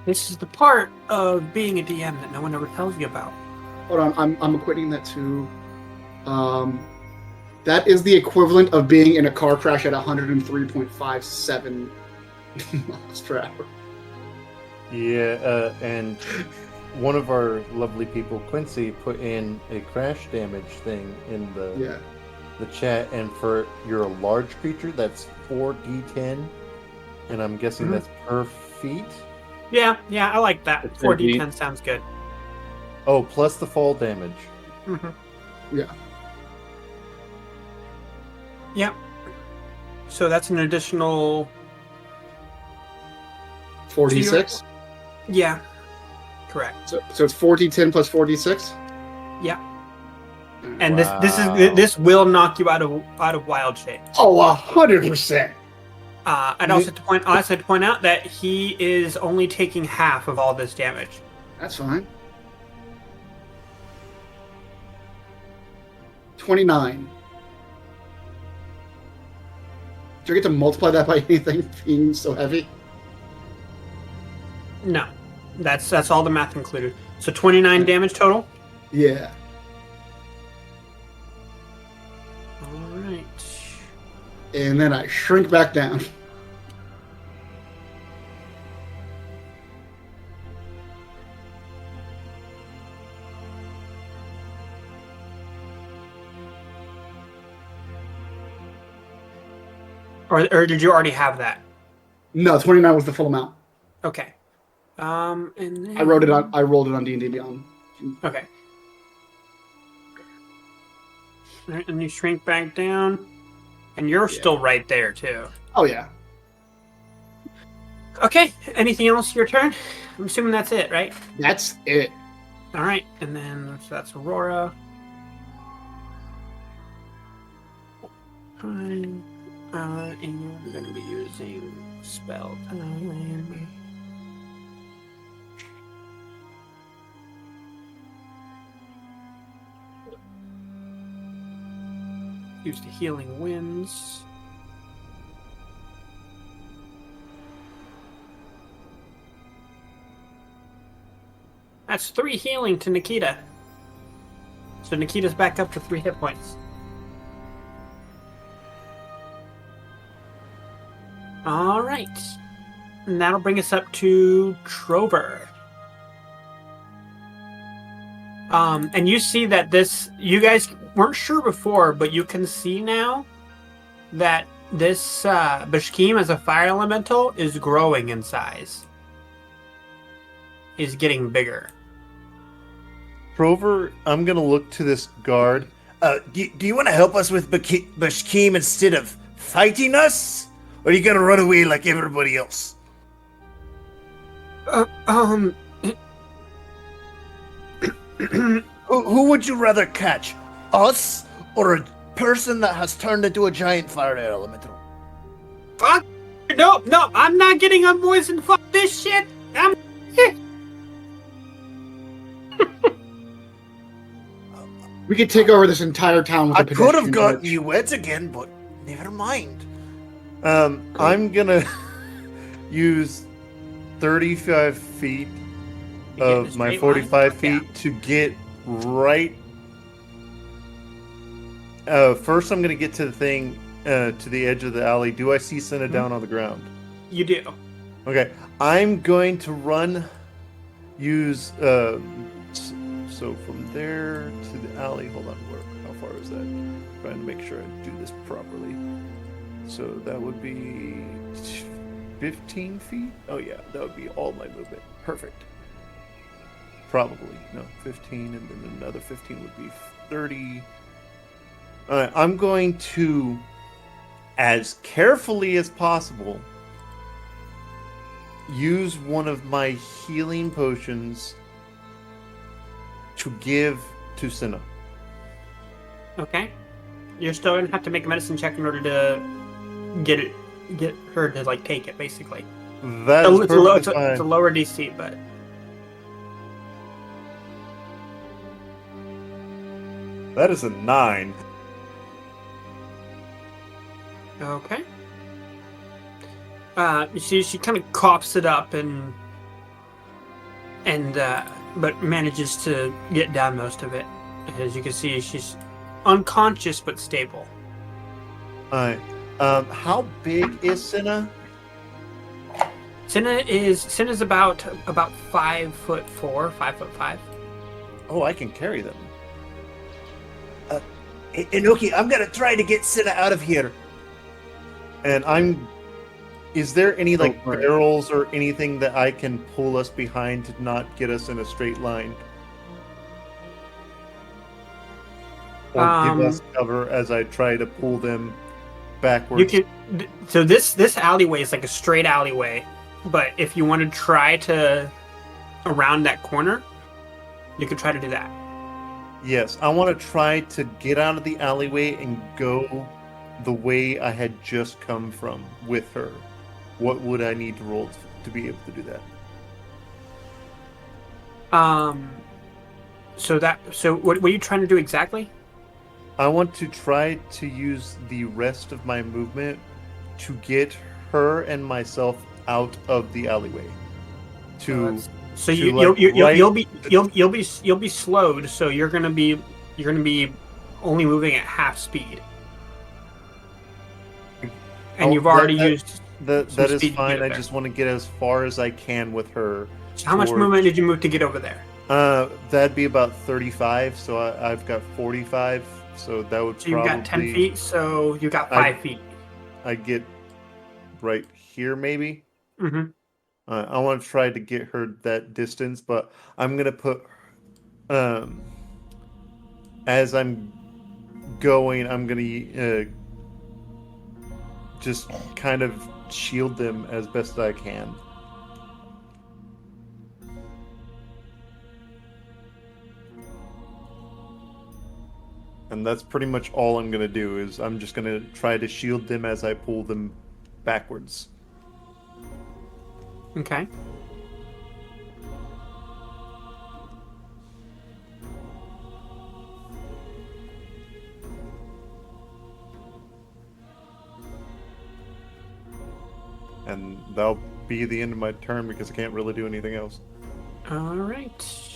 This is the part of being a DM that no one ever tells you about. Hold on, I'm equating that to. That is the equivalent of being in a car crash at 103.57 miles per hour. Yeah, and one of our lovely people, Quincy, put in a crash damage thing in the chat, and for you're a large creature, that's 4d10, and I'm guessing Mhm. that's per feet. Yeah, I like that. It's 4d10 sounds good. Oh, plus the fall damage. Mm-hmm. Yeah. Yep. So that's an additional. 4d6? Yeah. Correct. So it's 4d10 plus 4d6? Yeah. And Wow. this will knock you out of wild shape. Oh, 100%! I'd also like to point out that he is only taking half of all this damage. That's fine. 29. Do I get to multiply that by anything being so heavy? No, that's all the math included. So 29 damage total. Yeah. All right. and then I shrink back down. Or did you already have that? No, 29 was the full amount. Okay. And then... I rolled it on D&D Beyond. Okay. Alright, and you shrink back down, and you're still right there too. Oh yeah. Okay. Anything else? Your turn. I'm assuming that's it, right? That's it. All right, and then so that's Aurora. Fine. And we're going to be using spell time. Use the healing winds. That's 3 healing to Nikita. So Nikita's back up to 3 hit points. All right. And that'll bring us up to Trover. And you see that you guys weren't sure before, but you can see now that this Bashkim as a fire elemental is growing in size. Is getting bigger. Trover, I'm gonna look to this guard. Do you want to help us with Bashkim instead of fighting us? Or are you gonna run away like everybody else? Who would you rather catch? Us? Or a person that has turned into a giant fire elemental? Fuck! No, I'm not getting unpoisoned. Fuck this shit! We could take over this entire town with I a could have pedestrian gotten bridge. you wet again, but never mind. I'm gonna use 35 feet of my 45 feet to get right. First, I'm gonna get to the thing, to the edge of the alley. Do I see Senna down on the ground? You do. Okay, I'm going to use. So from there to the alley. Hold on, how far is that? Trying to make sure I do this properly. So that would be 15 feet? Oh yeah, that would be all my movement. Perfect. Probably. No, 15, and then another 15 would be 30. Alright, I'm going to, as carefully as possible, use one of my healing potions to give to Senna. Okay. You're still gonna have to make a medicine check in order to get her to like take it, basically. That's it's a lower DC, but that is a 9. okay. You see, she kind of coughs it up and but manages to get down most of it. As you can see, she's unconscious but stable. Alright. How big is Senna? Senna's about 5'4", 5'5". Oh, I can carry them. Inoki, I'm gonna try to get Senna out of here. And is there any like for it. barrels or anything that I can pull us behind to not get us in a straight line? Or give us cover as I try to pull them backwards? So this alleyway is like a straight alleyway, but if you want to try to around that corner, you could try to do that. Yes, I want to try to get out of the alleyway and go the way I had just come from with her. What would I need to roll to be able to do that? So what were you trying to do exactly? I want to try to use the rest of my movement to get her and myself out of the alleyway. So you'll be slowed. So you're gonna be only moving at half speed. And Oh, you've already that- used. That some is speed to fine. get I there. just want to get as far as I can with her. So how much towards- movement did you move to get over there? That'd be about 35. So I've got 45. So that would So you've probably got 10 feet, so you got 5 feet. I get right here, maybe. Mm-hmm. I want to try to get her that distance, but I'm gonna put, as I'm going, I'm gonna just kind of shield them as best I can. And that's pretty much all I'm gonna do. Is I'm just gonna try to shield them as I pull them backwards. Okay. And that'll be the end of my turn because I can't really do anything else. All right.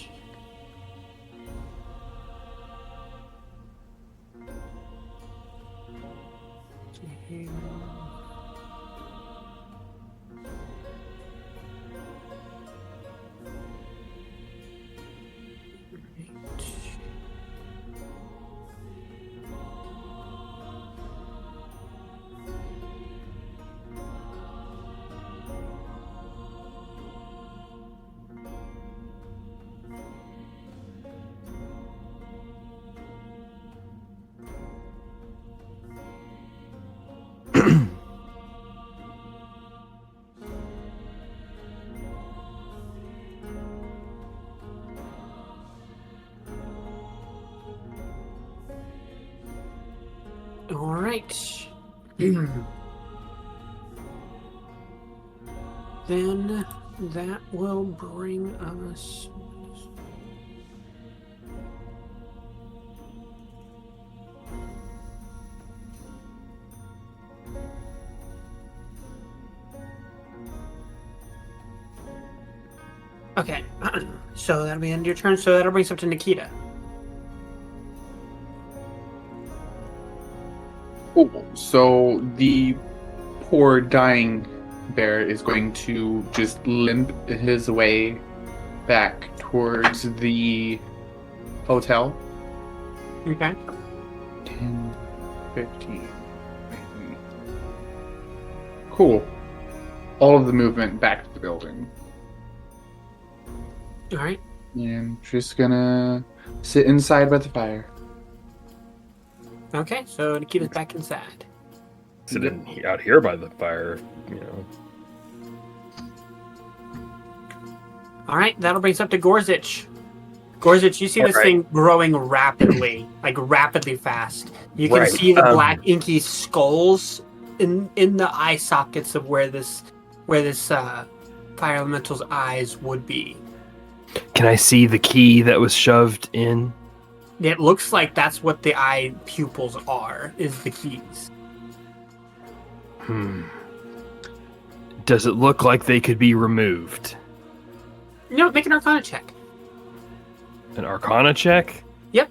All right. Then that will bring us. Okay, so that'll be the end of your turn. So that'll bring us up to Nikita. Cool. So the poor dying bear is going to just limp his way back towards the hotel. Okay. 10, 15. Cool. All of the movement back to the building. All right. And just gonna sit inside by the fire. Okay, so Nikita's back inside. Sitting out here by the fire, you know. All right, that'll bring us up to Gorzich. Gorzich, you see this All right. thing growing rapidly, like rapidly fast. You can Right, see the black inky skulls in the eye sockets of where this fire elemental's eyes would be. Can I see the key that was shoved in? It looks like that's what the eye pupils are, is the keys. Does it look like they could be removed? No, make an Arcana check. An Arcana check? Yep.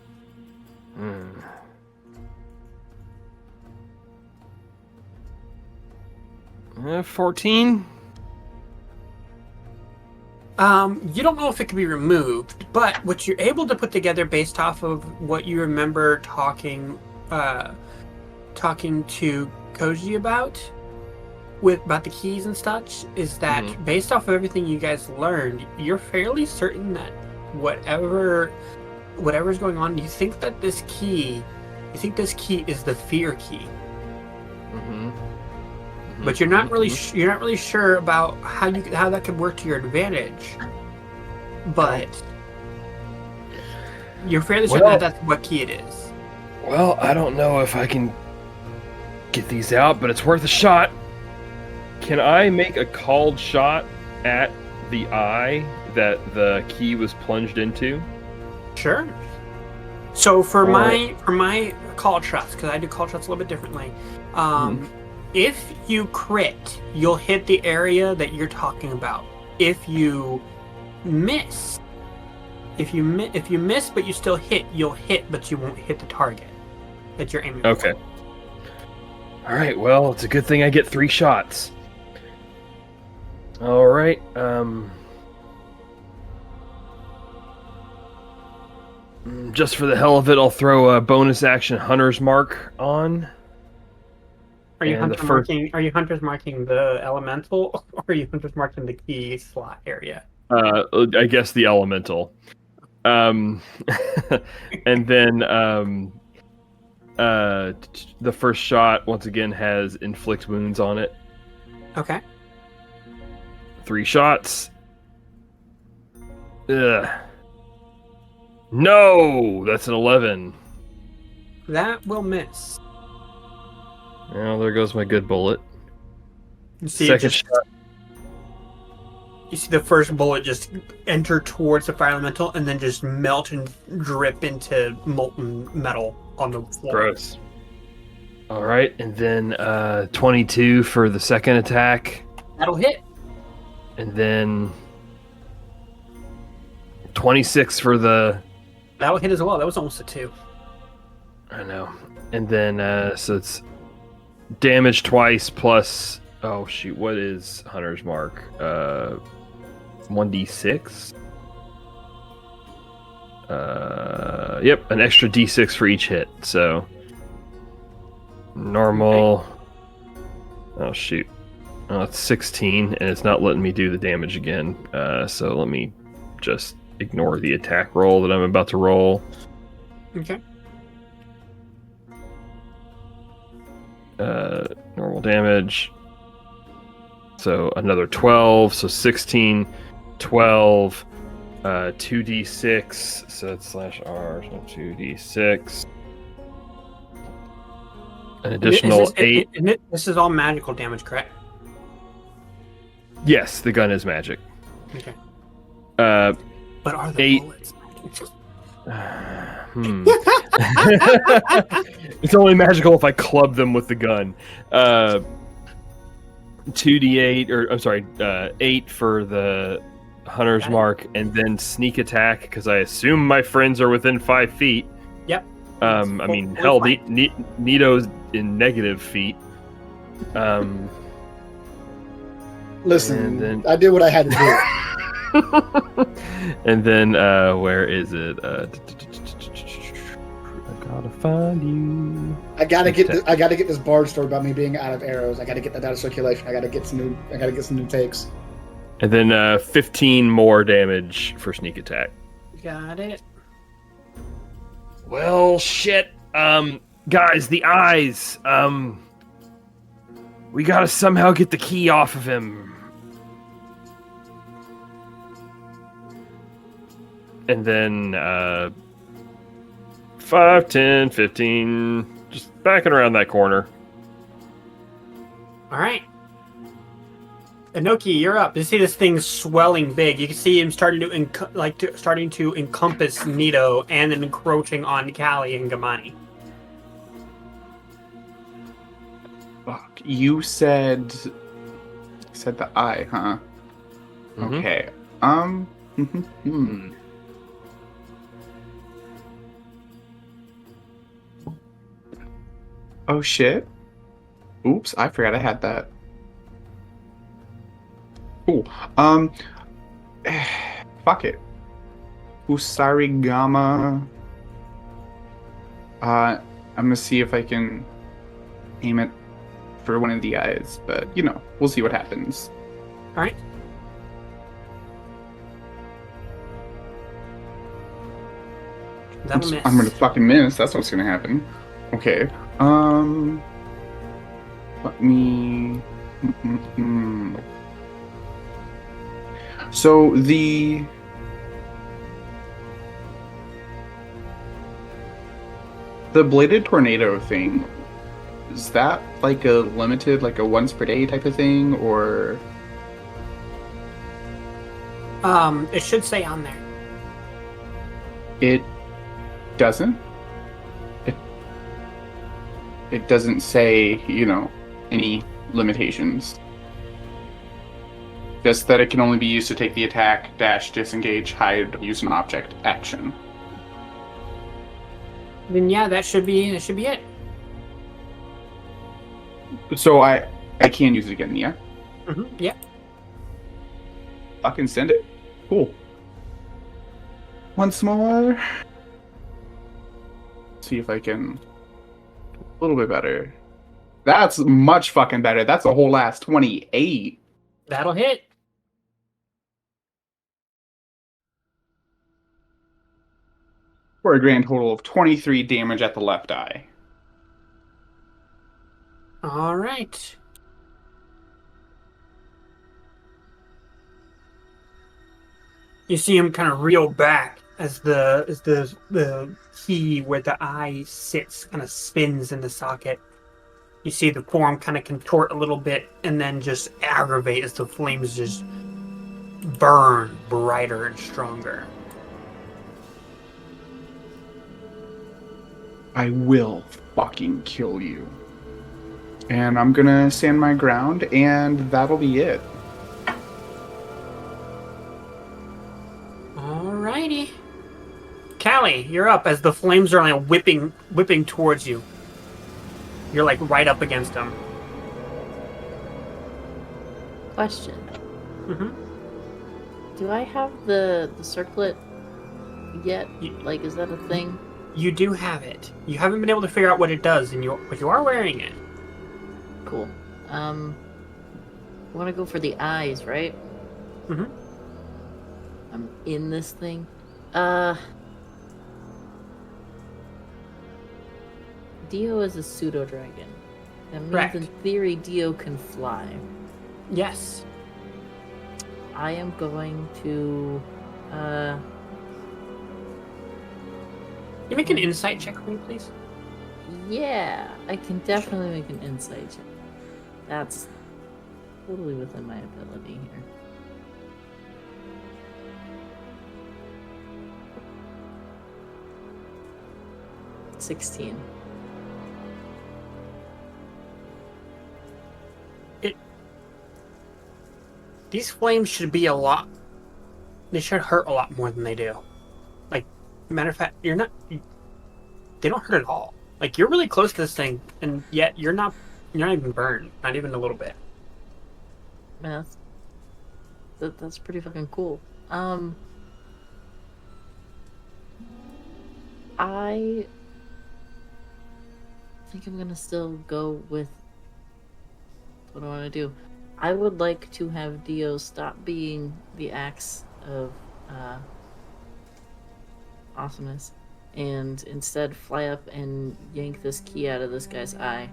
14? You don't know if it can be removed, but what you're able to put together based off of what you remember talking to Koji about the keys and such is that based off of everything you guys learned, you're fairly certain that whatever's going on, you think this key is the fear key. But you're not really sure about how that could work to your advantage. But you're fairly certain that that's what key it is. Well, I don't know if I can get these out, but it's worth a shot. Can I make a called shot at the eye that the key was plunged into? Sure. So for my call shots, because I do call shots a little bit differently, if you crit, you'll hit the area that you're talking about. If you miss, but you still hit, you'll hit, but you won't hit the target that you're aiming for. Okay. All right. Well, it's a good thing I get 3 shots. All right. Just for the hell of it, I'll throw a bonus action Hunter's Mark on. Are you And the hunter first- marking? Are you hunters marking the elemental, or are you hunters marking the key slot area? I guess the elemental. And then the first shot once again has inflict wounds on it. Okay. 3 shots. Ugh. No, that's an 11. That will miss. Well, there goes my good bullet. You see, Second shot. you see the first bullet just enter towards the fire elemental and then just melt and drip into molten metal on the floor. Gross. All right, and then 22 for the second attack, That'll hit. and then 26 for the. That'll hit as well. That was almost a 2. I know. And then so it's damage twice plus. Oh shoot! What is Hunter's Mark? 1d6. Yep, an extra d6 for each hit. So normal. Oh shoot! Oh, it's 16, and it's not letting me do the damage again. So let me just ignore the attack roll that I'm about to roll. Okay. Normal damage. So another 12, so 16, 12, 2d6, so it's /r, so 2d6. An additional 8. This is all magical damage, correct? Yes, the gun is magic. Okay. Uh, But are the 8. bullets magic? It's only magical if I club them with the gun. 2d8, or I'm sorry, 8 for the Hunter's Mark, and then sneak attack because I assume my friends are within 5 feet. Yep. I mean, hell, Nito's in negative feet. Listen, And then- I did what I had to do. And then where is it? I gotta find you. I gotta get this bard story about me being out of arrows. I gotta get that out of circulation. I gotta get some new takes. And then 15 more damage for sneak attack. Got it. Well, shit. Guys, the eyes. We gotta somehow get the key off of him. And then 5, 10, 15, just backing around that corner. All right. Inoki, you're up. You see this thing swelling big. You can see him starting to encompass Nito and then encroaching on Callie and Gamani. Fuck. You said the eye, huh? Mhm. Okay. Oh shit. Oops, I forgot I had that. Cool. Fuck it. Usarigama. I'm gonna see if I can aim it for one of the eyes, but we'll see what happens. All right. That'll miss. I'm gonna fucking miss. That's what's gonna happen. Okay. Let me. So the bladed tornado thing, is that like a limited, like a once per day type of thing, or? It should say on there. It doesn't. It doesn't say, any limitations. Just that it can only be used to take the attack, dash, disengage, hide, use an object action. Then yeah, that should be it. So I can use it again, yeah? Yeah. Fucking send it. Cool. Once more. See if I can... A little bit better. That's much fucking better. That's a whole ass 28. That'll hit. For a grand total of 23 damage at the left eye. All right. You see him kind of reel back as the key where the eye sits kind of spins in the socket. You see the form kind of contort a little bit and then just aggravate as the flames just burn brighter and stronger. I will fucking kill you. And I'm gonna stand my ground, and that'll be it. Alrighty. Callie, you're up as the flames are like whipping towards you. You're like right up against them. Question. Mm-hmm. Do I have the circlet yet? Like, is that a thing? You do have it. You haven't been able to figure out what it does, but you are wearing it. Cool. I want to go for the eyes, right? Mm-hmm. I'm in this thing. Dio is a pseudo dragon. That means Correct. in theory Dio can fly. Yes. I am going to You make an insight check for me, please. yeah, I can definitely make an insight check. That's totally within my ability here. $16. These flames should be a lot. They should hurt a lot more than they do. Like, matter of fact, you're not. They don't hurt at all. Like, you're really close to this thing, and yet you're not. You're not even burned. Not even a little bit. Man, that's pretty fucking cool. I think I'm gonna still go with what I want to do. I would like to have Dio stop being the axe of awesomeness and instead fly up and yank this key out of this guy's eye.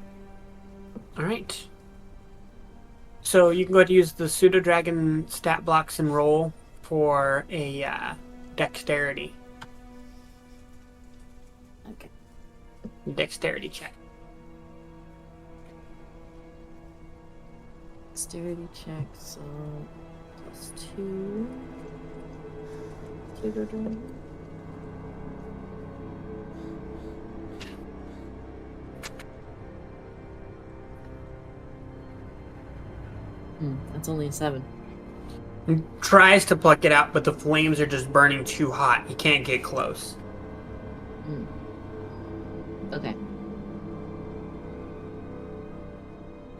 All right. So you can go ahead and use the pseudo dragon stat blocks and roll for a dexterity. Okay. Dexterity check. Dexterity check, so +2. Pseudo dragon. That's only a 7. He tries to pluck it out, but the flames are just burning too hot. He can't get close. Okay.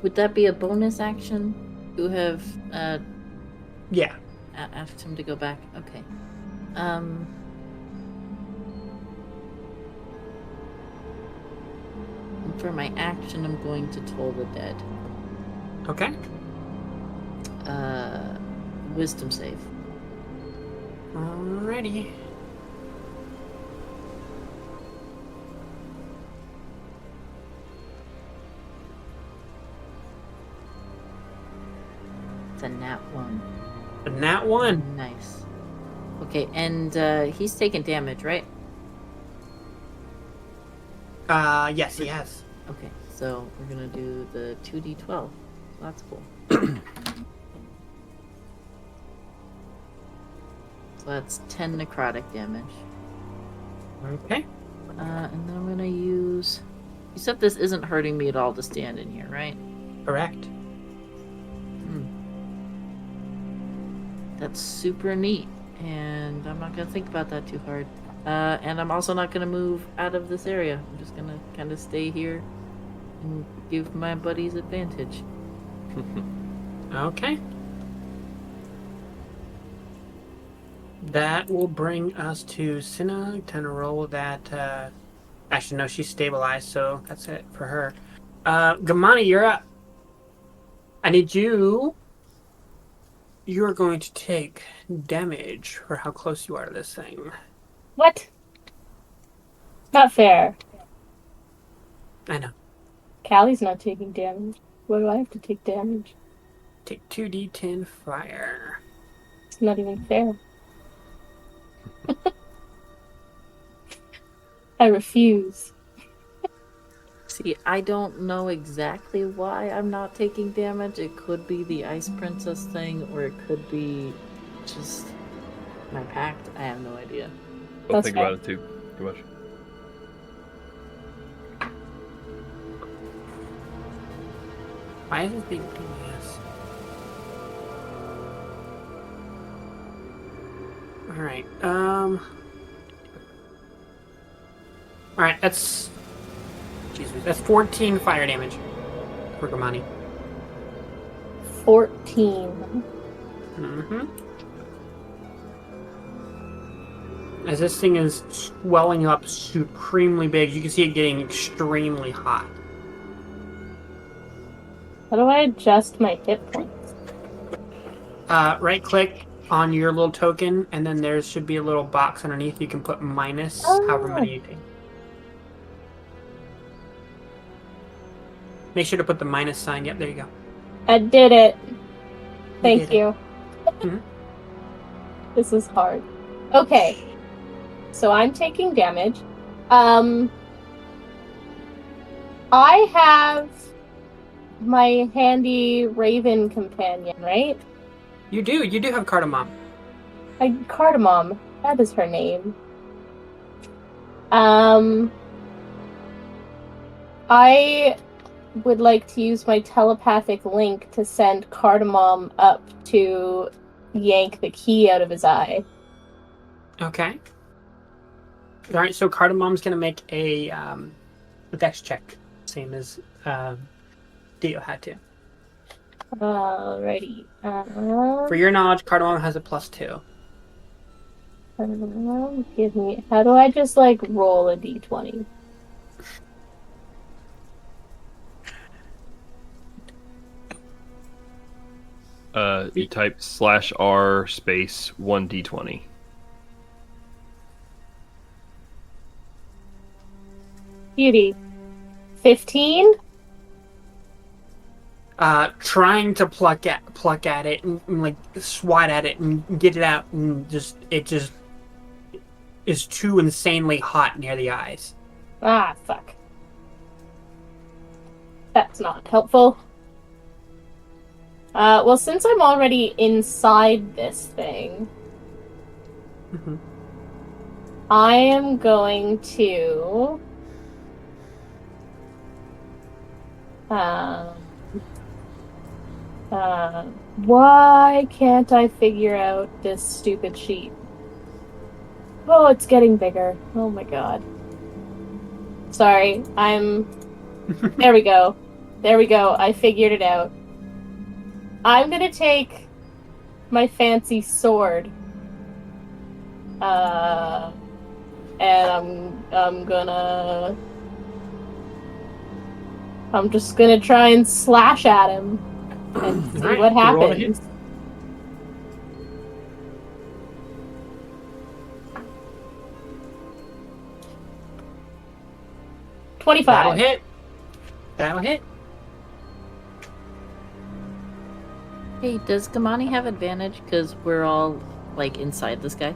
Would that be a bonus action to have Yeah. asked him to go back? Okay. And for my action, I'm going to Toll the Dead. Okay. Wisdom save. Alrighty. It's a nat 1. A nat 1. Nice. Okay, and he's taking damage, right? Yes, he has. Okay, so we're gonna do the 2d12. So that's cool. So that's 10 necrotic damage. Okay. And then I'm gonna use... You said this isn't hurting me at all to stand in here, right? Correct. That's super neat. And I'm not gonna think about that too hard. And I'm also not gonna move out of this area. I'm just gonna kind of stay here and give my buddies advantage. Okay. That will bring us to Cinna. Kind of roll that. Actually, no, she's stabilized, so that's it for her. Gamani, you're up. I need you. You're going to take damage for how close you are to this thing. What? Not fair. I know. Callie's not taking damage. Why do I have to take damage? Take 2d10 fire. It's not even fair. I refuse. See, I don't know exactly why I'm not taking damage. It could be the Ice Princess thing, or it could be just my pact. I have no idea. I'll That's think fair. about it too much. Why is this big yes? Alright, Alright, that's... Jesus, that's 14 fire damage for Gamani. 14. Mm-hmm. As this thing is swelling up supremely big, you can see it getting extremely hot. How do I adjust my hit points? Right click on your little token, and then there should be a little box underneath. You can put minus however many you take. Make sure to put the minus sign. Yep, there you go. I did it. Thank did it. you. Mhm. This is hard. Okay. So I'm taking damage. I have my handy raven companion, right? You do have cardamom. Cardamom. That is her name. I would like to use my telepathic link to send Cardamom up to yank the key out of his eye. Okay. All right, so Cardamom's gonna make a dex check, same as Dio had to. Alrighty. For your knowledge, Cardamom has a +2. Give me. How do I just like roll a d20? You type /r space 1d20. Beauty. 15? Trying to pluck at it and like swat at it and get it out, and it just is too insanely hot near the eyes. Ah, fuck. That's not helpful. Well, since I'm already inside this thing, Mm-hmm. I am going to... why can't I figure out this stupid sheet? Oh, it's getting bigger. Oh my god. Sorry, There we go. There we go. I figured it out. I'm gonna take my fancy sword. And I'm just gonna try and slash at him and see Alright, what roll to hit. happens. That'll 25. hit. That'll hit. Hey, does Gamani have advantage because we're all like inside this guy?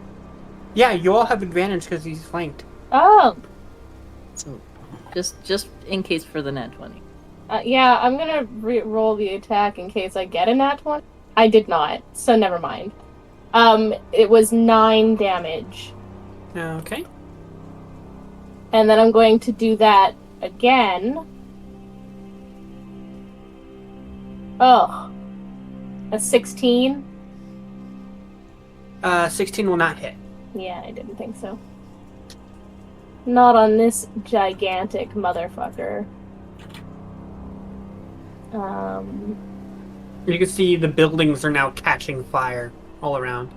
Yeah, you all have advantage because he's flanked. Oh, So just in case for the nat 20. yeah, I'm gonna roll the attack in case I get a nat 1. I did not, so never mind. It was 9 damage. Okay. And then I'm going to do that again. Oh. A 16? 16 will not hit. Yeah, I didn't think so. Not on this gigantic motherfucker. Um, You can see the buildings are now catching fire all around.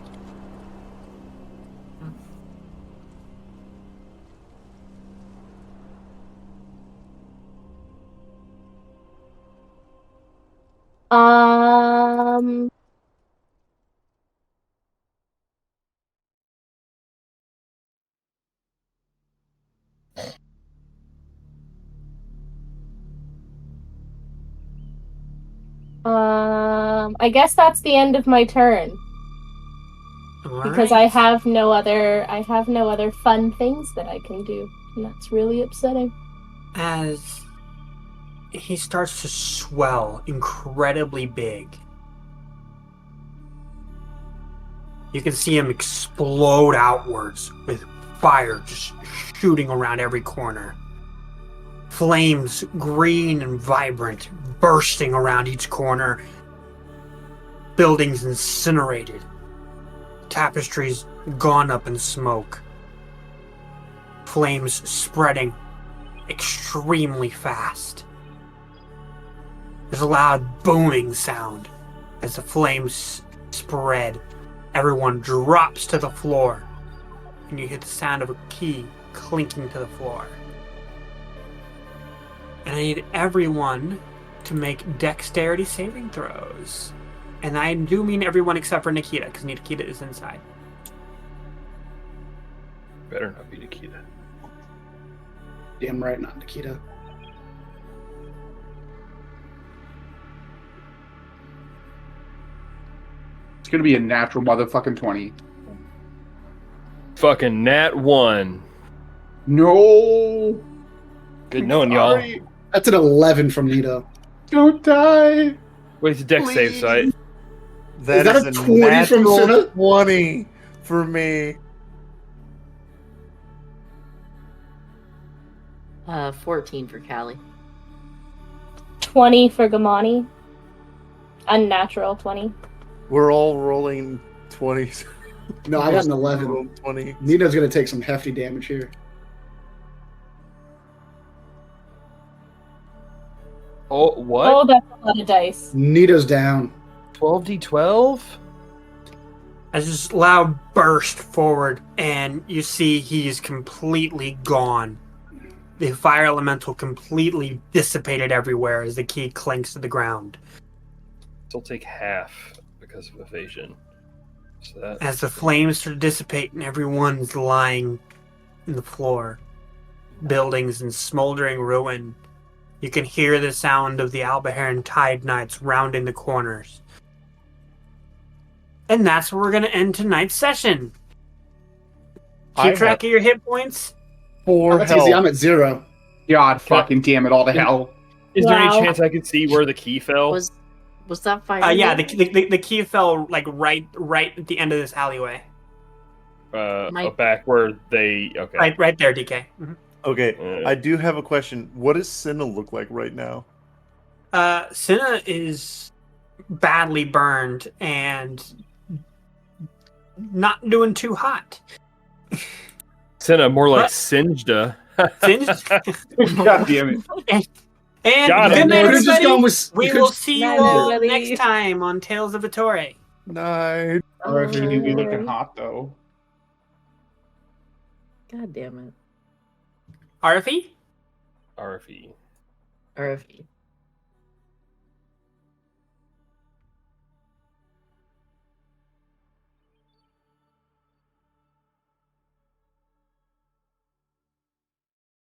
um, I guess that's the end of my turn because I Alright. have no other fun things that I can do, and that's really upsetting. As he starts to swell incredibly big, you can see him explode outwards with fire just shooting around every corner. Flames, green and vibrant, bursting around each corner. Buildings incinerated. Tapestries gone up in smoke. Flames spreading extremely fast. There's a loud booming sound as the flames spread. Everyone drops to the floor, and you hear the sound of a key clinking to the floor. And I need everyone to make dexterity saving throws. And I do mean everyone except for Nikita, because Nikita is inside. Better not be Nikita. Damn right, not Nikita. It's gonna be a natural motherfucking 20. Fucking nat 1. No! Good knowing y'all. Sorry. That's an 11 from Nito. Don't die! Wait, it's a dex save, so I... Is that a 20 from natural Cinna? 20 for me. 14 for Callie. 20 for Gamani. Unnatural 20. We're all rolling 20s. No, I got an 11. Rolled 20. Nito's gonna take some hefty damage here. Oh, what? Oh, that's a lot of dice. Nito's down. 12d12? As this loud burst forward, and you see he's completely gone. The fire elemental completely dissipated everywhere as the key clinks to the ground. Still take half because of evasion. So that... As the flames start to dissipate and everyone's lying in the floor, buildings in smoldering ruin, you can hear the sound of the Albaharan Tide Knights rounding the corners. And that's where we're going to end tonight's session. Keep track of your hit points. For That's health. easy. I'm at 0. God fucking damn it all to hell. Is there any Wow. chance I could see where the key fell? Was that fire? Yeah, the key fell like right at the end of this alleyway. Back where they... Okay. Right there, DK. Mhm. Okay, I do have a question. What does Cinna look like right now? Cinna is badly burned and not doing too hot. Cinna, more like What? Singed. Singed. God damn it. And Got good him. night, You could've just everybody. gone with- We you will could've- see you Night, all everybody. next time on Tales of the Torre. Night. Or if you be looking hot though. God damn it. RFE? RFE. RFE.